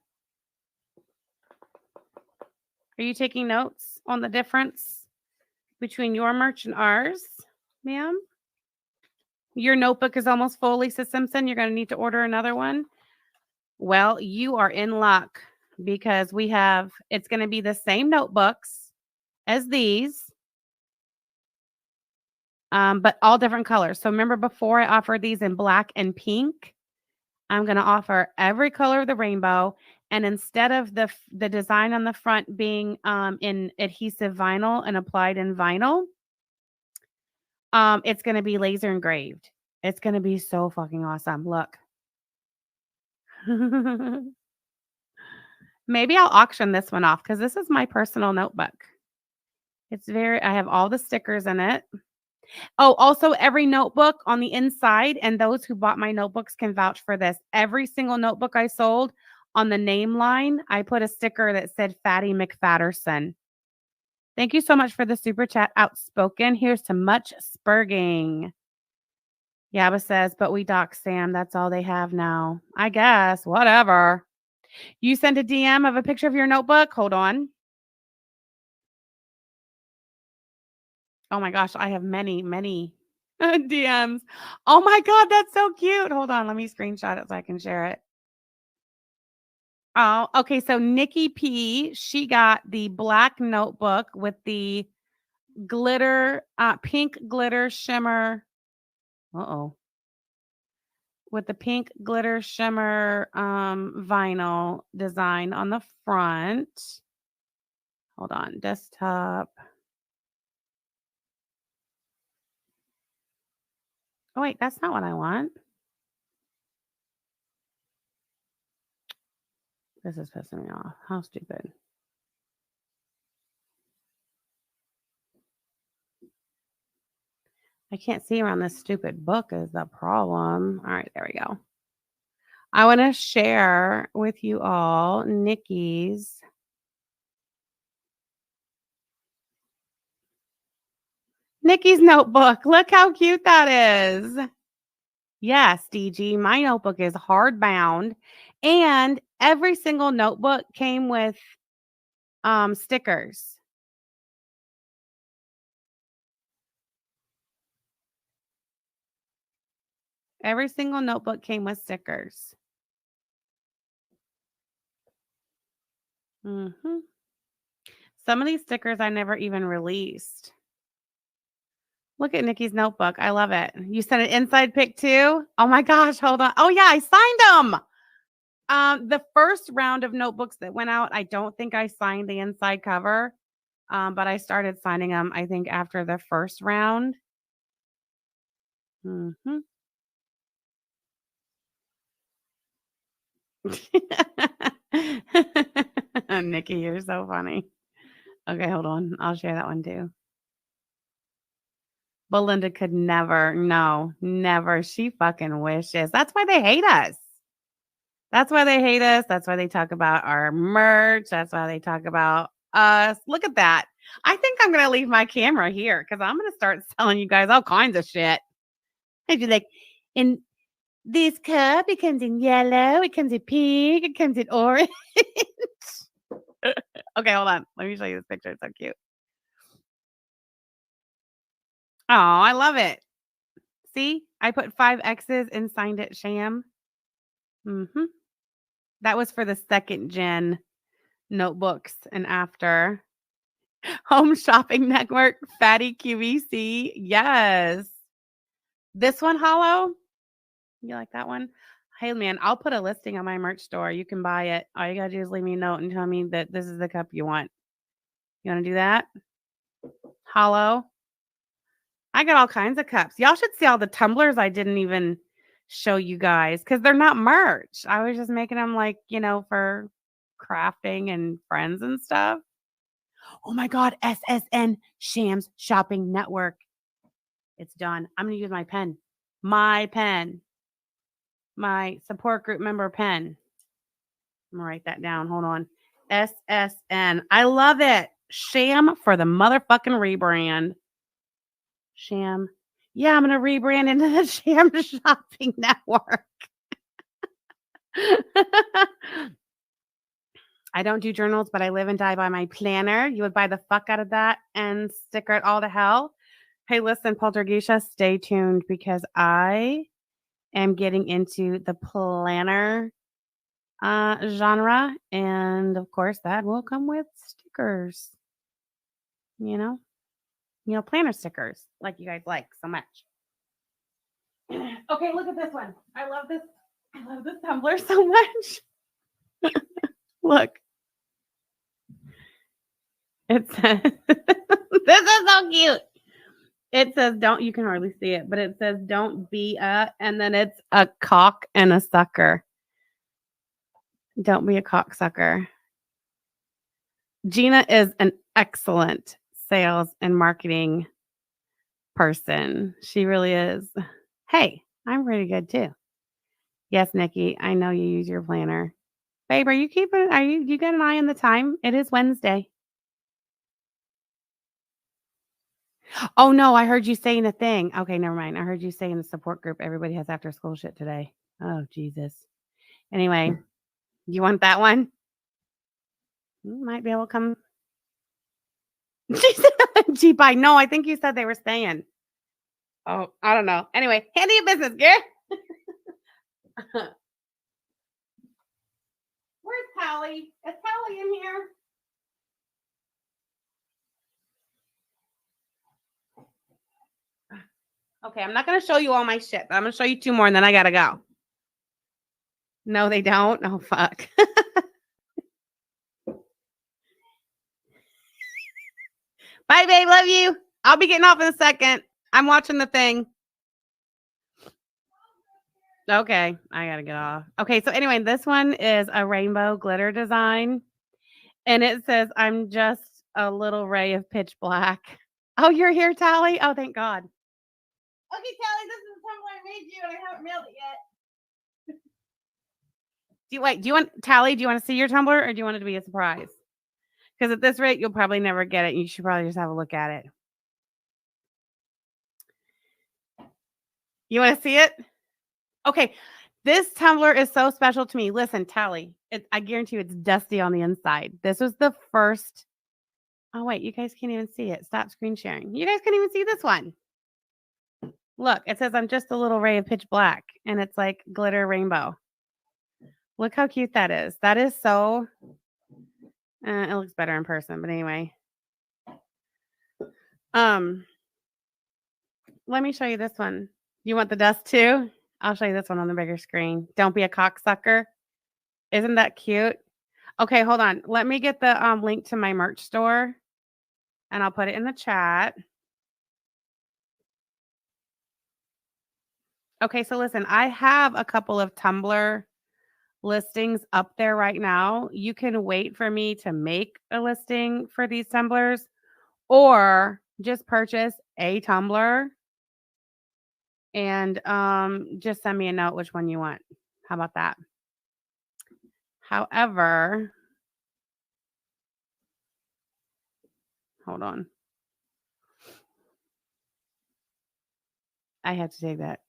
are you taking notes on the difference between your merch and ours, ma'am? Your notebook is almost full, Lisa Simpson. You're going to need to order another one. Well, you are in luck because it's going to be the same notebooks as these, but all different colors. So remember before I offered these in black and pink, I'm going to offer every color of the rainbow. And instead of the design on the front being in adhesive vinyl and applied in vinyl, it's going to be laser engraved. It's going to be so fucking awesome. Look. Maybe I'll auction this one off because this is my personal notebook. I have all the stickers in it. Oh, also every notebook on the inside, and those who bought my notebooks can vouch for this. Every single notebook I sold, on the name line, I put a sticker that said Fatty McFatterson. Thank you so much for the super chat, Outspoken. Here's to much spurging. Yaba says, but we dock Sam. That's all they have now. I guess. Whatever. You sent a DM of a picture of your notebook? Hold on. Oh my gosh, I have many, many DMs. Oh my God, that's so cute. Hold on, let me screenshot it so I can share it. Oh, okay. So Nikki P, she got the black notebook with the glitter, pink glitter shimmer. Uh-oh. With the pink glitter shimmer vinyl design on the front. Hold on, desktop. Oh, wait, that's not what I want. This is pissing me off. How stupid. I can't see around this stupid book is the problem. All right, there we go. I want to share with you all Nikki's notebook. Look how cute that is. Yes, DG, my notebook is hardbound, and every single notebook came with stickers. Every single notebook came with stickers. Mm-hmm. Some of these stickers I never even released. Look at Nikki's notebook. I love it. You sent an inside pic too? Oh my gosh, hold on. Oh yeah, I signed them. The first round of notebooks that went out, I don't think I signed the inside cover. But I started signing them, I think, after the first round. Mm-hmm. Nikki, you're so funny. Okay, hold on. I'll share that one too. Belinda could never. No, never. She fucking wishes. That's why they hate us. That's why they hate us. That's why they talk about our merch. That's why they talk about us. Look at that. I think I'm going to leave my camera here because I'm going to start selling you guys all kinds of shit. I'd be like, in this cup, it comes in yellow, it comes in pink, it comes in orange. Okay, hold on. Let me show you this picture. It's so cute. Oh, I love it. See, I put 5 X's and signed it Sham. Mm-hmm. That was for the second gen notebooks and after. Home Shopping Network, Fatty QVC. Yes. This one, Hollow. You like that one? Hey, man, I'll put a listing on my merch store. You can buy it. All you got to do is leave me a note and tell me that this is the cup you want. You want to do that? Hollow. I got all kinds of cups. Y'all should see all the tumblers I didn't even show you guys because they're not merch. I was just making them like, for crafting and friends and stuff. Oh my God, SSN Shams Shopping Network. It's done. I'm going to use my pen. My pen. My support group member pen. I'm going to write that down. Hold on. SSN. I love it. Sham for the motherfucking rebrand. Sham. Yeah, I'm going to rebrand into the Sham Shopping Network. I don't do journals, but I live and die by my planner. You would buy the fuck out of that and sticker it all to hell. Hey, listen, Poltergeisha, stay tuned because I am getting into the planner genre. And of course, that will come with stickers. Planner stickers like you guys like so much. Okay, look at this one. I love this tumbler so much. Look. It says, this is so cute. It says, you can hardly see it, but it says, don't be and then it's a cock and a sucker. Don't be a cocksucker. Gina is an excellent sales and marketing person. She really is. Hey, I'm pretty good too. Yes, Nikki, I know you use your planner. Babe, you got an eye on the time? It is Wednesday. Oh no, I heard you saying a thing. Okay, never mind. I heard you say in the support group everybody has after school shit today. Oh, Jesus. Anyway, you want that one? You might be able to come. Gee, bye. No, I think you said they were staying. Oh, I don't know. Anyway, handle your business, girl. Where's Callie? Is Callie in here? Okay, I'm not going to show you all my shit. I'm going to show you 2 more and then I got to go. No, they don't. Oh, fuck. Bye, babe. Love you. I'll be getting off in a second. I'm watching the thing. Okay, I got to get off. Okay, so anyway, this one is a rainbow glitter design. And it says, I'm just a little ray of pitch black. Oh, you're here, Tally? Oh, thank God. Okay, Tally, this is the tumbler I made you, and I haven't mailed it yet. Do you want, Tally, do you want to see your tumbler, or do you want it to be a surprise? Because at this rate, you'll probably never get it. You should probably just have a look at it. You want to see it? Okay. This tumbler is so special to me. Listen, Tally, I guarantee you it's dusty on the inside. This was the first. Oh, wait, you guys can't even see it. Stop screen sharing. You guys can't even see this one. Look, it says I'm just a little ray of pitch black, and it's like glitter rainbow. Look how cute that is. That is so, it looks better in person, but anyway. Let me show you this one. You want the dust too? I'll show you this one on the bigger screen. Don't be a cocksucker. Isn't that cute? Okay, hold on. Let me get the link to my merch store, and I'll put it in the chat. Okay, so listen, I have a couple of Tumblr listings up there right now. You can wait for me to make a listing for these tumblers, or just purchase a tumbler and just send me a note which one you want. How about that? However, hold on. I have to take that.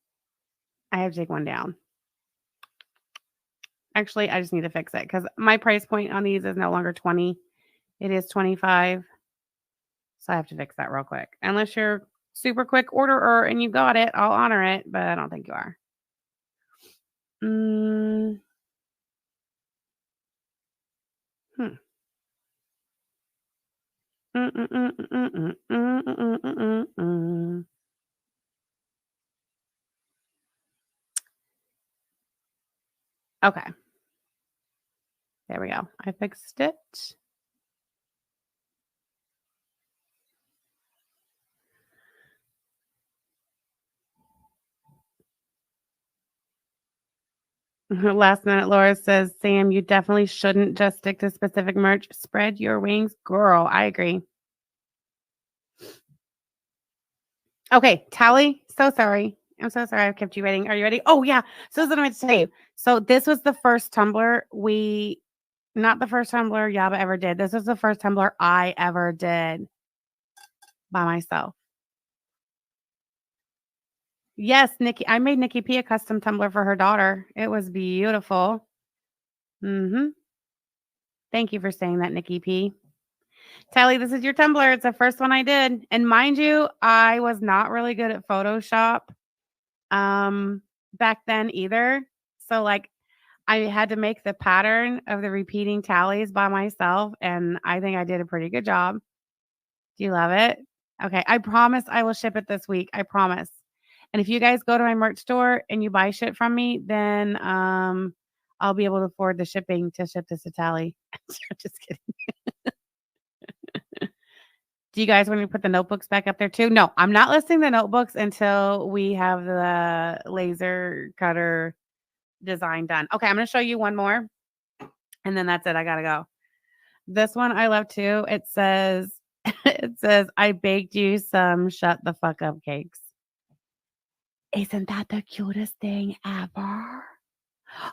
I have to take one down. Actually, I just need to fix it because my price point on these is no longer 20. It is 25. So I have to fix that real quick. Unless you're super quick orderer and you got it, I'll honor it, but I don't think you are. Okay. There we go. I fixed it. Last minute, Laura says, Sam, you definitely shouldn't just stick to specific merch. Spread your wings. Girl, I agree. Okay, Tally, so sorry. I'm so sorry I've kept you waiting. Are you ready? Oh, yeah. So this is what I'm going to tell you. So this was the first tumbler not the first tumbler Yaba ever did. This was the first tumbler I ever did by myself. Yes, Nikki. I made Nikki P a custom tumbler for her daughter. It was beautiful. Thank you for saying that, Nikki P. Tally, this is your tumbler. It's the first one I did. And mind you, I was not really good at Photoshop back then either. So like I had to make the pattern of the repeating tallies by myself. And I think I did a pretty good job. Do you love it? Okay. I promise I will ship it this week. I promise. And if you guys go to my merch store and you buy shit from me, then I'll be able to afford the shipping to ship this to Tally. Just kidding. Do you guys want to put the notebooks back up there too? No, I'm not listing the notebooks until we have the laser cutter design done. Okay, I'm going to show you one more. And then that's it. I got to go. This one I love too. It says, I baked you some shut the fuck up cakes. Isn't that the cutest thing ever?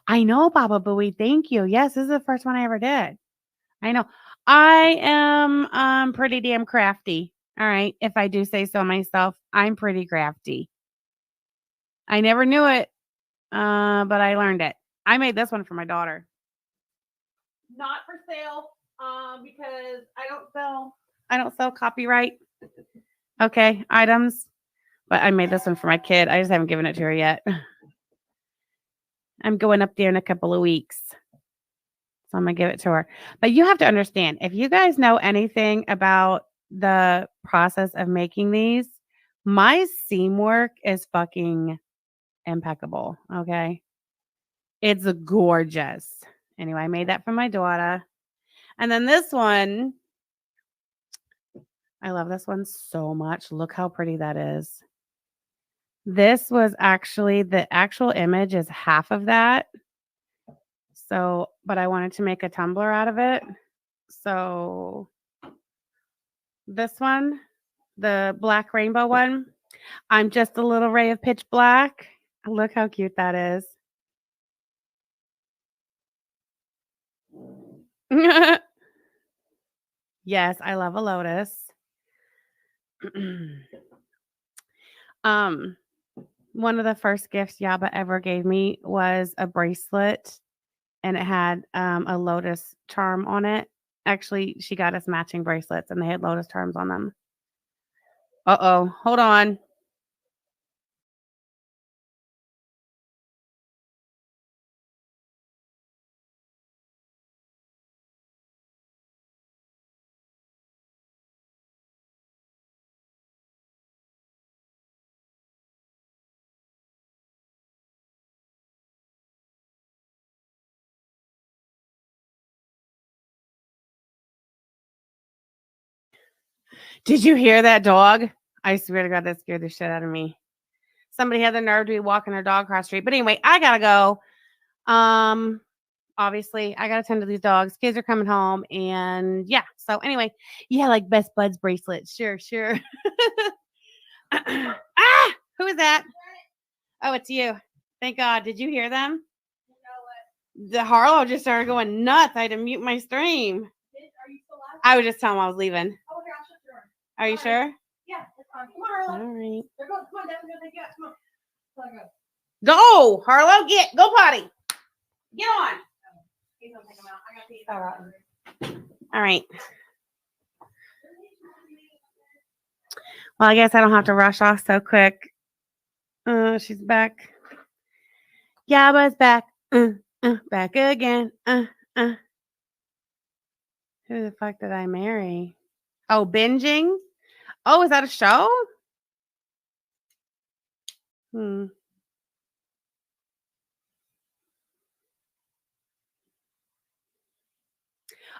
I know, Baba Booey. Thank you. Yes, this is the first one I ever did. I know. I am pretty damn crafty. All right. If I do say so myself, I'm pretty crafty. I never knew it, but I learned it. I made this one for my daughter. Not for sale, because I don't sell copyright. Okay, items. But I made this one for my kid. I just haven't given it to her yet. I'm going up there in a couple of weeks. So I'm going to give it to her. But you have to understand, if you guys know anything about the process of making these, my seam work is fucking impeccable. Okay. It's gorgeous. Anyway, I made that for my daughter. And then this one, I love this one so much. Look how pretty that is. This was actually, the actual image is half of that. So, but I wanted to make a tumbler out of it. So this one, the black rainbow one, I'm just a little ray of pitch black. Look how cute that is. Yes, I love a lotus. One of the first gifts Yaba ever gave me was a bracelet, and it had a lotus charm on it. Actually, she got us matching bracelets, and they had lotus charms on them. Uh-oh, hold on. Did you hear that dog? I swear to God, that scared the shit out of me. Somebody had the nerve to be walking their dog across the street. But anyway, I gotta go. Obviously, I gotta tend to these dogs. Kids are coming home, and yeah. So anyway, yeah, like best buds bracelets. Sure. Ah, who is that? Oh, it's you. Thank God. Did you hear them? The Harlow just started going nuts. I had to mute my stream. Are you still live? I was just telling him I was leaving. Oh, here, I'll shut the door. Are you sure? Yeah, that's fine. Come on, Harlow. All right. They're going. Come on, Devin, go take you out. Come on. Let go. Go, Harlow. Go potty. Get on. He's gonna take them out. I got these. All right. All right. Well, I guess I don't have to rush off so quick. She's back. Yaba's back. Back again. Who the fuck did I marry? Oh, binging? Oh, is that a show?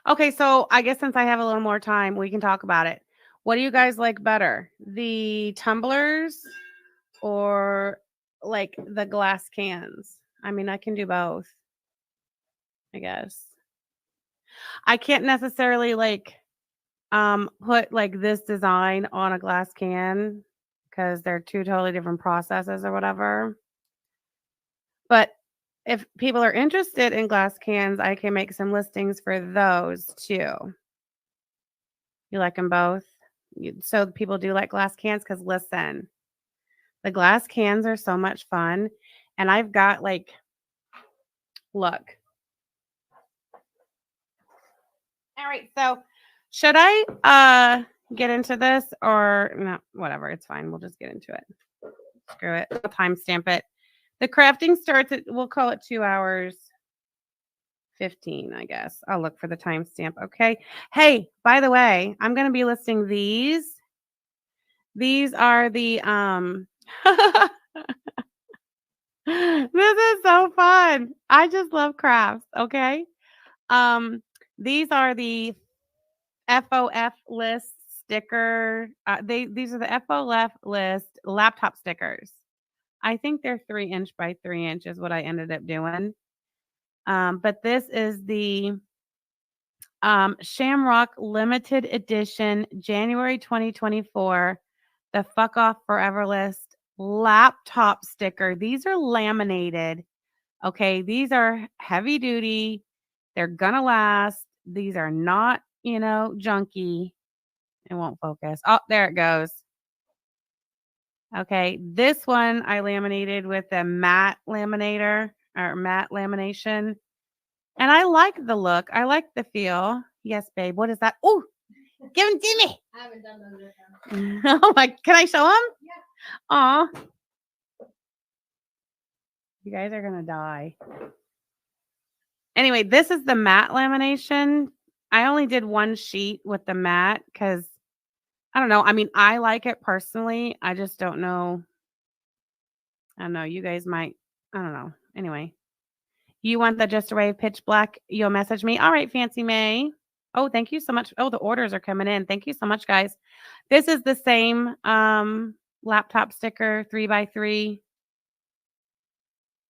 Okay, so I guess since I have a little more time, we can talk about it. What do you guys like better? The tumblers or like the glass cans? I mean, I can do both, I guess. I can't necessarily like put like this design on a glass can because they're two totally different processes or whatever. But if people are interested in glass cans, I can make some listings for those too. You like them both? So people do like glass cans because listen, the glass cans are so much fun. And I've got like, look. All right, so should I get into this or no? Whatever, it's fine. We'll just get into it. Screw it. I'll timestamp it. The crafting starts at, we'll call it 2 hours 15, I guess. I'll look for the timestamp. Okay. Hey, by the way, I'm going to be listing these. These are the this is so fun. I just love crafts. Okay. These are the FOF list sticker. These are the FOF list laptop stickers. I think they're 3" by 3" is what I ended up doing. But this is the Shamrock limited edition January 2024, the Fuck Off Forever list laptop sticker. These are laminated. Okay, these are heavy duty. They're gonna last. These are not, junky. It won't focus. Oh, there it goes. Okay, this one I laminated with a matte laminator or matte lamination. And I like the look. I like the feel. Yes, babe. What is that? Oh, Give them to me. I haven't done those yet. Oh my, can I show them? Yeah. Aw. You guys are going to die. Anyway, this is the matte lamination. I only did one sheet with the matte because I don't know. I mean, I like it personally. I just don't know. I don't know. You guys might. I don't know. Anyway, you want the Just a Wave pitch black? You'll message me. All right, Fancy May. Oh, thank you so much. Oh, the orders are coming in. Thank you so much, guys. This is the same laptop sticker 3x3,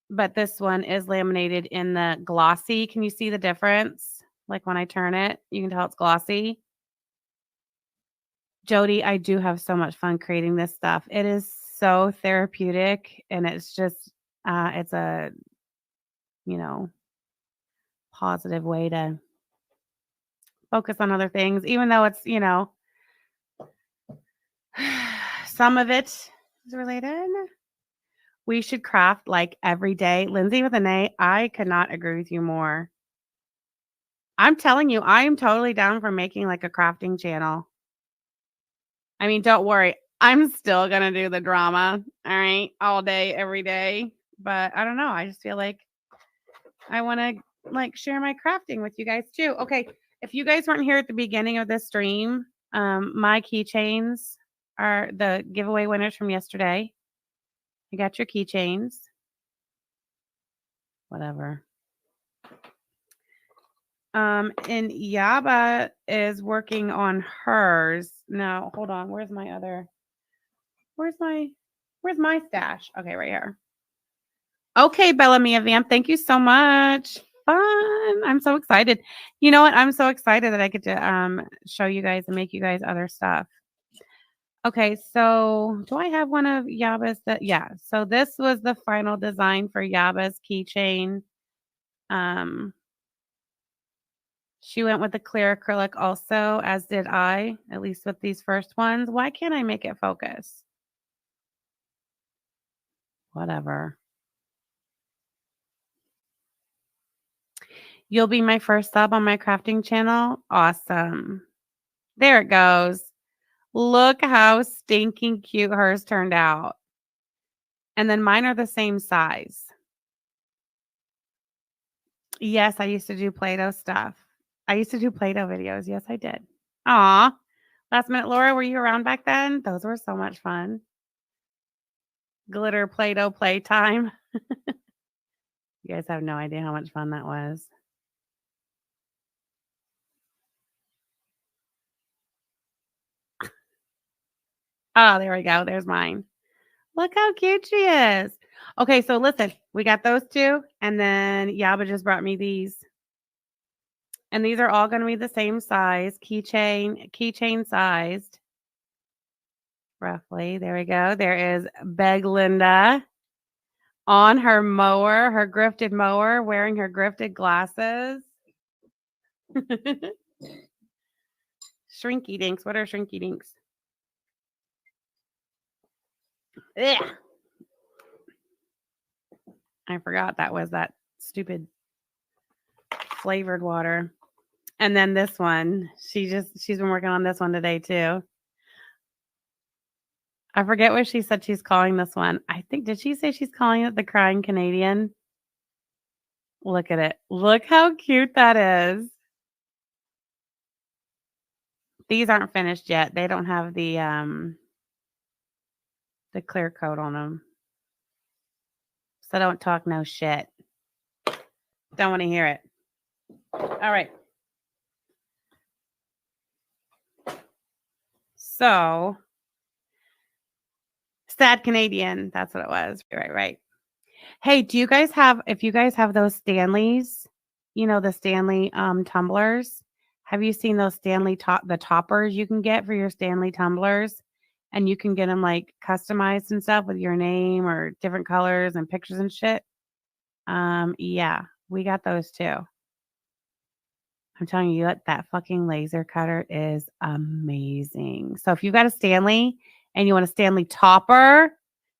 but this one is laminated in the glossy. Can you see the difference? Like when I turn it, you can tell it's glossy. Jody, I do have so much fun creating this stuff. It is so therapeutic, and it's just it's a positive way to focus on other things, even though it's some of it is related. We should craft like every day. Lindsay with an A, I could not agree with you more. I'm telling you, I am totally down for making like a crafting channel. I mean, don't worry. I'm still going to do the drama, all right, all day, every day. But I don't know. I just feel like I want to like share my crafting with you guys too. Okay, if you guys weren't here at the beginning of this stream, my keychains are the giveaway winners from yesterday. You got your keychains. Whatever. And Yaba is working on hers. No, hold on. Where's my stash? Okay, right here. Okay, Bellamia Vamp, thank you so much. Fun. I'm so excited. You know what? I'm so excited that I get to show you guys and make you guys other stuff. Okay, so do I have one of Yaba's yeah. So this was the final design for Yaba's keychain. She went with the clear acrylic also, as did I, at least with these first ones. Why can't I make it focus? Whatever. You'll be my first sub on my crafting channel. Awesome. There it goes. Look how stinking cute hers turned out. And then mine are the same size. Yes, I used to do Play-Doh stuff. I used to do Play-Doh videos. Yes, I did. Aw. Last minute, Laura, were you around back then? Those were so much fun. Glitter Play-Doh playtime. You guys have no idea how much fun that was. Oh, there we go. There's mine. Look how cute she is. Okay, so listen, we got those two, and then Yaba just brought me these. And these are all going to be the same size, keychain sized. Roughly. There we go. There is Beg Linda on her mower, her grifted mower, wearing her grifted glasses. Shrinky dinks. What are shrinky dinks? Ugh. I forgot that was that stupid flavored water. And then this one, she's been working on this one today too. I forget what she said she's calling this one. I think, did she say she's calling it the Crying Canadian? Look at it. Look how cute that is. These aren't finished yet. They don't have the clear coat on them. So don't talk no shit. Don't want to hear it. All right. So, Sad Canadian. That's what it was. Right. Hey, if you guys have those Stanleys, the Stanley tumblers, have you seen those the toppers you can get for your Stanley tumblers? And you can get them like customized and stuff with your name or different colors and pictures and shit. Yeah, we got those too. I'm telling you what, that fucking laser cutter is amazing. So if you've got a Stanley and you want a Stanley topper,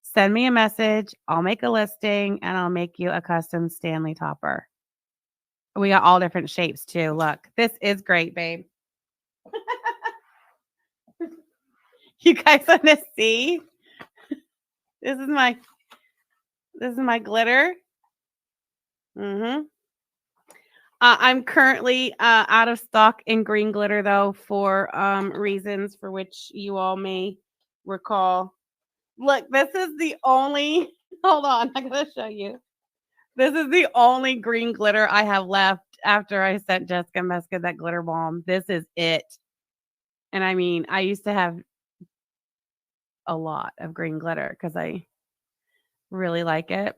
send me a message. I'll make a listing and I'll make you a custom Stanley topper. We got all different shapes too. Look, this is great, babe. You guys want to see? This is my glitter. I'm currently out of stock in green glitter though, for reasons for which you all may recall. Look, this is the only. Hold on, I'm gonna show you. This is the only green glitter I have left after I sent Jessica Meska that glitter bomb. This is it. And I mean, I used to have a lot of green glitter because I really like it.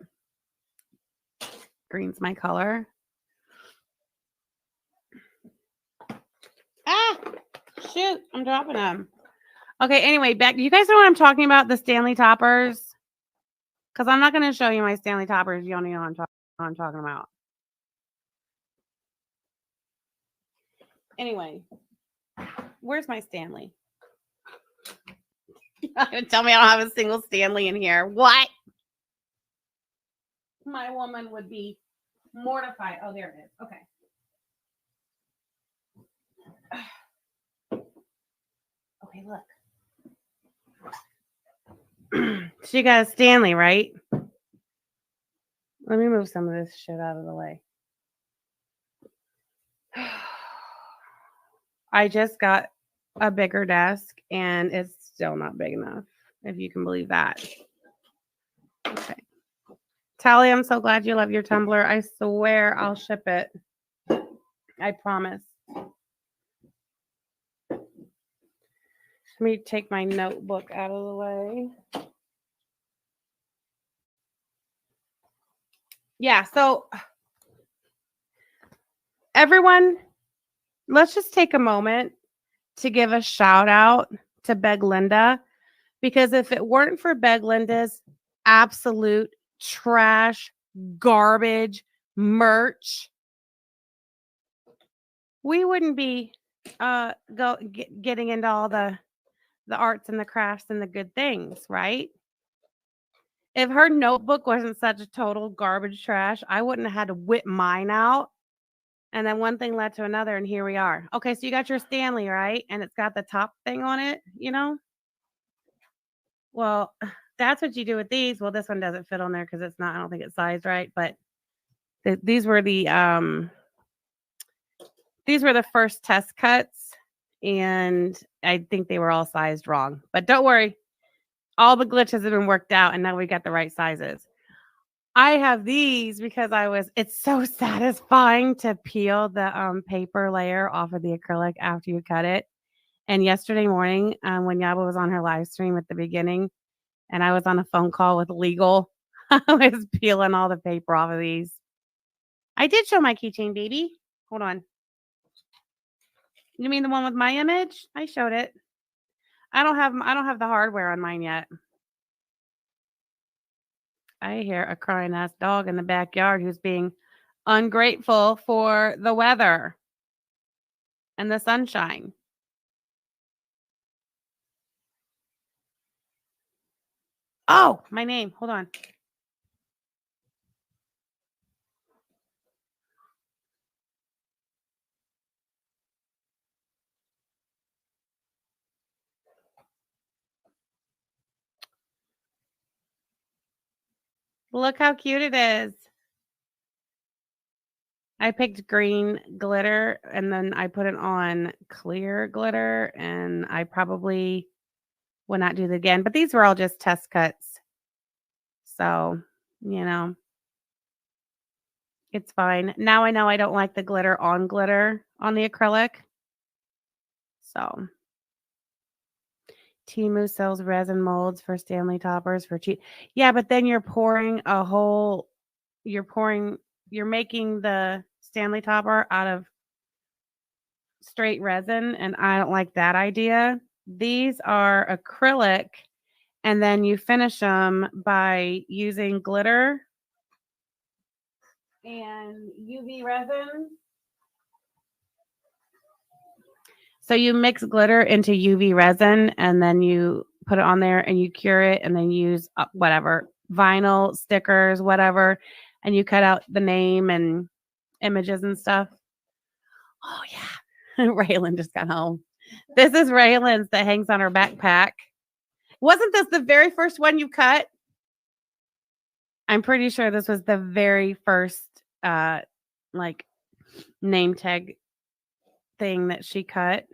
Green's my color. Ah, shoot, I'm dropping them. Okay, anyway, back. You guys know what I'm talking about? The Stanley toppers? Because I'm not going to show you my Stanley toppers. You don't know what I'm talking about. Anyway, where's my Stanley? Tell me I don't have a single Stanley in here. What? My woman would be mortified. Oh, there it is. Okay. Okay, look. So you got a Stanley, right? Let me move some of this shit out of the way. I just got a bigger desk and it's still not big enough, if you can believe that. Okay. Tally, I'm so glad you love your tumbler. I swear I'll ship it. I promise. Let me take my notebook out of the way. Yeah, so everyone, let's just take a moment to give a shout out to Beg Linda, because if it weren't for Beg Linda's absolute trash, garbage merch, we wouldn't be getting into all the arts and the crafts and the good things, right? If her notebook wasn't such a total garbage trash, I wouldn't have had to whip mine out. And then one thing led to another, and here we are. Okay, so you got your Stanley, right? And it's got the top thing on it, you know? Well, that's what you do with these. Well, this one doesn't fit on there because it's not, I don't think it's sized right. But these were the first test cuts, and I think they were all sized wrong. But don't worry. All the glitches have been worked out, and now we got the right sizes. I have these because it's so satisfying to peel the paper layer off of the acrylic after you cut it. And yesterday morning, when Yaba was on her live stream at the beginning, and I was on a phone call with legal, I was peeling all the paper off of these. I did show my keychain, baby. Hold on. You mean the one with my image? I showed it. I don't have the hardware on mine yet. I hear a crying ass dog in the backyard who's being ungrateful for the weather and the sunshine. Oh, my name. Hold on. Look how cute it is. I picked green glitter and then I put it on clear glitter, and I probably will not do that again. But these were all just test cuts. So, you know, it's fine. Now I know I don't like the glitter on the acrylic. So, Temu sells resin molds for Stanley toppers for cheap. Yeah, but then you're making the Stanley topper out of straight resin, and I don't like that idea. These are acrylic, and then you finish them by using glitter and UV resin. So you mix glitter into UV resin, and then you put it on there and you cure it, and then use whatever, vinyl, stickers, whatever, and you cut out the name and images and stuff. Oh, yeah. Raylan just got home. This is Raylan's that hangs on her backpack. Wasn't this the very first one you cut? I'm pretty sure this was the very first like name tag thing that she cut.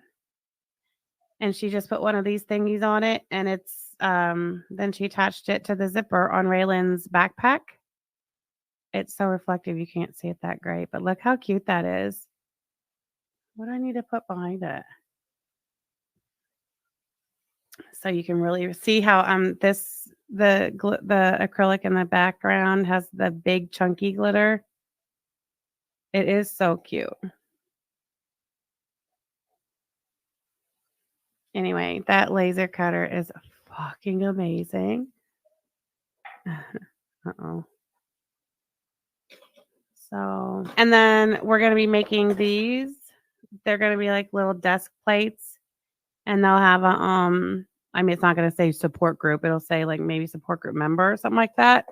And she just put one of these thingies on it, and it's then she attached it to the zipper on Raylan's backpack. It's so reflective you can't see it that great, but look how cute that is. What do I need to put behind it? So you can really see how the acrylic in the background has the big chunky glitter. It is so cute. Anyway, that laser cutter is fucking amazing. Uh-oh. So, and then we're going to be making these. They're going to be like little desk plates, and they'll have a, I mean, it's not going to say support group. It'll say like maybe support group member or something like that.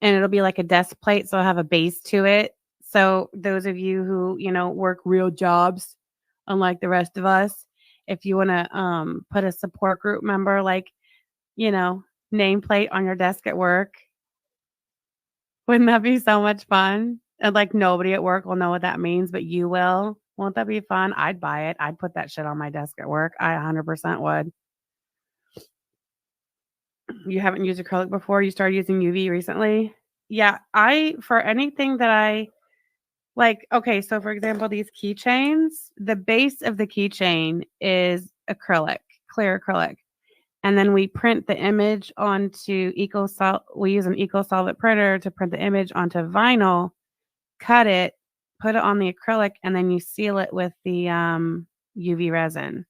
And it'll be like a desk plate. So it'll have a base to it. So those of you who, work real jobs, unlike the rest of us, if you want to put a support group member, like, nameplate on your desk at work, wouldn't that be so much fun? And like nobody at work will know what that means, but you will. Won't that be fun? I'd buy it. I'd put that shit on my desk at work. I 100% would. You haven't used acrylic before? You started using UV recently? Yeah, for anything that I like, okay, so for example, these keychains, the base of the keychain is acrylic, clear acrylic. And then we print the image onto we use an eco-solvent printer to print the image onto vinyl, cut it, put it on the acrylic, and then you seal it with the UV resin.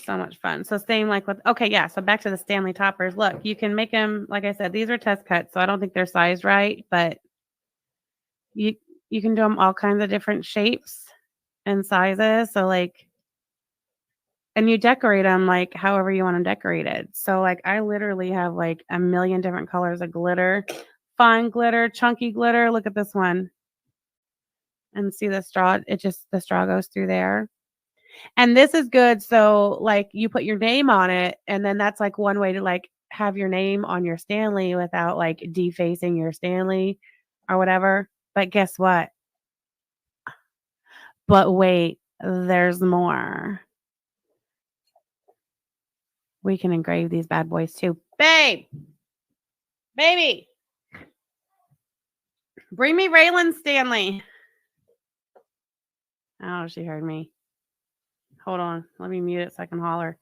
So much fun. So same like with, okay, yeah. So back to the Stanley toppers. Look, you can make them, like I said, these are test cuts, so I don't think they're sized right, but you can do them all kinds of different shapes and sizes. So like, and you decorate them like however you want them decorated. So like I literally have like a million different colors of glitter, fine glitter, chunky glitter. Look at this one. And see the straw, the straw goes through there. And this is good. So like you put your name on it, and then that's like one way to like have your name on your Stanley without like defacing your Stanley or whatever. But guess what? But wait, there's more. We can engrave these bad boys too. Baby, bring me Raylan Stanley. Oh, she heard me. Hold on. Let me mute it so I can holler.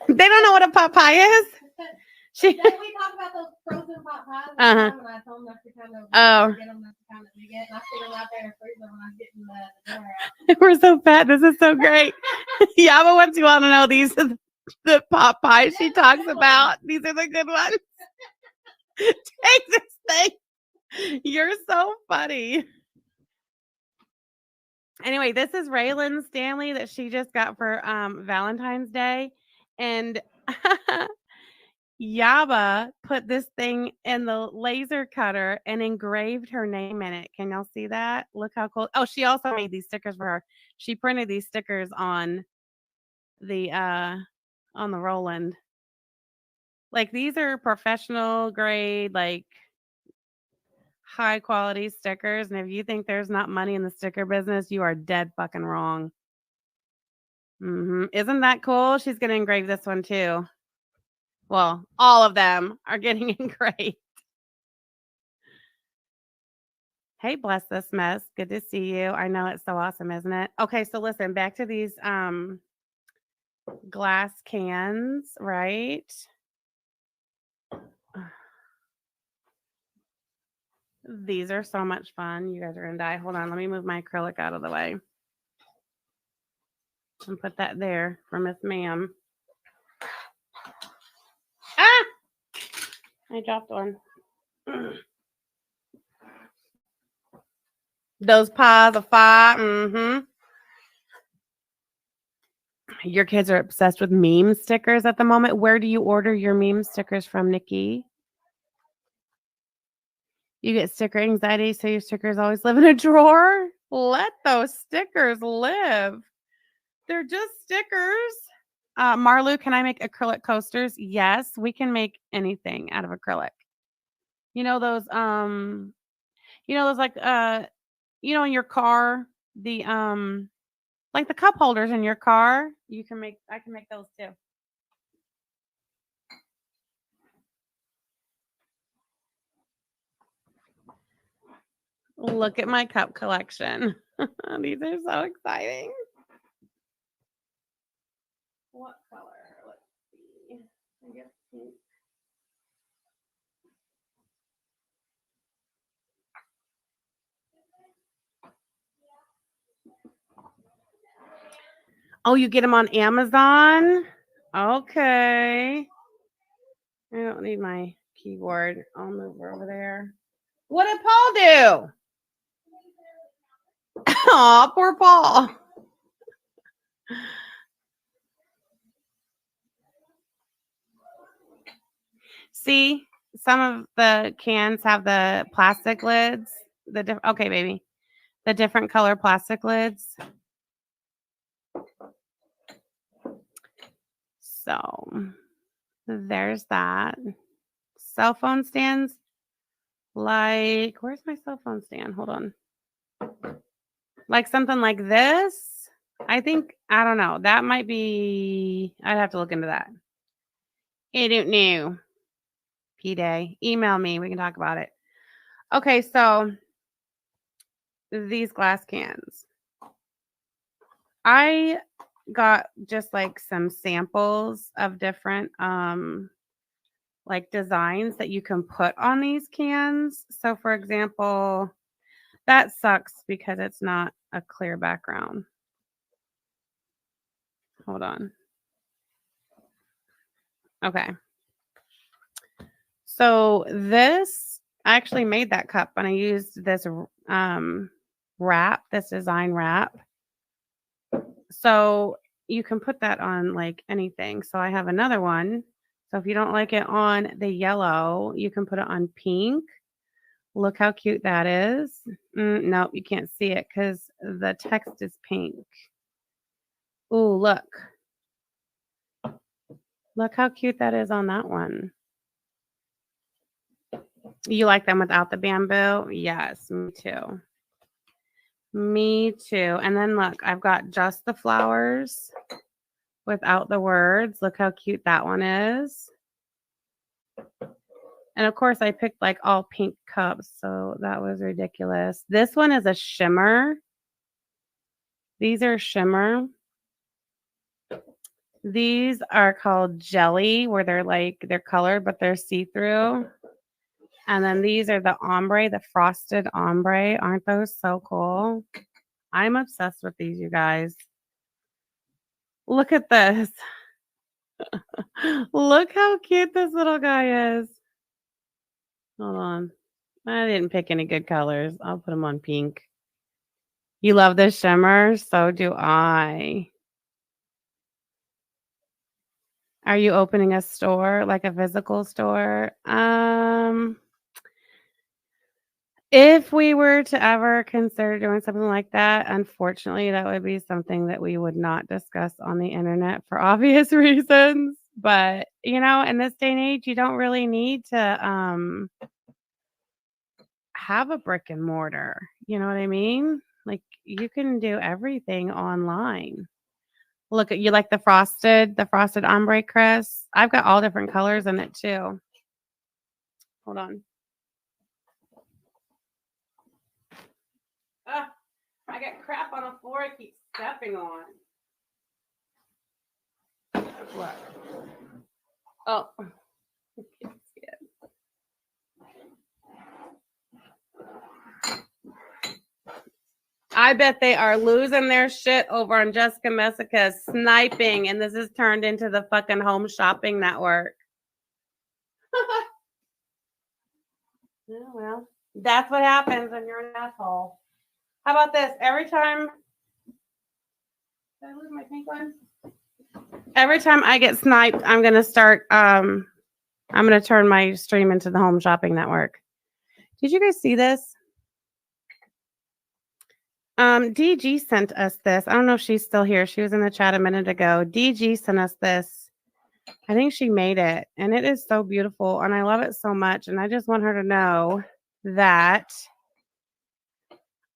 They don't know what a pot pie is. Then we talk about those frozen pot pies. And I told them not to kind of get them to kind of get, and I put them out there in the freezer when I was getting the dinner out. We're so fat. This is so great. Yeah, but once you want to know, these are the pot pies she talks about. These are the good ones. Take this thing. You're so funny. Anyway, this is Raylan Stanley that she just got for Valentine's Day. And Yaba put this thing in the laser cutter and engraved her name in it. Can y'all see that? Look how cool. Oh, she also made these stickers for her. She printed these stickers on the Roland. Like these are professional grade, like high quality stickers. And if you think there's not money in the sticker business, you are dead fucking wrong. Isn't that cool? She's going to engrave this one too. Well, all of them are getting engraved. Hey, bless this mess. Good to see you. I know it's so awesome, isn't it? Okay, so listen, back to these glass cans, right? These are so much fun. You guys are gonna die. Hold on, let me move my acrylic out of the way and put that there for Miss Ma'am. Ah! I dropped one. Those pies are fire. Your kids are obsessed with meme stickers at the moment. Where do you order your meme stickers from, Nikki? You get sticker anxiety, so your stickers always live in a drawer? Let those stickers live. They're just stickers. Marlu, can I make acrylic coasters? Yes, we can make anything out of acrylic. You know those like in your car, the like the cup holders in your car, I can make those too. Look at my cup collection. These are so exciting. What color? Let's see. I guess pink. Oh, you get them on Amazon? Okay. I don't need my keyboard. I'll move over there. What did Paul do? Aw, poor Paul. See, some of the cans have the plastic lids. Okay, baby. The different color plastic lids. So there's that. Cell phone stands. Like, where's my cell phone stand? Hold on. Like something like this. I don't know. That might be, I'd have to look into that. I don't know. P-Day. Email me. We can talk about it. Okay, so these glass cans. I got just like some samples of different like designs that you can put on these cans. So for example, that sucks because it's not a clear background. Hold on. Okay. So this, I actually made that cup and I used this wrap, this design wrap. So you can put that on like anything. So I have another one. So if you don't like it on the yellow, you can put it on pink. Look how cute that is. Nope, you can't see it because the text is pink. Ooh, look. Look how cute that is on that one. You like them without the bamboo? Yes, me too. Me too. And then look, I've got just the flowers without the words. Look how cute that one is. And of course, I picked like all pink cups, so that was ridiculous. This one is a shimmer. These are shimmer. These are called jelly, where they're colored, but they're see-through. And then these are the ombre, the frosted ombre. Aren't those so cool? I'm obsessed with these, you guys. Look at this. Look how cute this little guy is. Hold on. I didn't pick any good colors. I'll put them on pink. You love this shimmer? So do I. Are you opening a store, like a physical store? If we were to ever consider doing something like that, unfortunately, that would be something that we would not discuss on the internet for obvious reasons. But, in this day and age, you don't really need to have a brick and mortar. You know what I mean? Like, you can do everything online. Look at, you like the frosted ombre, Chris? I've got all different colors in it too. Hold on. I got crap on the floor I keep stepping on. What? Oh. I bet they are losing their shit over on Jessica Messica sniping, and this has turned into the fucking Home Shopping Network. Oh, well, that's what happens when you're an asshole. How about this? Every time... Did I lose my pink one? Every time I get sniped, I'm gonna start. I'm gonna turn my stream into the Home Shopping Network. Did you guys see this? DG sent us this. I don't know if she's still here. She was in the chat a minute ago. DG sent us this. I think she made it, and it is so beautiful, and I love it so much. And I just want her to know that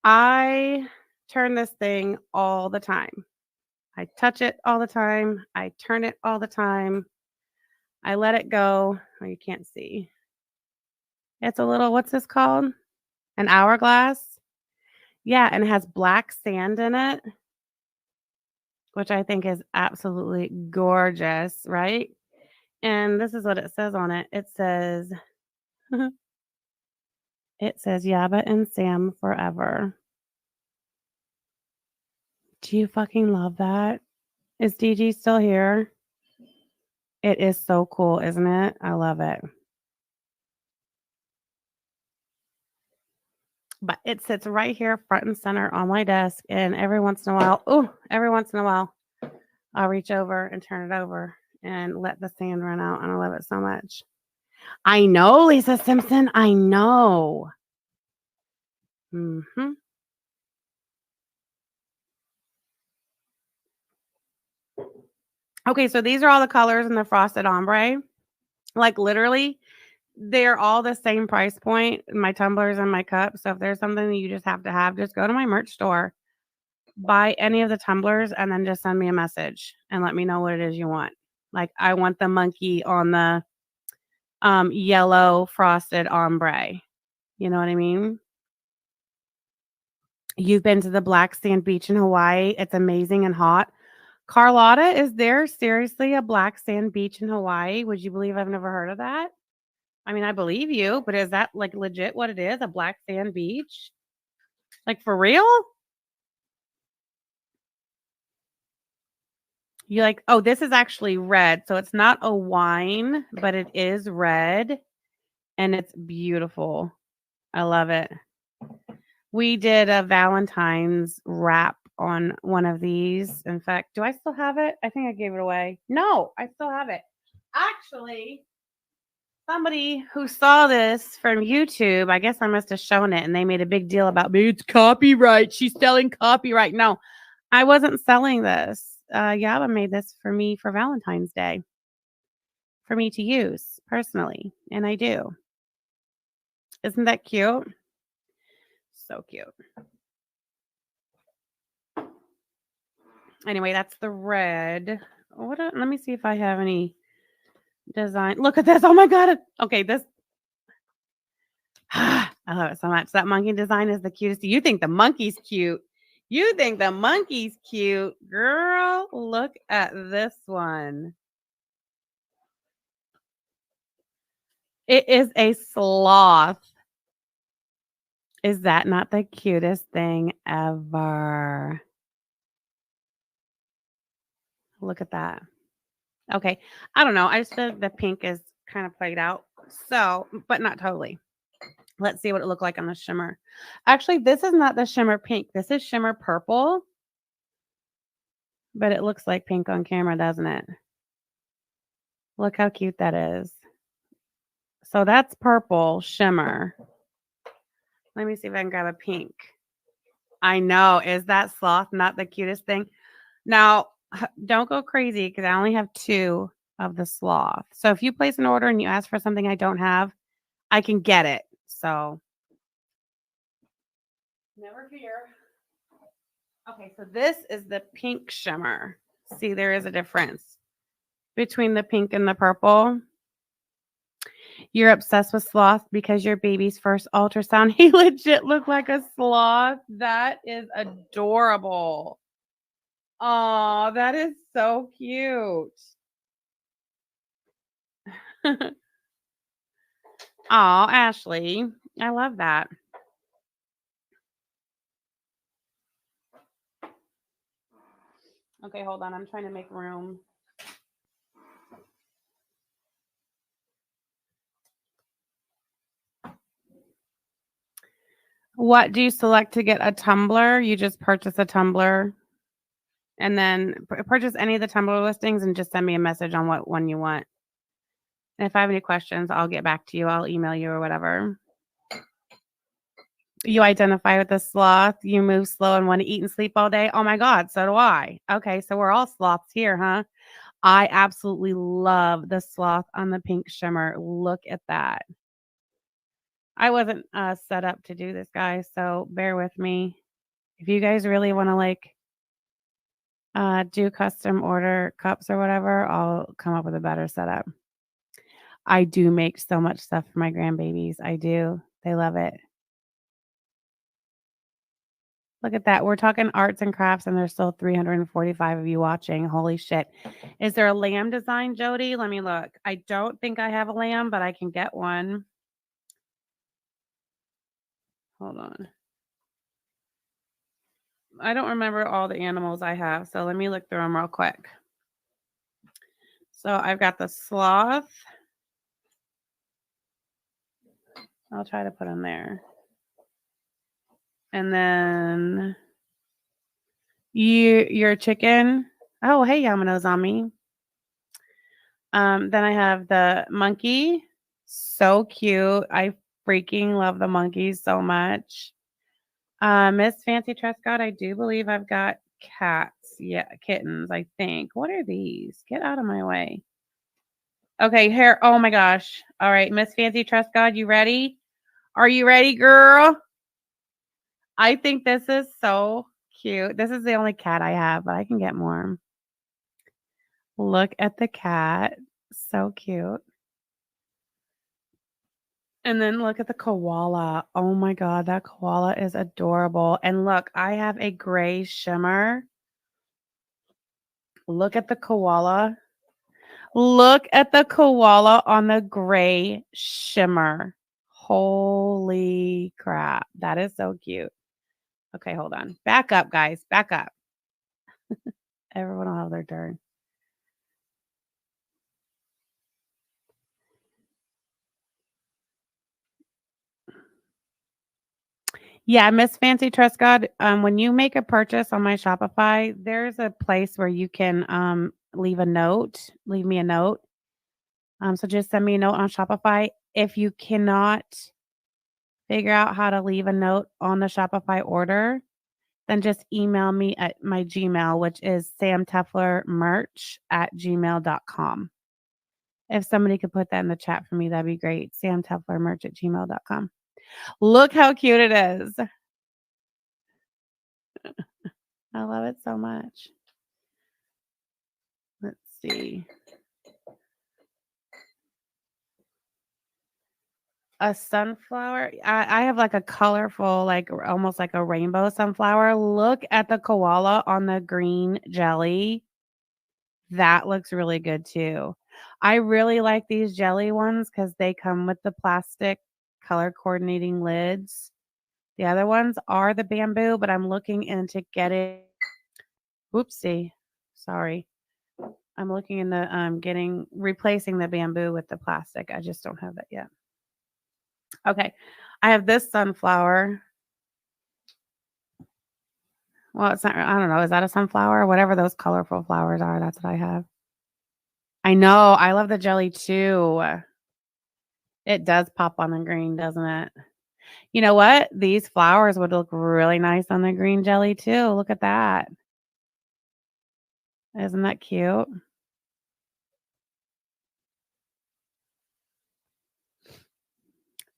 I turn this thing all the time. I touch it all the time. I turn it all the time. I let it go. Oh, you can't see. It's a little, what's this called? An hourglass. Yeah, and it has black sand in it, which I think is absolutely gorgeous, right? And this is what it says on it. It says, Yabba and Sam forever. Do you fucking love that? Is DG still here? It is so cool, isn't it? I love it. But it sits right here front and center on my desk. And every once in a while, I'll reach over and turn it over and let the sand run out. And I love it so much. I know, Lisa Simpson. I know. Okay, so these are all the colors in the frosted ombre. Like literally, they're all the same price point, my tumblers and my cups. So if there's something that you just have to have, just go to my merch store, buy any of the tumblers, and then just send me a message and let me know what it is you want. Like I want the monkey on the yellow frosted ombre. You know what I mean? You've been to the black sand beach in Hawaii. It's amazing and hot. Carlotta, is there seriously a black sand beach in Hawaii? Would you believe I've never heard of that? I mean, I believe you, but is that like legit what it is? A black sand beach? Like for real? You like, oh, this is actually red. So it's not a wine, but it is red and it's beautiful. I love it. We did a Valentine's wrap on one of these. In fact, do I still have it? I think I gave it away. No, I still have it. Actually, somebody who saw this from YouTube, I guess I must have shown it, and they made a big deal about me. It's copyright. She's selling copyright. No, I wasn't selling this. Yaba made this for me for Valentine's Day, for me to use personally, and I do. Isn't that cute? So cute. Anyway, that's the red. Let me see if I have any design. Look at this. Oh my God. Okay, this. I love it so much. That monkey design is the cutest. You think the monkey's cute. You think the monkey's cute. Girl, look at this one. It is a sloth. Is that not the cutest thing ever? Look at that. Okay. I don't know. I just feel the pink is kind of played out. So, but not totally. Let's see what it looked like on the shimmer. Actually, this is not the shimmer pink. This is shimmer purple. But it looks like pink on camera, doesn't it? Look how cute that is. So that's purple shimmer. Let me see if I can grab a pink. I know. Is that sloth not the cutest thing? Now, don't go crazy because I only have 2 of the sloth. So if you place an order and you ask for something I don't have, I can get it. So never fear. Okay, so this is the pink shimmer. See, there is a difference between the pink and the purple. You're obsessed with sloth because your baby's first ultrasound, he legit looked like a sloth. That is adorable. Oh, that is so cute. Oh, Ashley, I love that. Okay, hold on. I'm trying to make room. What do you select to get a tumbler? You just purchase a tumbler And then purchase any of the Tumblr listings and just send me a message on what one you want. And if I have any questions, I'll get back to you. I'll email you or whatever. You identify with the sloth. You move slow and want to eat and sleep all day. Oh my God, so do I. Okay, so we're all sloths here, huh? I absolutely love the sloth on the pink shimmer. Look at that. I wasn't set up to do this, guys, so bear with me. If you guys really want to like do custom order cups or whatever, I'll come up with a better setup. I do make so much stuff for my grandbabies. I do. They love it. Look at that. We're talking arts and crafts, and there's still 345 of you watching. Holy shit. Is there a lamb design, Jody? Let me look. I don't think I have a lamb, but I can get one. Hold on. I don't remember all the animals I have, so let me look through them real quick. So I've got the sloth. I'll try to put them there. And then your chicken. Oh, hey, Yamano's on me. Then I have the monkey. So cute. I freaking love the monkeys so much. Miss Fancy Trescott, I do believe I've got cats. Yeah, kittens, I think. What are these? Get out of my way. Okay, here. Oh my gosh. All right, Miss Fancy Trescott, you ready? Are you ready, girl? I think this is so cute. This is the only cat I have, but I can get more. Look at the cat. So cute. And then look at the koala. Oh my God, that koala is adorable. And look, I have a gray shimmer. Look at the koala. Look at the koala on the gray shimmer. Holy crap. That is so cute. Okay, hold on. Back up, guys. Back up. Everyone will have their turn. Yeah, Miss Fancy Trust God. When you make a purchase on my Shopify, there's a place where you can leave a note. Leave me a note. So just send me a note on Shopify. If you cannot figure out how to leave a note on the Shopify order, then just email me at my Gmail, which is samteflermerch@gmail.com. If somebody could put that in the chat for me, that'd be great. samteflermerch@gmail.com. Look how cute it is. I love it so much. Let's see. A sunflower. I have like a colorful, like almost like a rainbow sunflower. Look at the koala on the green jelly. That looks really good too. I really like these jelly ones because they come with the plastic color coordinating lids. The other ones are the bamboo, but I'm looking into getting. Whoopsie. Sorry. I'm looking into replacing the bamboo with the plastic. I just don't have that yet. Okay. I have this sunflower. Well, it's not, I don't know. Is that a sunflower? Whatever those colorful flowers are, that's what I have. I know. I love the jelly too. It does pop on the green, doesn't it? You know what? These flowers would look really nice on the green jelly too. Look at that. Isn't that cute?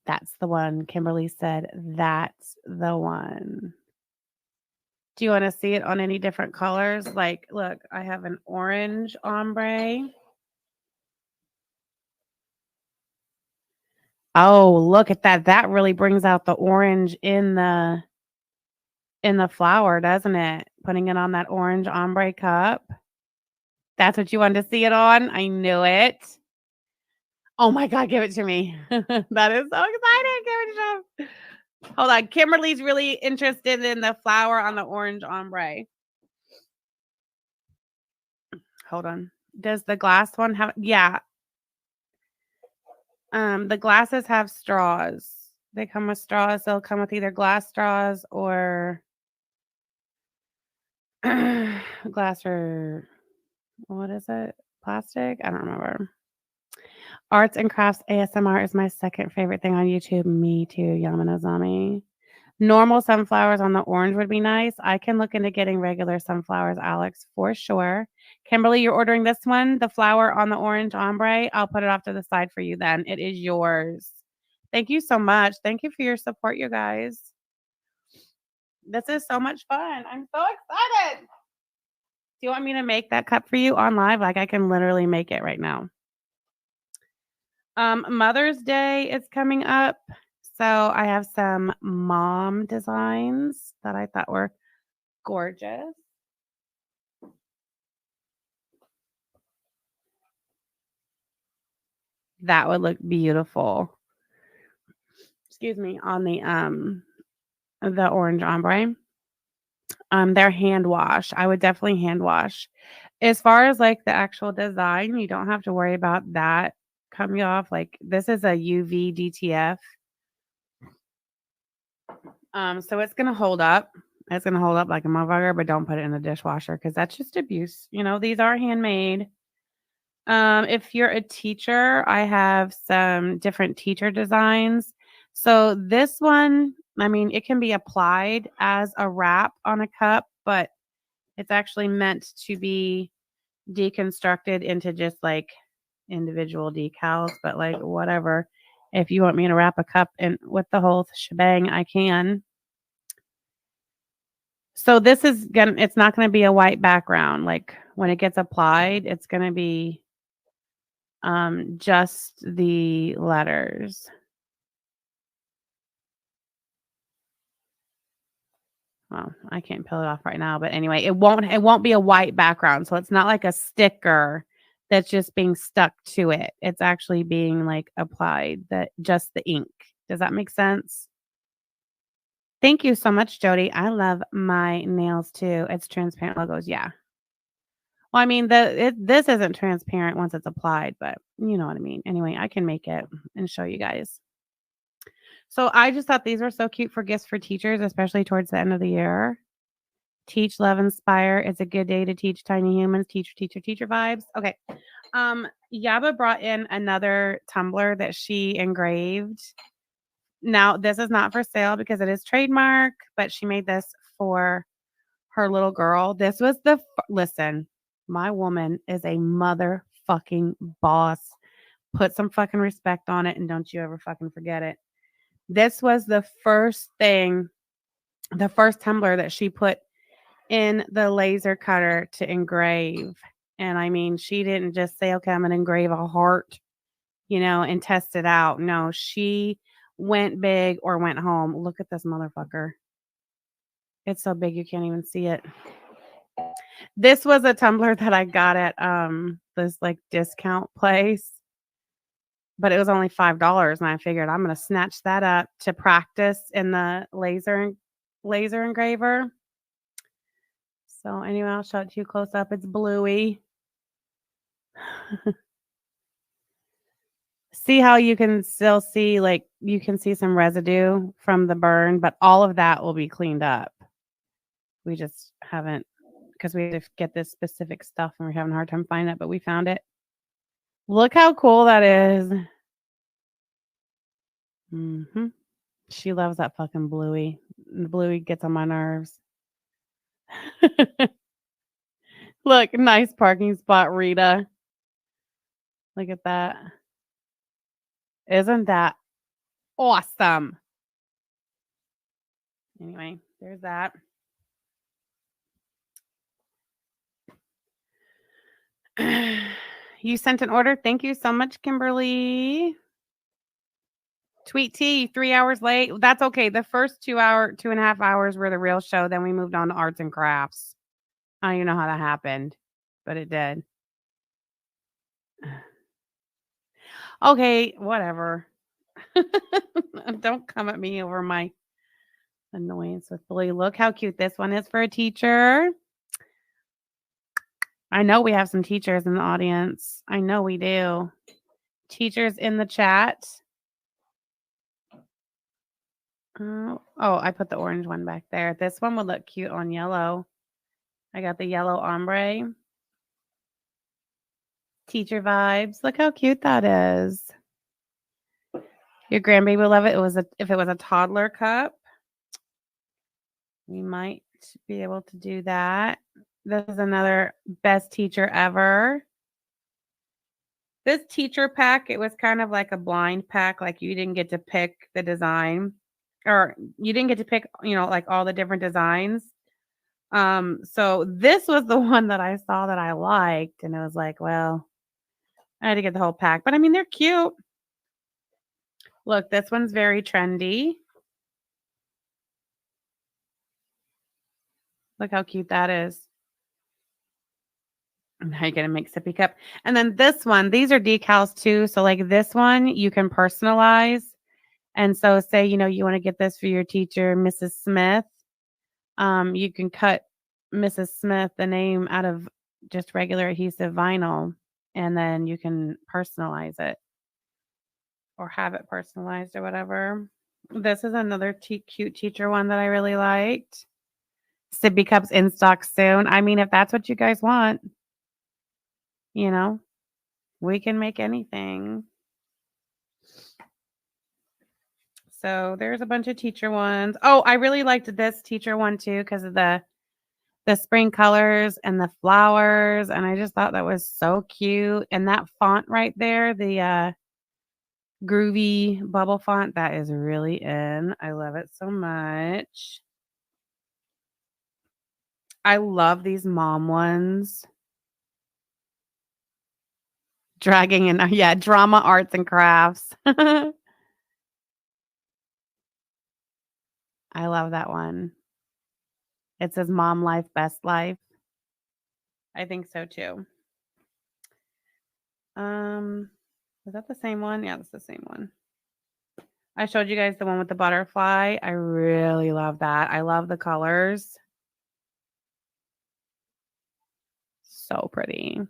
That's the one. Kimberly said, that's the one. Do you want to see it on any different colors? Like, look, I have an orange ombre. Oh, look at that. That really brings out the orange in the flower, doesn't it? Putting it on that orange ombre cup. That's what you wanted to see it on? I knew it. Oh my God, give it to me. That is so exciting. Give it to me. Hold on. Kimberly's really interested in the flower on the orange ombre. Hold on. Does the glass one have? Yeah. The glasses have straws. They come with straws. They'll come with either glass straws or Glass or what is it? Plastic? I don't remember. Arts and crafts ASMR is my second favorite thing on YouTube. Me too, Yamanazami. Normal sunflowers on the orange would be nice. I can look into getting regular sunflowers, Alex, for sure. Kimberly, you're ordering this one, the flower on the orange ombre. I'll put it off to the side for you then. It is yours. Thank you so much. Thank you for your support, you guys. This is so much fun. I'm so excited. Do you want me to make that cup for you on live? Like I can literally make it right now. Mother's Day is coming up. So I have some mom designs that I thought were gorgeous. That would look beautiful. Excuse me, on the orange ombre. They're hand wash. I would definitely hand wash. As far as like the actual design, you don't have to worry about that coming off. Like this is a UV DTF. So it's gonna hold up. It's gonna hold up like a motherfucker, but don't put it in the dishwasher because that's just abuse. You know, these are handmade. If you're a teacher, I have some different teacher designs. So this one, I mean, it can be applied as a wrap on a cup, but it's actually meant to be deconstructed into just like individual decals, but like whatever. If you want me to wrap a cup in with the whole shebang, I can. So this is it's not gonna be a white background. Like when it gets applied, it's gonna be just the letters. Well, I can't peel it off right now, but anyway, it won't be a white background. So it's not like a sticker that's just being stuck to it. It's actually being like applied, that just the ink. Does that make sense? Thank you so much, Jody. I love my nails too. It's transparent logos. Yeah. Well, I mean, this isn't transparent once it's applied, but you know what I mean. Anyway, I can make it and show you guys. So I just thought these were so cute for gifts for teachers, especially towards the end of the year. Teach, love, inspire. It's a good day to teach tiny humans. Teacher, teacher, teacher vibes. Okay. Yaba brought in another tumbler that she engraved. Now, this is not for sale because it is trademark, but she made this for her little girl. This was listen, my woman is a motherfucking boss. Put some fucking respect on it and don't you ever fucking forget it. This was the first tumbler that she put in the laser cutter to engrave. And I mean, she didn't just say, okay, I'm going to engrave a heart, and test it out. No, she went big or went home. Look at this motherfucker. It's so big you can't even see it. This was a tumbler that I got at this like discount place. But it was only $5, and I figured I'm going to snatch that up to practice in the laser engraver. So anyway, I'll show it to you close up. It's bluey. See how you can still see, like, you can see some residue from the burn, but all of that will be cleaned up. We just haven't, because we have to get this specific stuff, and we're having a hard time finding it, but we found it. Look how cool that is. She loves that fucking bluey. Bluey gets on my nerves. Look, nice parking spot, Rita. Look at that. Isn't that awesome? Anyway, there's that. You sent an order. Thank you so much, Kimberly. Tweet T, 3 hours late. That's okay. The first 2.5 hours were the real show. Then we moved on to arts and crafts. I don't even know how that happened, but it did. Okay, whatever. Don't come at me over my annoyance with Billy. Look how cute this one is for a teacher. I know we have some teachers in the audience. I know we do. Teachers in the chat. Oh, I put the orange one back there. This one would look cute on yellow. I got the yellow ombre. Teacher vibes. Look how cute that is. Your grandbaby will love it. If it was a toddler cup, we might be able to do that. This is another best teacher ever. This teacher pack, it was kind of like a blind pack. Like you didn't get to pick the design, or you didn't get to pick, like all the different designs. So this was the one that I saw that I liked, and I was like, well, I had to get the whole pack. But I mean, they're cute. Look, this one's very trendy. Look how cute that is. Now you're going to make sippy cup. And then this one, these are decals too. So like this one, you can personalize. And so say, you want to get this for your teacher, Mrs. Smith. You can cut Mrs. Smith, the name, out of just regular adhesive vinyl. And then you can personalize it or have it personalized or whatever. This is another cute teacher one that I really liked. Sippy cups in stock soon. I mean, if that's what you guys want, we can make anything. So there's a bunch of teacher ones. Oh, I really liked this teacher one too because of the spring colors and the flowers. And I just thought that was so cute. And that font right there, the groovy bubble font, that is really in. I love it so much. I love these mom ones. Dragging in, yeah, drama, arts, and crafts. I love that one. It says mom life, best life. I think so too. Is that the same one? Yeah, that's the same one. I showed you guys the one with the butterfly. I really love that. I love the colors. So pretty.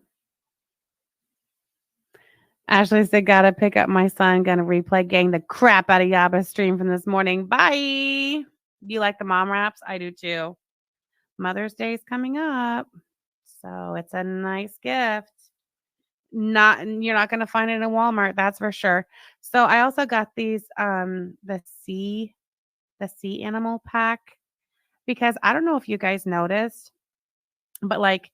Ashley said, gotta pick up my son. Gonna replay getting the crap out of Yaba's stream from this morning. Bye. You like the mom wraps? I do too. Mother's Day is coming up. So it's a nice gift. You're not gonna find it in Walmart, that's for sure. So I also got these the sea animal pack, because I don't know if you guys noticed, but like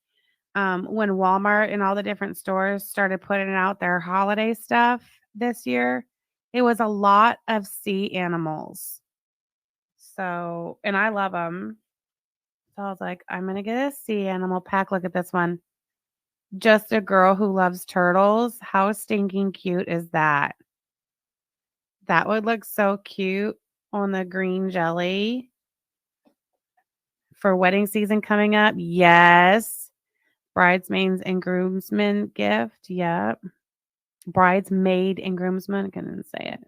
when Walmart and all the different stores started putting out their holiday stuff this year, it was a lot of sea animals. So, and I love them. So I was like, I'm going to get a sea animal pack. Look at this one. Just a girl who loves turtles. How stinking cute is that? That would look so cute on the green jelly for wedding season coming up. Yes. Bridesmaids and groomsmen gift. Yep. Bridesmaid and groomsmen. I couldn't say it.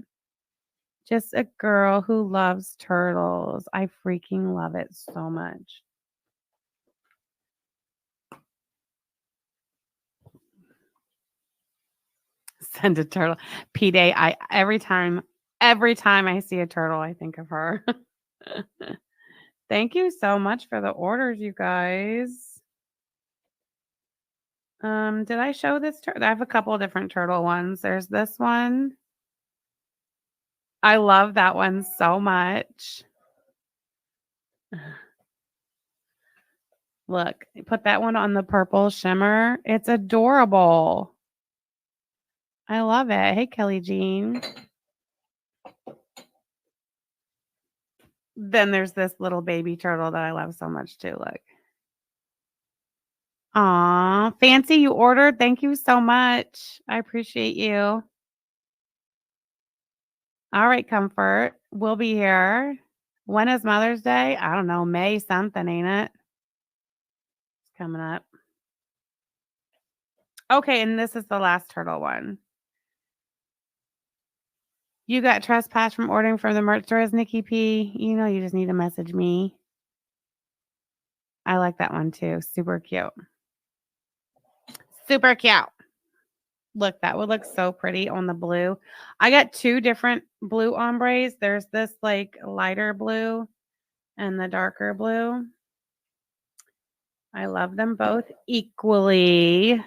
Just a girl who loves turtles. I freaking love it so much. Send a turtle. P-Day. Every time I see a turtle, I think of her. Thank you so much for the orders, you guys. Did I show this turtle? I have a couple of different turtle ones. There's this one. I love that one so much. Look, put that one on the purple shimmer. It's adorable. I love it. Hey, Kelly Jean. Then there's this little baby turtle that I love so much too. Look. Aw, Fancy, you ordered. Thank you so much. I appreciate you. All right, Comfort. We'll be here. When is Mother's Day? I don't know. May something, ain't it? It's coming up. Okay, and this is the last turtle one. You got trespassed from ordering from the merch stores, Nikki P. You know you just need to message me. I like that one too. Super cute. Super cute. Look, that would look so pretty on the blue. I got two different blue ombres. There's this like lighter blue and the darker blue. I love them both equally.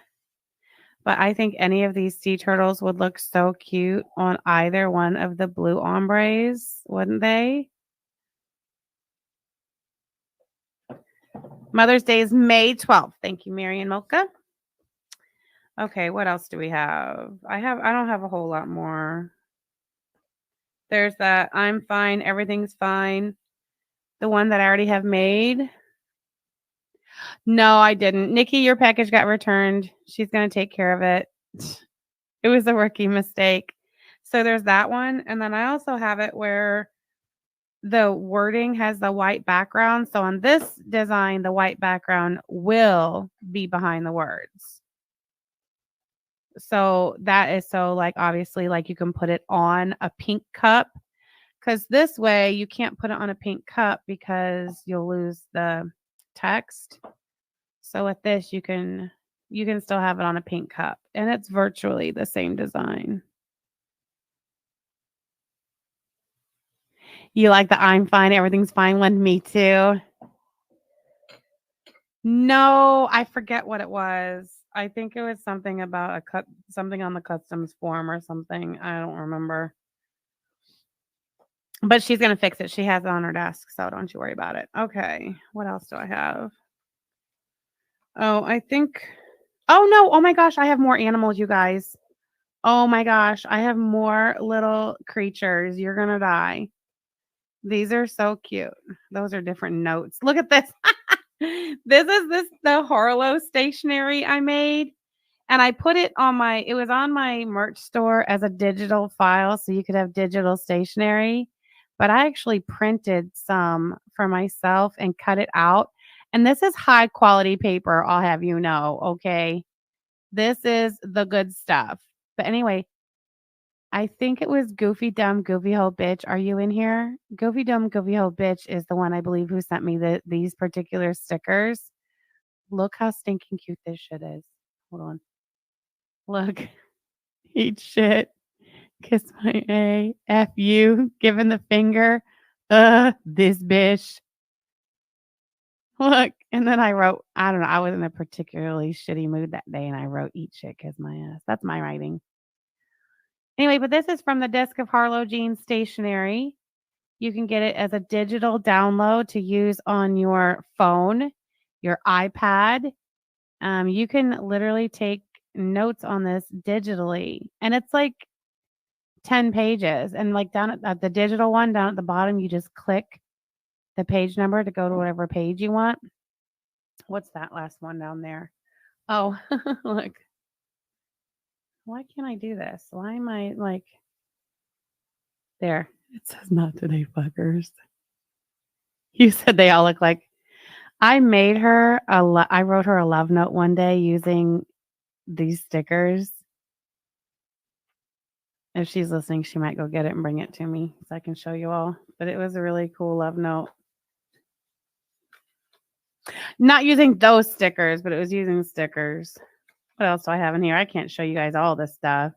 But I think any of these sea turtles would look so cute on either one of the blue ombres, wouldn't they? Mother's Day is May 12th. Thank you, Mary and Milka. Okay, what else do we have? I don't have a whole lot more. There's that I'm fine, everything's fine. The one that I already have made. No, I didn't. Nikki, your package got returned. She's going to take care of it. It was a rookie mistake. So there's that one. And then I also have it where the wording has the white background. So on this design, the white background will be behind the words. So that is so like, obviously, like you can put it on a pink cup, because this way you can't put it on a pink cup because you'll lose the text. So with this, you can still have it on a pink cup, and it's virtually the same design. You like the I'm fine, everything's fine one? Me too. No, I forget what it was. I think it was something about something on the customs form or something. I don't remember. But she's going to fix it. She has it on her desk, so don't you worry about it. Okay, what else do I have? Oh, I think... Oh, no. Oh, my gosh. I have more animals, you guys. Oh, my gosh. I have more little creatures. You're going to die. These are so cute. Those are different notes. Look at this. This is the Harlow stationery I made. And I put it on it was on my merch store as a digital file, so you could have digital stationery. But I actually printed some for myself and cut it out. And this is high quality paper, I'll have you know, okay? This is the good stuff. But anyway, I think it was Goofy Dumb Goofy Ho Bitch. Are you in here? Goofy Dumb Goofy Ho Bitch is the one, I believe, who sent me these particular stickers. Look how stinking cute this shit is. Hold on. Look. Eat shit. Kiss my A. F you. Giving the finger. This bitch. Look. And then I wrote, I don't know, I was in a particularly shitty mood that day and I wrote eat shit, kiss my ass. That's my writing. Anyway, but this is from the desk of Harlow Jean Stationery. You can get it as a digital download to use on your phone, your iPad. You can literally take notes on this digitally. And it's like 10 pages. And like down at the digital one, down at the bottom, you just click the page number to go to whatever page you want. What's that last one down there? Oh, look. Why can't I do this? Why am I like... There. It says not today, fuckers. You said they all look like... I made her I wrote her a love note one day using these stickers. If she's listening, she might go get it and bring it to me so I can show you all. But it was a really cool love note. Not using those stickers, but it was using stickers. What else do I have in here? I can't show you guys all this stuff.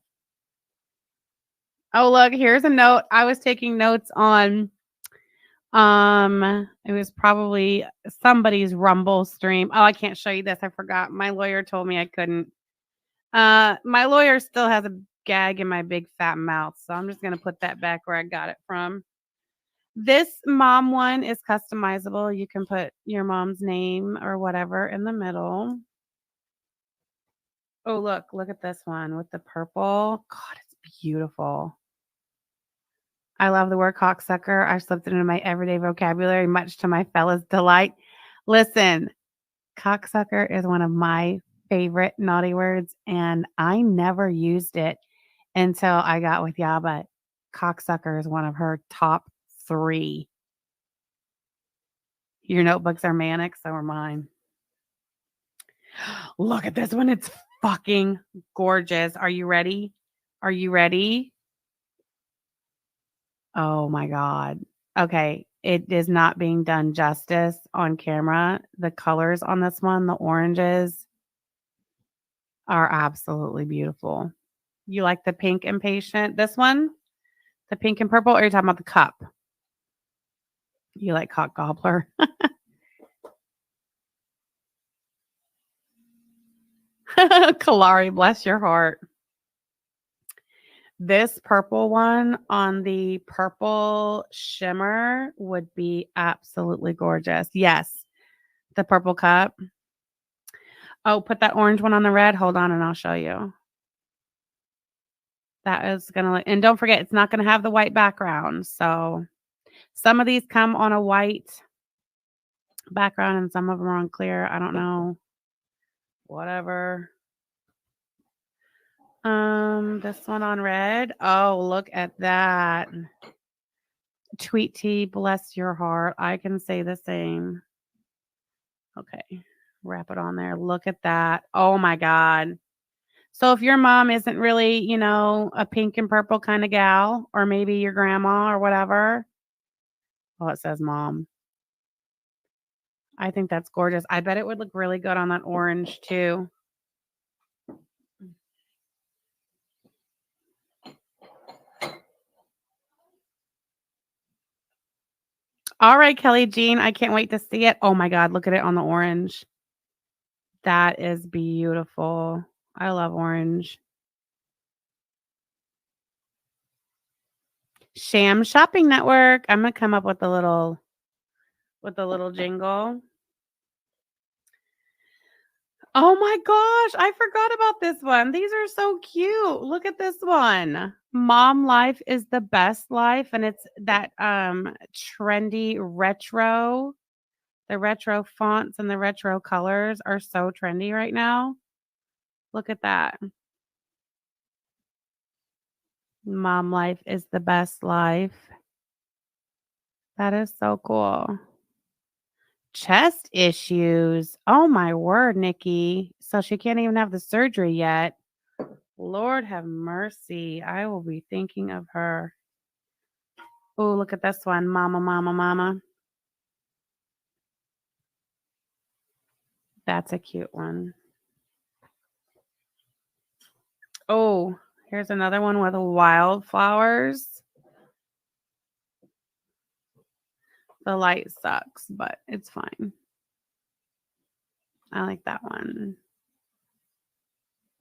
Oh, look, here's a note. I was taking notes on, it was probably somebody's Rumble stream. Oh, I can't show you this. I forgot. My lawyer told me I couldn't. My lawyer still has a gag in my big fat mouth, so I'm just going to put that back where I got it from. This mom one is customizable. You can put your mom's name or whatever in the middle. Oh, look at this one with the purple. God, it's beautiful. I love the word cocksucker. I've slipped it into my everyday vocabulary, much to my fella's delight. Listen, cocksucker is one of my favorite naughty words, and I never used it until I got with Yaba. Cocksucker is one of her top 3. Your notebooks are manic, so are mine. Look at this one. It's fucking gorgeous. Are you ready? Are you ready? Oh my God. Okay. It is not being done justice on camera. The colors on this one, the oranges, are absolutely beautiful. You like the pink impatient? This one? The pink and purple? Or are you talking about the cup? You like cock gobbler? Kalari, bless your heart. This purple one on the purple shimmer would be absolutely gorgeous. Yes, the purple cup. Oh, put that orange one on the red. Hold on and I'll show you. That is going to look, and don't forget, it's not going to have the white background. So some of these come on a white background and some of them are on clear. I don't know. Whatever. This one on red. Oh, look at that. Tweet Tea, bless your heart. I can say the same. Okay, wrap it on there. Look at that. Oh my God. So if your mom isn't really, you know, a pink and purple kind of gal, or maybe your grandma or whatever. Oh, it says mom. I think that's gorgeous. I bet it would look really good on that orange too. All right, Kelly Jean, I can't wait to see it. Oh my God, look at it on the orange. That is beautiful. I love orange. Sham Shopping Network. I'm gonna come up with a little jingle. Oh my gosh, I forgot about this one. These are so cute. Look at this one. Mom Life is the best life, and it's that trendy retro. The retro fonts and the retro colors are so trendy right now. Look at that. Mom Life is the best life. That is so cool. Chest issues. Oh my word, Nikki. So she can't even have the surgery yet. Lord have mercy. I will be thinking of her. Oh, look at this one. Mama, mama, mama. That's a cute one. Oh, here's another one with wildflowers. The light sucks, but it's fine. I like that one.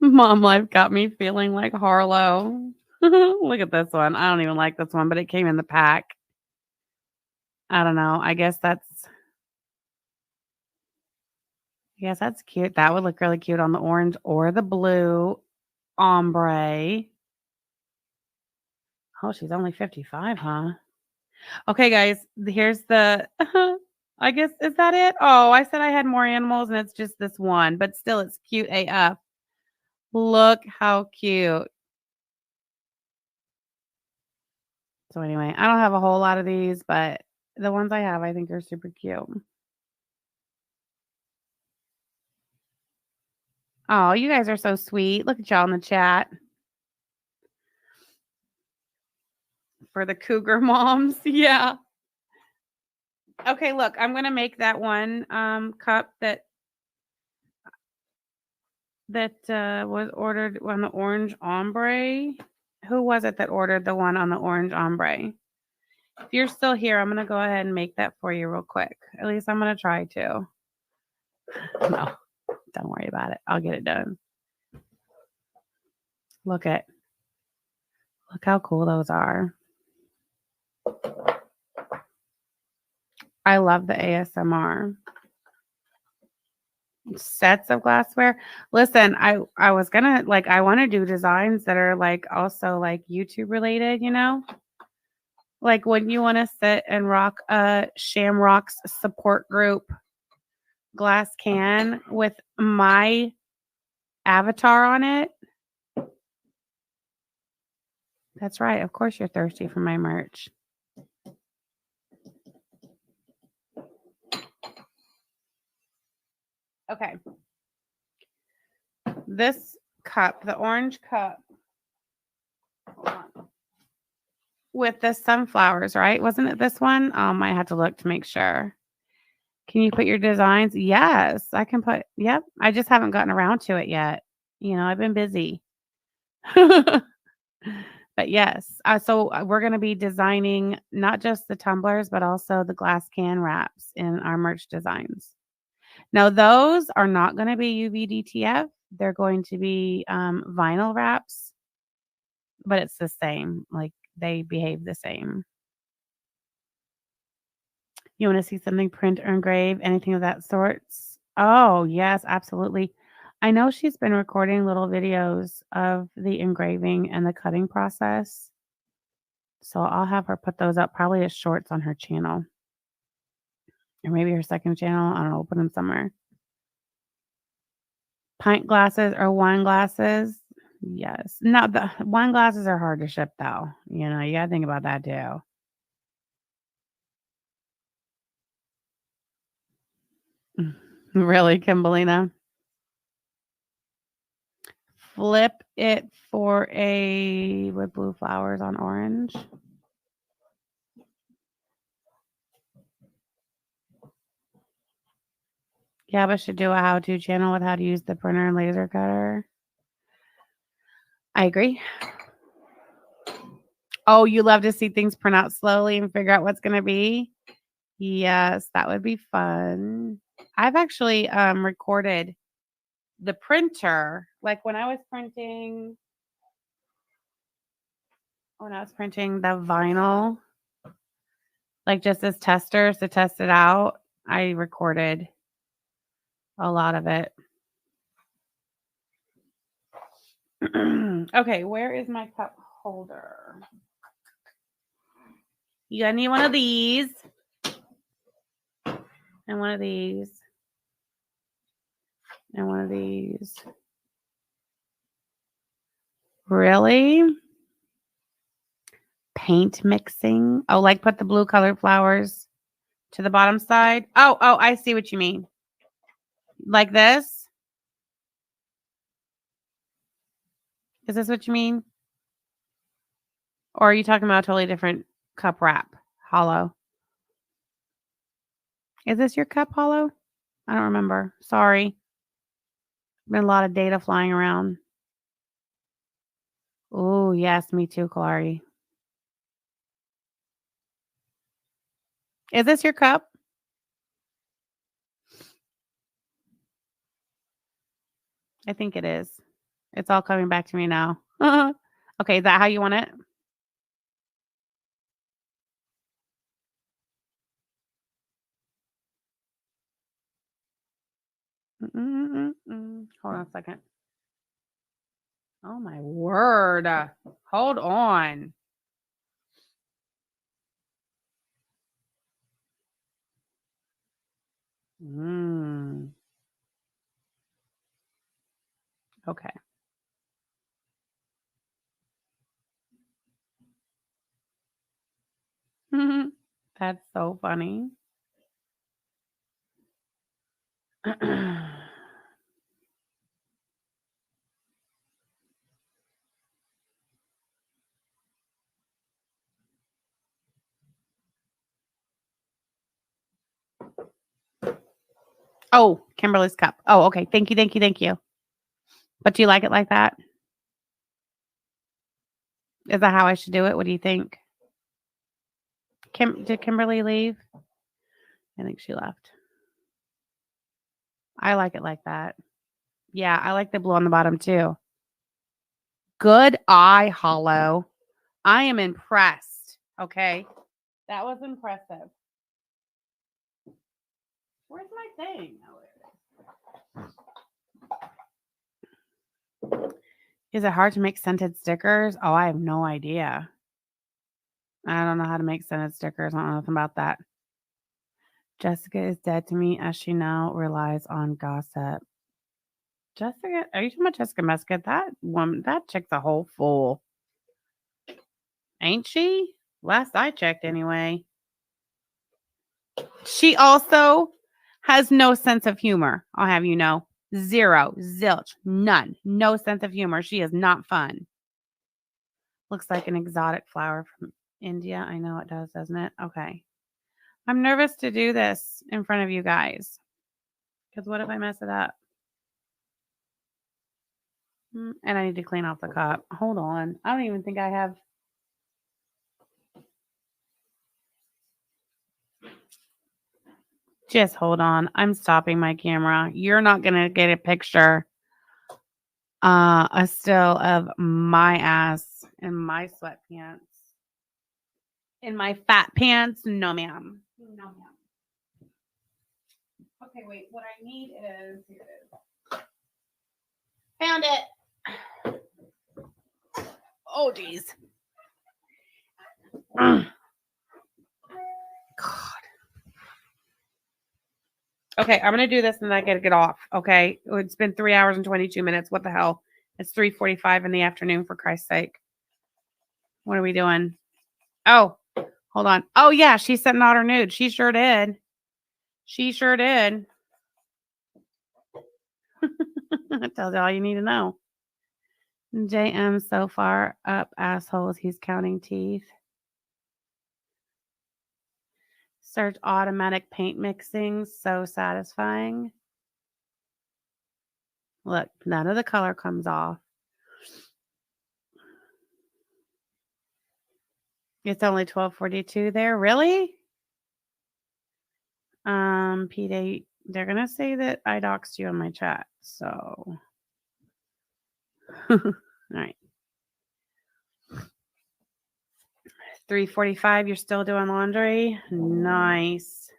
Mom Life got me feeling like Harlow. Look at this one. I don't even like this one, but it came in the pack. I don't know. I guess that's cute. That would look really cute on the orange or the blue ombre. Oh, she's only 55, huh? Okay, guys, here's the, I guess, is that it? Oh, I said I had more animals and it's just this one, but still it's cute AF. Look how cute. So anyway, I don't have a whole lot of these, but the ones I have, I think are super cute. Oh, you guys are so sweet. Look at y'all in the chat. For the cougar moms. Yeah. Okay, look, I'm going to make that one cup that was ordered on the orange ombre. Who was it that ordered the one on the orange ombre? If you're still here, I'm going to go ahead and make that for you real quick. At least I'm going to try to. No, don't worry about it. I'll get it done. Look how cool those are. I love the ASMR. Sets of glassware. Listen, I was gonna I want to do designs that are also YouTube related, you know? Like when you want to sit and rock a Shamrock's support group glass can with my avatar on it. That's right. Of course you're thirsty for my merch. Okay. This cup, the orange cup, hold on, with the sunflowers, right? Wasn't it this one? I had to look to make sure. Can you put your designs? Yes, I can put, yep. I just haven't gotten around to it yet. You know, I've been busy. But yes, so we're going to be designing not just the tumblers, but also the glass can wraps in our merch designs. Now, those are not going to be UV DTF. they're going to be vinyl wraps, but it's the same. Like they behave the same. You want to see something print or engrave, anything of that sort? Oh, yes, absolutely. I know she's been recording little videos of the engraving and the cutting process. So I'll have her put those up probably as shorts on her channel. Or maybe her second channel. I don't know. We'll put them somewhere. Pint glasses or wine glasses? Yes. No, the wine glasses are hard to ship though. You know, you got to think about that too. Really, Kimberlina? Flip it for a with blue flowers on orange. Gabba should do a how-to channel with how to use the printer and laser cutter. I agree. Oh, you love to see things print out slowly and figure out what's going to be? Yes, that would be fun. I've actually recorded the printer, like when I was printing the vinyl, like just as testers to test it out, I recorded a lot of it. Okay, where is my cup holder? You got any one of these? And one of these. And one of these. Really? Paint mixing. Oh, like put the blue colored flowers to the bottom side. Oh, I see what you mean. Like this? Is this what you mean? Or are you talking about a totally different cup wrap? Hollow. Is this your cup, Hollow? I don't remember. Sorry. Been a lot of data flying around. Oh, yes, me too, Clary. Is this your cup? I think it is. It's all coming back to me now. Okay, is that how you want it? Hold on a second. Oh my word. Hold on. Okay. That's so funny. Oh, Kimberly's cup. Oh, okay. Thank you. But do you like it like that? Is that how I should do it? What do you think? Did Kimberly leave? I think she left. I like it like that. Yeah, I like the blue on the bottom too. Good eye, Hollow. I am impressed. Okay. That was impressive. Where's my thing? Is it hard to make scented stickers? Oh, I have no idea. I don't know how to make scented stickers. I don't know nothing about that. Jessica is dead to me as she now relies on gossip. Jessica, are you talking about Jessica Muscat? That woman, that chick's a whole fool. Ain't she? Last I checked, anyway. She also has no sense of humor. I'll have you know. Zero, zilch, none. No sense of humor. She is not fun. Looks like an exotic flower from India. I know it does, doesn't it? Okay. I'm nervous to do this in front of you guys. Because what if I mess it up? And I need to clean off the cup. Hold on. I don't even think I have. Just hold on. I'm stopping my camera. You're not going to get a picture A still of my ass in my sweatpants. In my fat pants? No, ma'am. No, ma'am. Okay, wait. What I need is... Here it is. Found it. Oh, geez. God. Okay, I'm going to do this and then I got to get off. Okay. It's been 3 hours and 22 minutes. What the hell? It's 3:45 in the afternoon, for Christ's sake. What are we doing? Oh, hold on. Oh, yeah. She sent out her nude. She sure did. She sure did. That tells you all you need to know. JM so far up assholes. He's counting teeth. Search automatic paint mixing. So satisfying. Look, none of the color comes off. It's only 12:42 there. Really? Pete, they're gonna say that I doxed you in my chat. So, all right. 3:45. You're still doing laundry. Nice.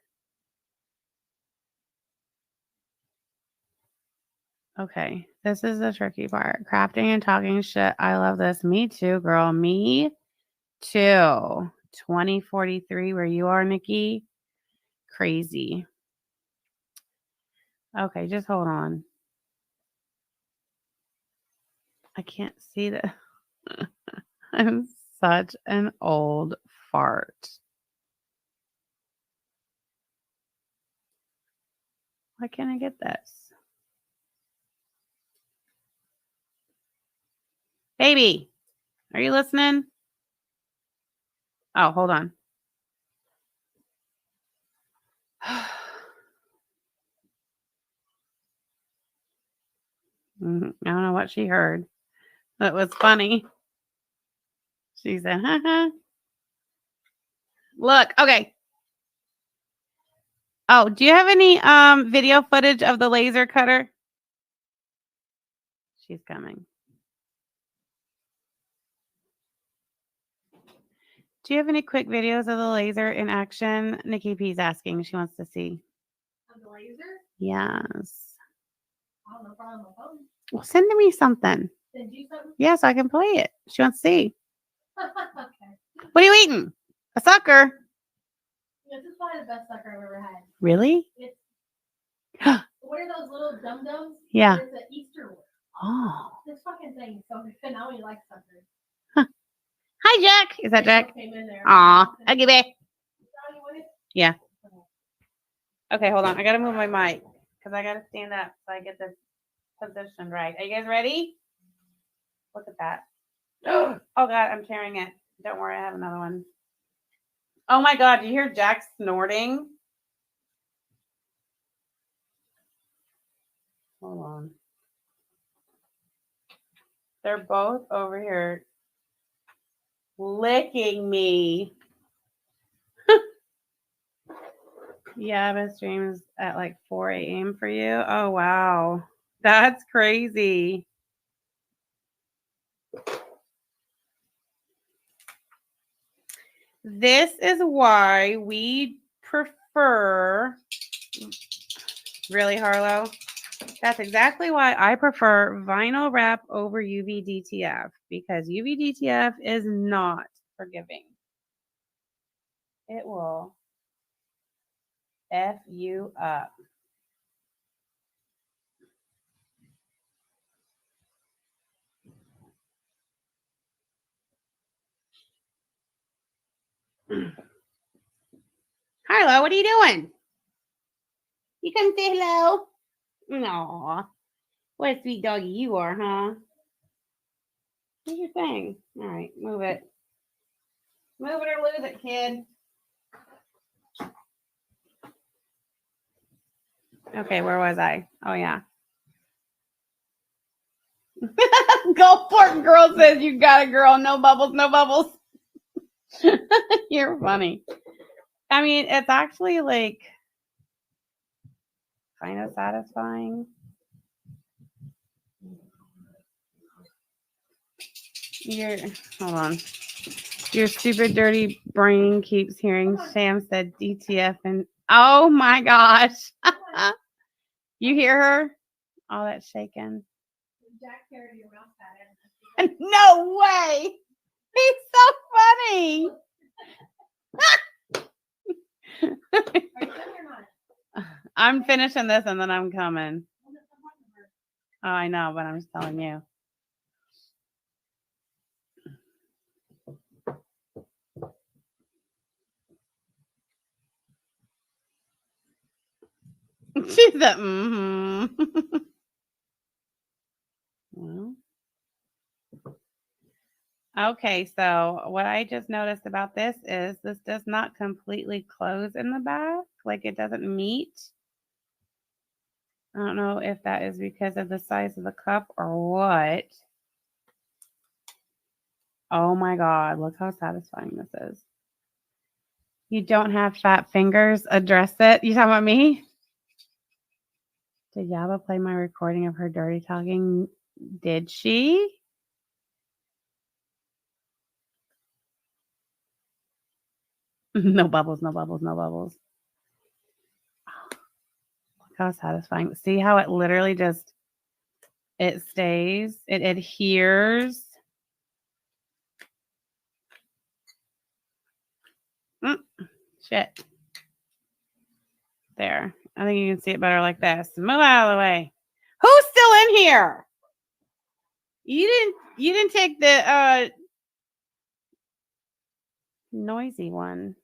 Okay, this is the tricky part. Crafting and talking shit. I love this. Me too, girl. Me too. 2043, where you are, Nikki. Crazy. Okay, just hold on. I can't see the. I'm such an old fart. Why can't I get this? Baby, are you listening? Oh, hold on. I don't know what she heard. That was funny. She said, haha. Look, okay. Oh, do you have any video footage of the laser cutter? She's coming. Do you have any quick videos of the laser in action? Nikki P's asking. She wants to see. Of the laser? Yes. I don't know if I'm on my phone. Well, send me something. Send you something? Yeah, so I can play it. She wants to see. Okay. What are you eating? A sucker. This is probably the best sucker I've ever had. Really? It's what are those little dum dums? Yeah. It's an Easter one. Oh. This fucking thing is so good. I only like suckers. Hi, Jack. Is that Jack? Came in there. Aw. Okay, babe. Oh, you want it? Yeah. Okay, hold on. I got to move my mic because I got to stand up so I get this position right. Are you guys ready? Look at that. Oh, God. I'm tearing it. Don't worry. I have another one. Oh, my God. Do you hear Jack snorting? Hold on. They're both over here licking me. Yeah, my stream's at like 4 a.m. for you. Oh, wow. That's crazy. This is why we prefer, really, Harlow? That's exactly why I prefer vinyl wrap over UV DTF, because UV DTF is not forgiving. It will F you up. Harlow, what are you doing? You come say hello? No. What a sweet doggy you are, huh? Do your thing. All right, move it. Move it or lose it, kid. Okay, where was I? Oh, yeah. Gulfport girl says you got a girl. No bubbles, no bubbles. You're funny. I mean, it's actually like kind of satisfying. Hold on. Your stupid, dirty brain keeps hearing Sam said DTF and oh my gosh. You hear her? All that shaking. Jack carried your mouse pad. No way. He's so funny. Are you done or not? I'm finishing this and then I'm coming. Oh, I know, but I'm just telling you. She said, Well. Okay, so what I just noticed about this is this does not completely close in the back. Like it doesn't meet. I don't know if that is because of the size of the cup or what. Oh my God, look how satisfying this is. You don't have fat fingers. Address it. You talking about me? Did Yaba play my recording of her dirty talking? Did she? No bubbles, no bubbles, no bubbles. Look how satisfying. See how it literally just, it stays, it adheres. Shit. There. I think you can see it better like this. Move out of the way. Who's still in here? You didn't take the noisy one.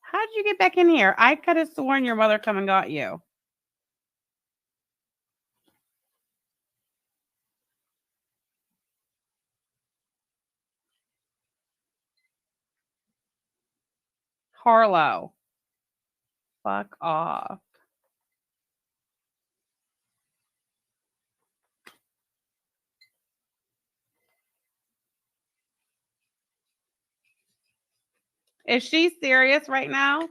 How did you get back in here? I could have sworn your mother come and got you. Harlow. Fuck off. Is she serious right now?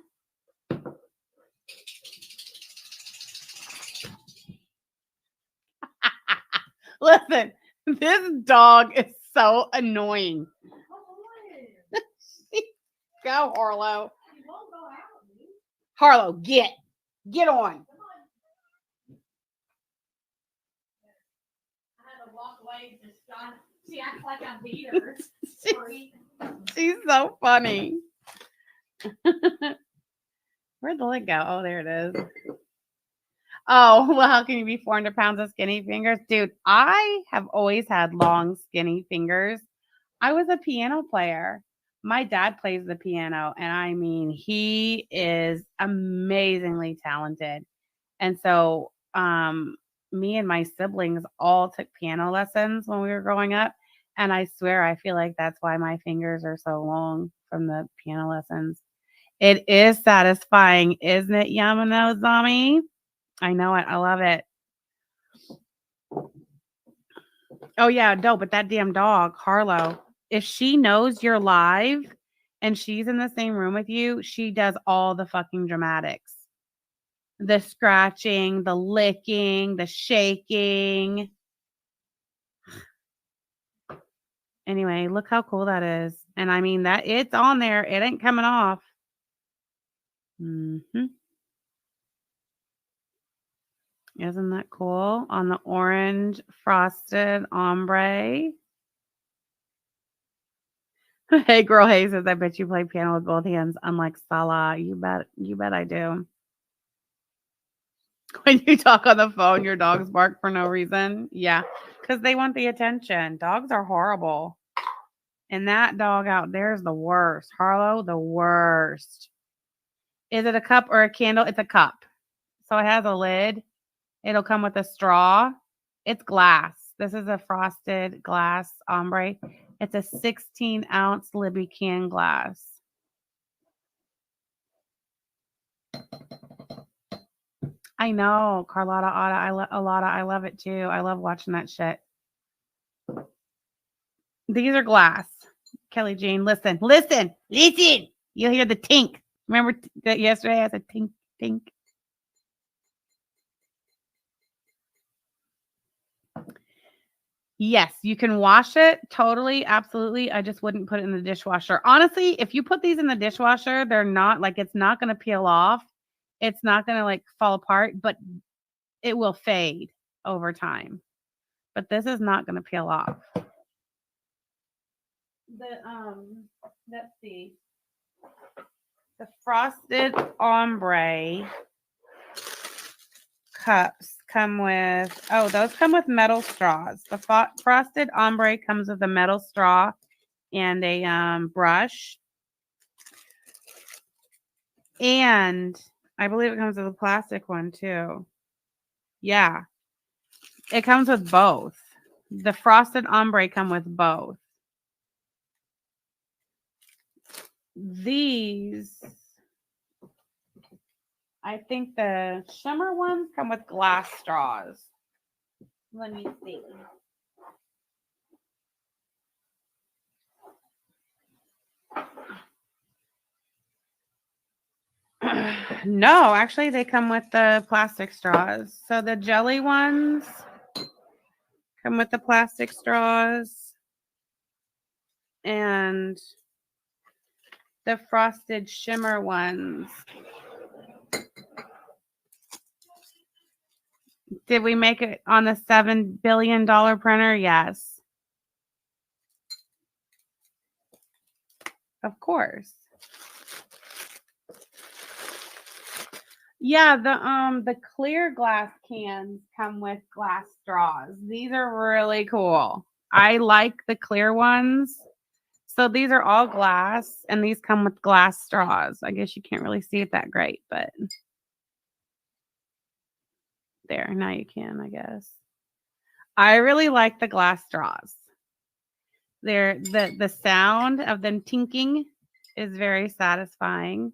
Listen, this dog is so annoying. Go, Harlow. Harlow, get on. I had to walk away to stop. She acts like I beat her. She's so funny. Where'd the leg go? Oh, there it is. Oh, well, how can you be 400 pounds of skinny fingers? Dude, I have always had long, skinny fingers. I was a piano player. My dad plays the piano, and I mean, he is amazingly talented. And so, me and my siblings all took piano lessons when we were growing up. And I swear, I feel like that's why my fingers are so long from the piano lessons. It is satisfying, isn't it, Yamano Zami? I know it. I love it. Oh, yeah. No, but that damn dog, Harlow, if she knows you're live and she's in the same room with you, she does all the fucking dramatics. The scratching, the licking, the shaking. Anyway, look how cool that is. And I mean that it's on there. It ain't coming off. Mm-hmm. Isn't that cool? On the orange frosted ombre. Hey, girl, hey says, I bet you play piano with both hands, unlike Salah. You bet I do. When you talk on the phone, your dogs bark for no reason. Yeah, because they want the attention. Dogs are horrible. And that dog out there is the worst. Harlow, the worst. Is it a cup or a candle? It's a cup. So it has a lid. It'll come with a straw. It's glass. This is a frosted glass ombre. It's a 16-ounce Libby can glass. I know, Carlotta Alada. I love it too. I love watching that shit. These are glass. Kelly Jean, listen. You'll hear the tink. Remember that yesterday I said tink, tink. Yes, you can wash it totally, absolutely. I just wouldn't put it in the dishwasher. Honestly, if you put these in the dishwasher, they're not like it's not going to peel off. It's not going to like fall apart, but it will fade over time. But this is not going to peel off. Let's see. The frosted ombre cups come with, oh, those come with metal straws. The frosted ombre comes with a metal straw and a brush. And I believe it comes with a plastic one too. Yeah. It comes with both. The frosted ombre come with both. These, I think the shimmer ones come with glass straws. Let me see. No, actually they come with the plastic straws. So the jelly ones come with the plastic straws. And the frosted shimmer ones. Did we make it on the $7 billion printer? Yes. Of course. Yeah, the clear glass cans come with glass straws. These are really cool. I like the clear ones. So these are all glass and these come with glass straws. I guess you can't really see it that great, but there, now you can, I guess. I really like the glass straws. They're the sound of them tinking is very satisfying.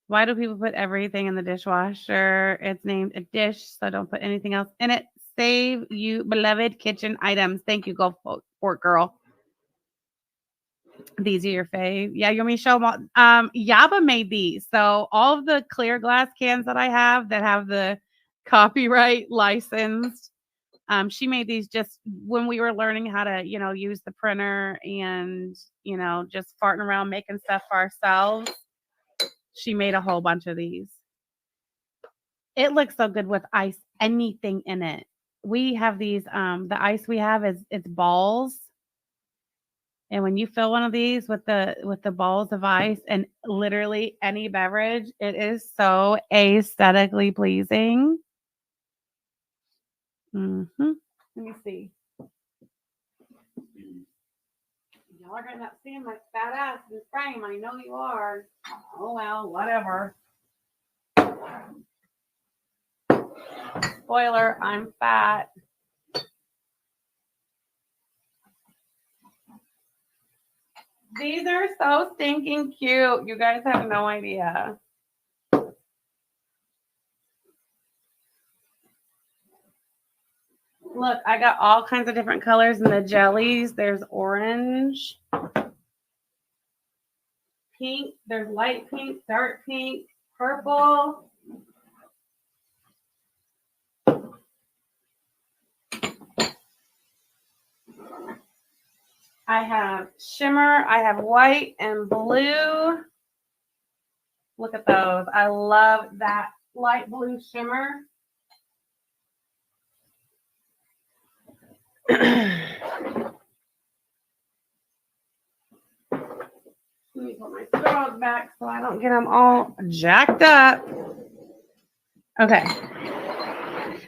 Why do people put everything in the dishwasher? It's named a dish, so don't put anything else in it. Save you beloved kitchen items. Thank you, go Fort Girl. These are your fave. Yeah, you want me to show them all? Yaba made these. So all of the clear glass cans that I have that have the copyright licensed, she made these just when we were learning how to, use the printer and, just farting around making stuff for ourselves. She made a whole bunch of these. It looks so good with ice, anything in it. We have these, the ice we have it's balls. And when you fill one of these with the balls of ice and literally any beverage, it is so aesthetically pleasing. Let me see. Y'all are gonna not seeing my fat ass in frame. I know you are. Oh well, whatever. Spoiler, I'm fat. These are so stinking cute. You guys have no idea. Look, I got all kinds of different colors in the jellies. There's orange, pink, there's light pink, dark pink, purple. I have shimmer, I have white and blue. Look at those. I love that light blue shimmer. Let me put my straws back so I don't get them all jacked up. Okay.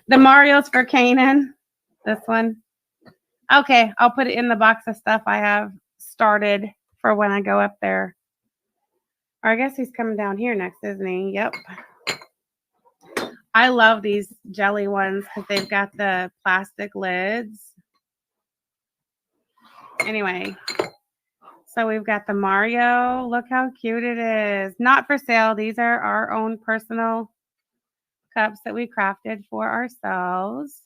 The Mario's for Kanan. This one. Okay, I'll put it in the box of stuff I have started for when I go up there. Or I guess he's coming down here next, isn't he? Yep. I love these jelly ones because they've got the plastic lids. Anyway, so we've got the Mario. Look how cute it is. Not for sale. These are our own personal cups that we crafted for ourselves.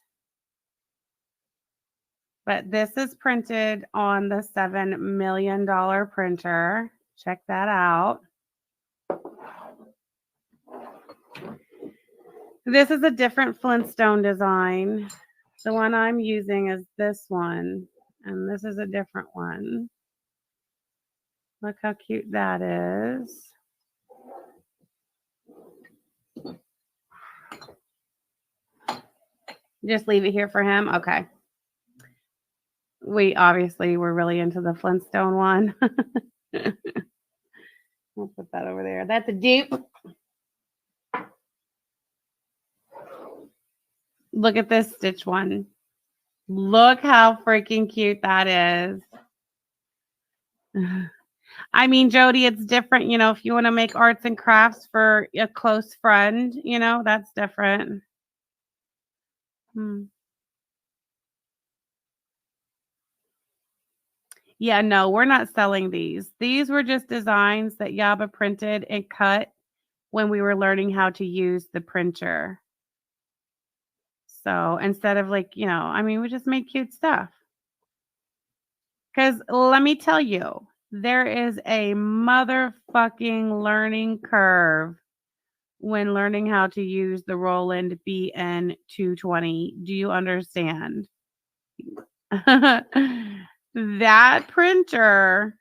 But this is printed on the $7 million printer. Check that out. This is a different Flintstone design. The one I'm using is this one, and this is a different one. Look how cute that is. Just leave it here for him? Okay. We obviously were really into the Flintstone one. We'll put that over there. That's a dupe. Look at this stitch one. Look how freaking cute that is. I mean, Jody, it's different. You know, if you want to make arts and crafts for a close friend, you know, that's different. Yeah, no, we're not selling these. These were just designs that Yaba printed and cut when we were learning how to use the printer. So instead of like, you know, I mean, we just make cute stuff. Because let me tell you, there is a motherfucking learning curve when learning how to use the Roland BN220. Do you understand? That printer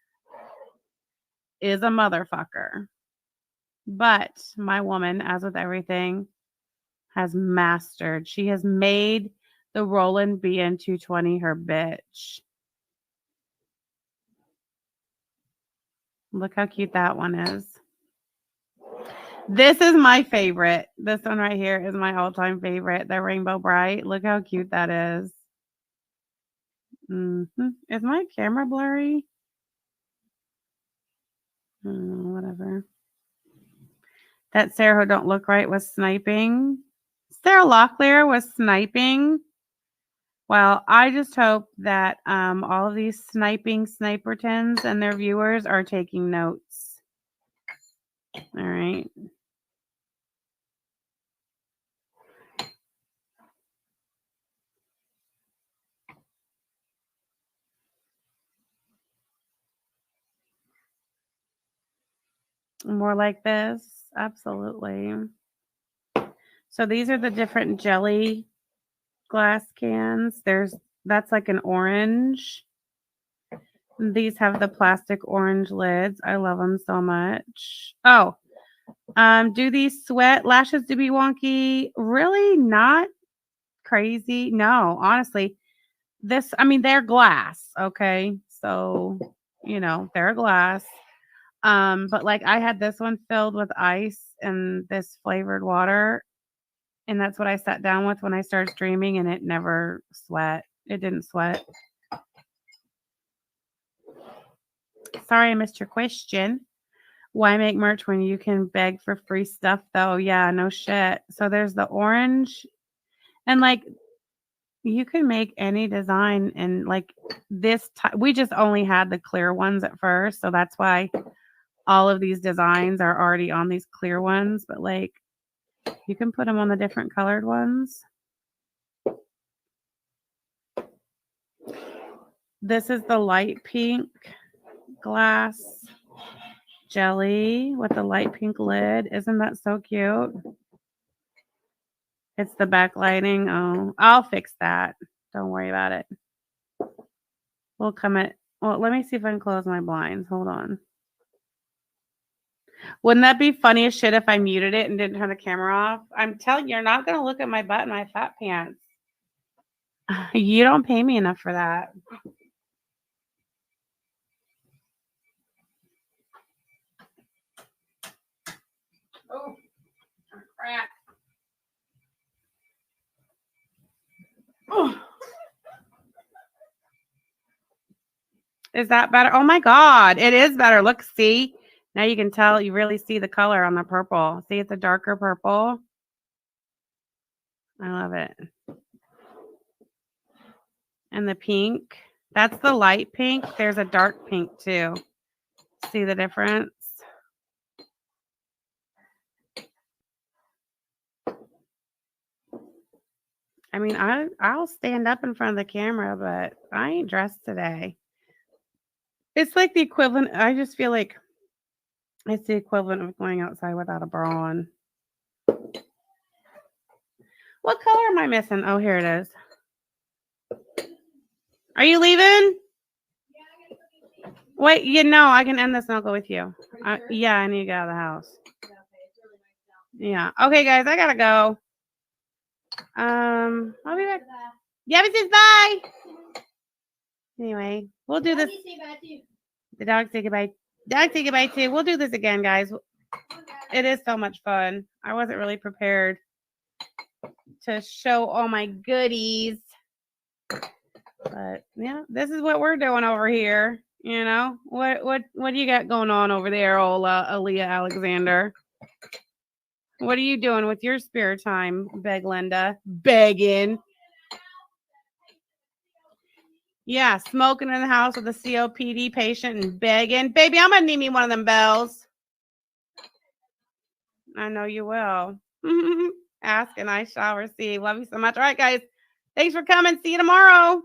is a motherfucker. But my woman, as with everything, has mastered. She has made the Roland BN220 her bitch. Look how cute that one is. This is my favorite. This one right here is my all-time favorite. The Rainbow Bright. Look how cute that is. Is my camera blurry? Whatever. That Sarah who don't look right was sniping. Sarah Locklear was sniping. Well, I just hope that all of these snipertons and their viewers are taking notes. All right. More like this. Absolutely. So these are the different jelly glass cans. That's like an orange. These have the plastic orange lids. I love them so much. Oh, do these sweat lashes to be wonky? Really not crazy. No, honestly, they're glass. Okay. So, you know, they're glass. But like I had this one filled with ice and this flavored water. And that's what I sat down with when I started streaming, and it never sweat. It didn't sweat. Sorry, I missed your question. Why make merch when you can beg for free stuff, though? Yeah, no shit. So there's the orange. And like, you can make any design. And like this, we just only had the clear ones at first. So that's why all of these designs are already on these clear ones. But like, you can put them on the different colored ones. This is the light pink glass jelly with the light pink lid. Isn't that so cute? It's the backlighting. Oh, I'll fix that. Don't worry about it. We'll come at, well, let me see if I can close my blinds. Hold on. Wouldn't that be funny as shit if I muted it and didn't turn the camera off? I'm telling you, you're not going to look at my butt and my fat pants. You don't pay me enough for that. Oh, crap. Oh. Is that better? Oh my God, it is better. Look, see? Now you can tell, you really see the color on the purple. See, it's a darker purple. I love it. And the pink, that's the light pink. There's a dark pink too. See the difference? I mean, I'll stand up in front of the camera, but I ain't dressed today. It's like the equivalent. I just feel like it's the equivalent of going outside without a bra on. What color am I missing? Oh, here it is. Are you leaving? Wait, I can end this and I'll go with you. Yeah, I need to get out of the house. Yeah. Okay, guys, I gotta go. I'll be back. Yeah, says bye. Anyway, we'll do this. The dog say goodbye. Dog say goodbye too. We'll do this again, guys. It is so much fun. I wasn't really prepared to show all my goodies. But yeah, this is what we're doing over here. What do you got going on over there, old Aaliyah Alexander? What are you doing with your spare time, Beg Linda? Begging. Yeah, smoking in the house with a COPD patient and begging. Baby, I'm gonna need me one of them bells. I know you will. Ask and I shall receive. Love you so much. All right, guys. Thanks for coming. See you tomorrow.